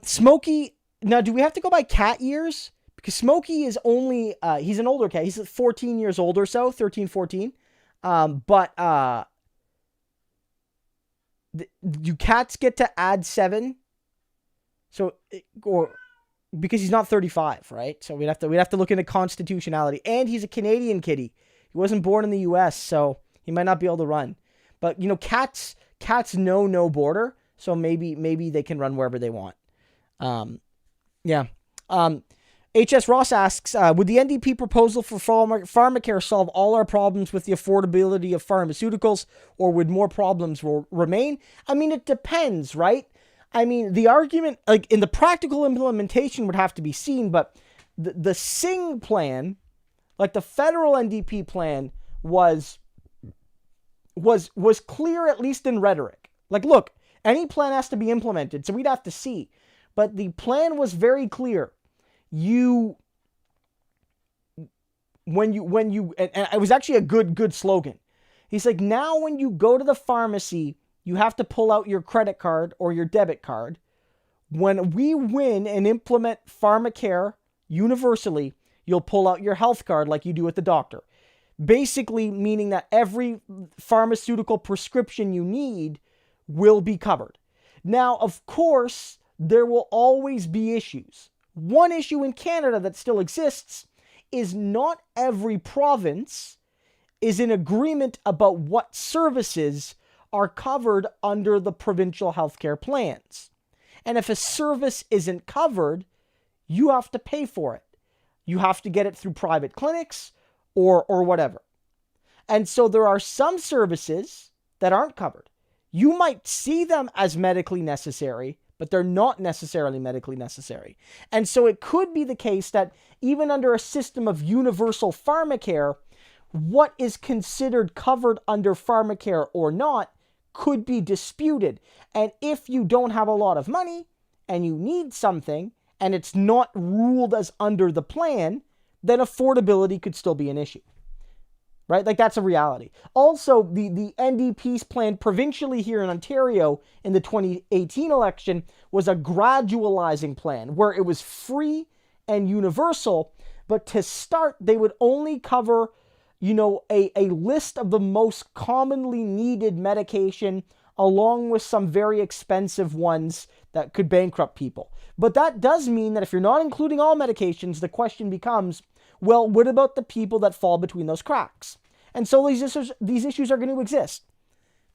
Smokey, now do we have to go by cat years? Because Smokey is only, he's an older cat. He's 14 years old or so, 13, 14. Do cats get to add 7? So, or because he's not 35, right? So we'd have to look into constitutionality. And he's a Canadian kitty. He wasn't born in the U.S., so he might not be able to run. But cats know no border, so maybe they can run wherever they want. HS Ross asks, would the NDP proposal for pharmacare solve all our problems with the affordability of pharmaceuticals, or would more problems remain? I mean, it depends, right? I mean, the argument, like in the practical implementation would have to be seen, but the Singh plan, like the federal NDP plan, was clear, at least in rhetoric. Like, look, any plan has to be implemented, so we'd have to see. But the plan was very clear. And it was actually a good slogan. He's like, now when you go to the pharmacy, you have to pull out your credit card or your debit card. When we win and implement pharmacare universally, you'll pull out your health card like you do at the doctor. Basically meaning that every pharmaceutical prescription you need will be covered. Now, of course, there will always be issues. One issue in Canada that still exists is not every province is in agreement about what services are covered under the provincial healthcare plans. And if a service isn't covered, you have to pay for it. You have to get it through private clinics or whatever. And so there are some services that aren't covered. You might see them as medically necessary, but they're not necessarily medically necessary. And so it could be the case that even under a system of universal pharmacare, what is considered covered under pharmacare or not could be disputed. And if you don't have a lot of money and you need something and it's not ruled as under the plan, then affordability could still be an issue. Right? Like, that's a reality. Also, the NDP's plan provincially here in Ontario in the 2018 election was a gradualizing plan where it was free and universal, but to start, they would only cover, a list of the most commonly needed medication along with some very expensive ones that could bankrupt people. But that does mean that if you're not including all medications, the question becomes, well, what about the people that fall between those cracks? And so these issues are going to exist.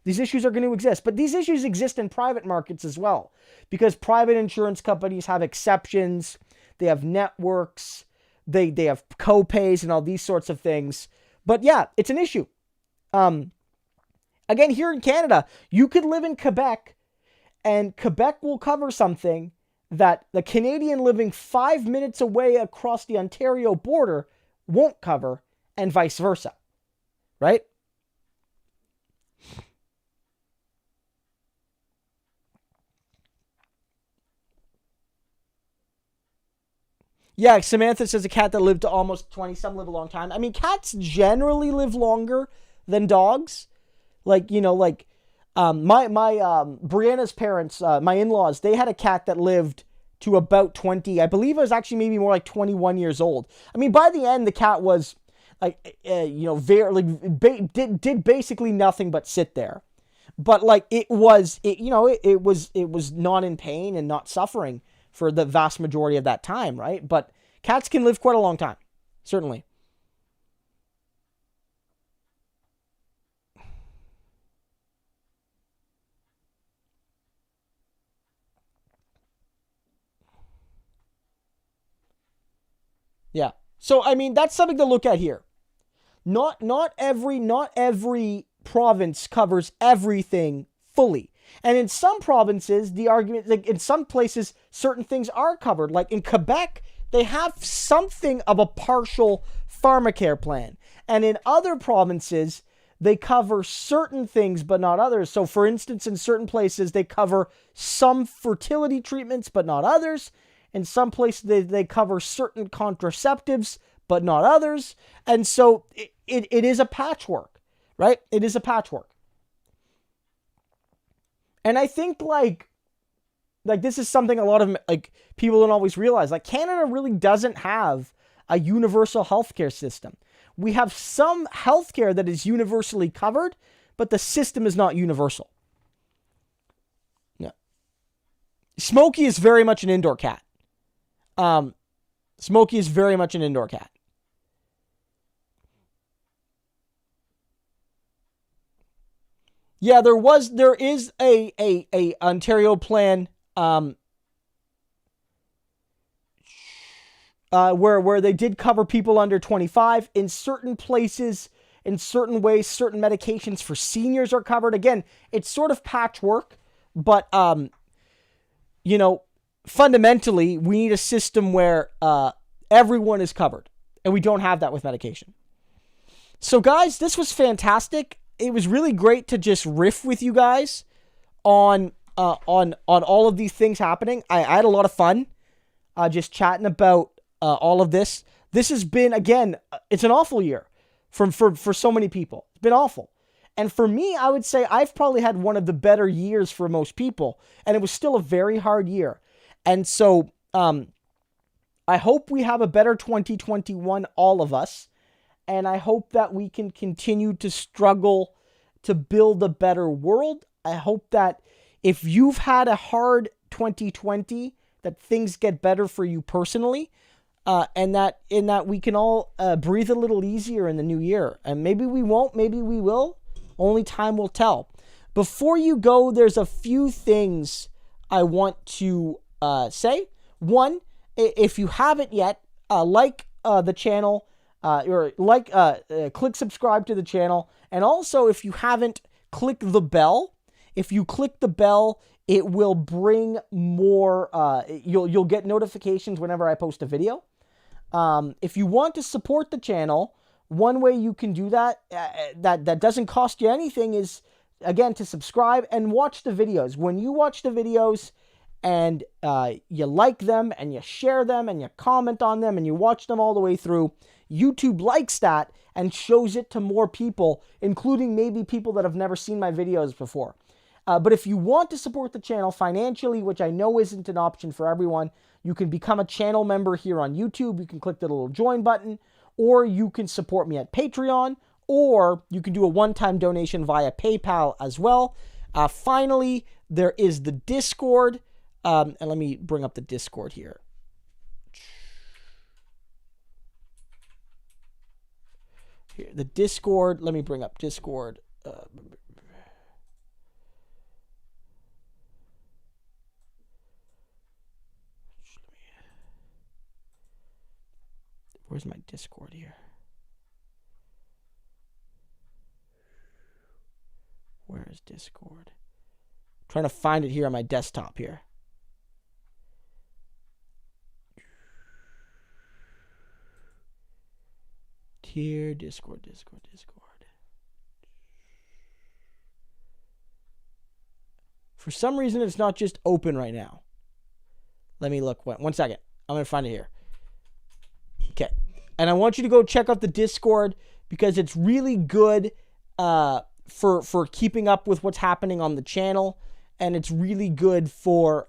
These issues are going to exist. But these issues exist in private markets as well, because private insurance companies have exceptions. They have networks. They have co-pays and all these sorts of things. But yeah, it's an issue. Again, here in Canada, you could live in Quebec, and Quebec will cover something that the Canadian living 5 minutes away across the Ontario border won't cover, and vice versa. Right? Yeah, Samantha says a cat that lived to almost 20. Some live a long time. I mean, cats generally live longer than dogs. Like, my Brianna's parents, my in-laws, they had a cat that lived to about 20. I believe it was actually maybe more like 21 years old. I mean, by the end, the cat was did basically nothing but sit there. But like it was not in pain and not suffering for the vast majority of that time, right? But cats can live quite a long time, certainly. Yeah. So I mean, that's something to look at here. Not every province covers everything fully. And in some provinces, the argument, like in some places, certain things are covered. Like in Quebec, they have something of a partial pharmacare plan. And in other provinces, they cover certain things, but not others. So for instance, in certain places, they cover some fertility treatments, but not others. In some places, they cover certain contraceptives, but not others. And so it is a patchwork, right? It is a patchwork. And I think like this is something a lot of like people don't always realize. Like Canada really doesn't have a universal healthcare system. We have some healthcare that is universally covered, but the system is not universal. Yeah. Smokey is very much an indoor cat. Smokey is very much an indoor cat. Yeah, there is a Ontario plan, where they did cover people under 25 in certain places, in certain ways. Certain medications for seniors are covered. Again, it's sort of patchwork, but fundamentally, we need a system where everyone is covered, and we don't have that with medication. So, guys, this was fantastic. It was really great to just riff with you guys on all of these things happening. I had a lot of fun just chatting about all of this. This has been, again, it's an awful year for so many people. It's been awful. And for me, I would say I've probably had one of the better years for most people, and it was still a very hard year. And so I hope we have a better 2021, all of us. And I hope that we can continue to struggle to build a better world. I hope that if you've had a hard 2020, that things get better for you personally, and that we can all breathe a little easier in the new year. And maybe we won't, maybe we will. Only time will tell. Before you go, there's a few things I want to say. One, if you haven't yet, like the channel. Click subscribe to the channel. And also, if you haven't, click the bell. If you click the bell, it will bring more, you'll get notifications whenever I post a video. If you want to support the channel, one way you can do that, that doesn't cost you anything, is, again, to subscribe and watch the videos. When you watch the videos and you like them and you share them and you comment on them and you watch them all the way through, YouTube likes that and shows it to more people, including maybe people that have never seen my videos before. But if you want to support the channel financially, which I know isn't an option for everyone, you can become a channel member here on YouTube. You can click the little join button, or you can support me at Patreon, or you can do a one-time donation via PayPal as well. Finally, there is the Discord. And let me bring up the Discord here. Here, the Discord. Let me bring up Discord. Where's my Discord here? Where is Discord? I'm trying to find it here on my desktop here. Here, Discord. For some reason, it's not just open right now. Let me look. One second. I'm going to find it here. Okay. And I want you to go check out the Discord, because it's really good for keeping up with what's happening on the channel. And it's really good for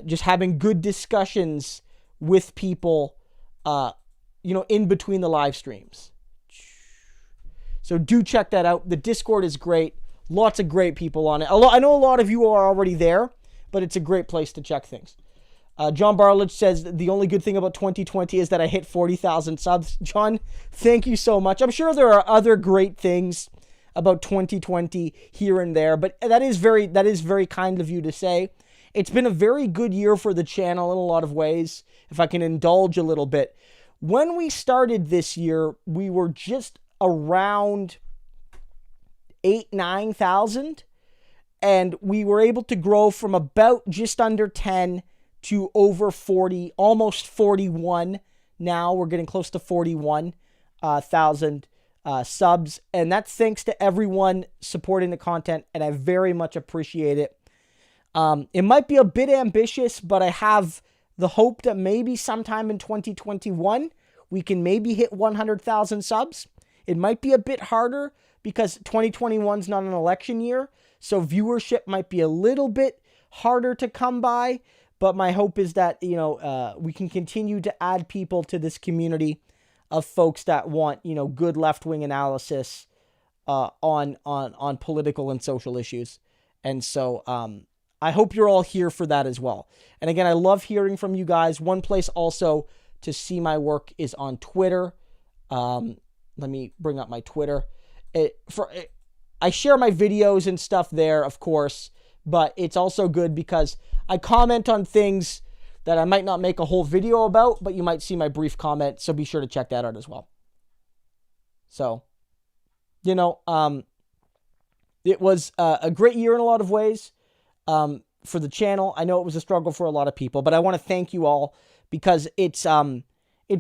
just having good discussions with people in between the live streams. So do check that out. The Discord is great. Lots of great people on it. I know a lot of you are already there, but it's a great place to check things. John Barlich says, the only good thing about 2020 is that I hit 40,000 subs. John, thank you so much. I'm sure there are other great things about 2020 here and there, but that is very kind of you to say. It's been a very good year for the channel in a lot of ways, if I can indulge a little bit. When we started this year, we were just around 8,000-9,000, And we were able to grow from about just under 10 to over 40, almost 41. Now we're getting close to 41,000 subs. And that's thanks to everyone supporting the content. And I very much appreciate it. It might be a bit ambitious, but I have the hope that maybe sometime in 2021, we can maybe hit 100,000 subs. It might be a bit harder because 2021 is not an election year. So viewership might be a little bit harder to come by. But my hope is that, we can continue to add people to this community of folks that want, good left-wing analysis on political and social issues. And so I hope you're all here for that as well. And again, I love hearing from you guys. One place also to see my work is on Twitter. Let me bring up my Twitter. I share my videos and stuff there, of course, but it's also good because I comment on things that I might not make a whole video about, but you might see my brief comment, so be sure to check that out as well. So, it was a great year in a lot of ways for the channel. I know it was a struggle for a lot of people, but I want to thank you all because it's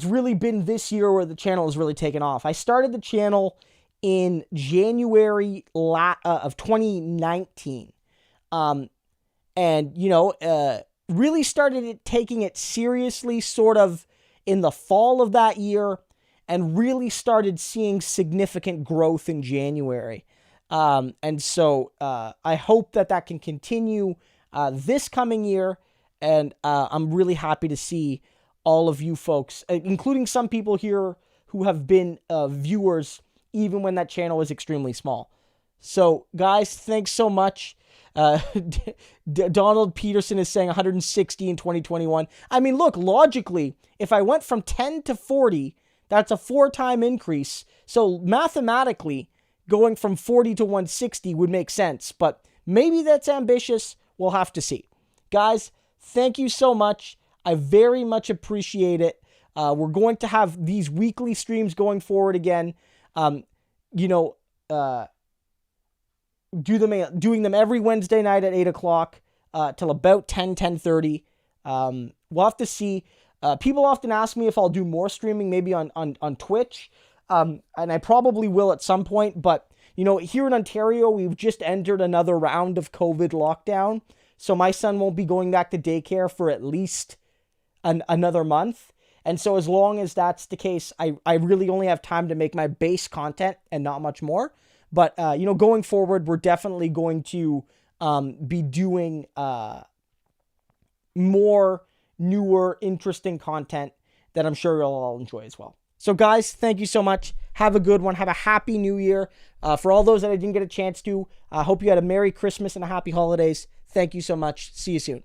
really been this year where the channel has really taken off. I started the channel in January of 2019. Really started taking it seriously sort of in the fall of that year and really started seeing significant growth in January. And so I hope that can continue this coming year. And I'm really happy to see all of you folks, including some people here who have been viewers even when that channel is extremely small. So, guys, thanks so much. Donald Peterson is saying 160 in 2021. I mean, look, logically, if I went from 10 to 40, that's a 4-time increase. So mathematically, going from 40 to 160 would make sense. But maybe that's ambitious. We'll have to see. Guys, thank you so much. I very much appreciate it. We're going to have these weekly streams going forward again. Doing them every Wednesday night at 8 o'clock till about 10:30. We'll have to see. People often ask me if I'll do more streaming, maybe on Twitch, and I probably will at some point. But, here in Ontario, we've just entered another round of COVID lockdown, so my son won't be going back to daycare for at least another month. And so as long as that's the case, I really only have time to make my base content and not much more. But, going forward, we're definitely going to be doing more newer, interesting content that I'm sure you'll all enjoy as well. So, guys, thank you so much. Have a good one. Have a happy new year. For all those that I didn't get a chance to, I hope you had a Merry Christmas and a Happy Holidays. Thank you so much. See you soon.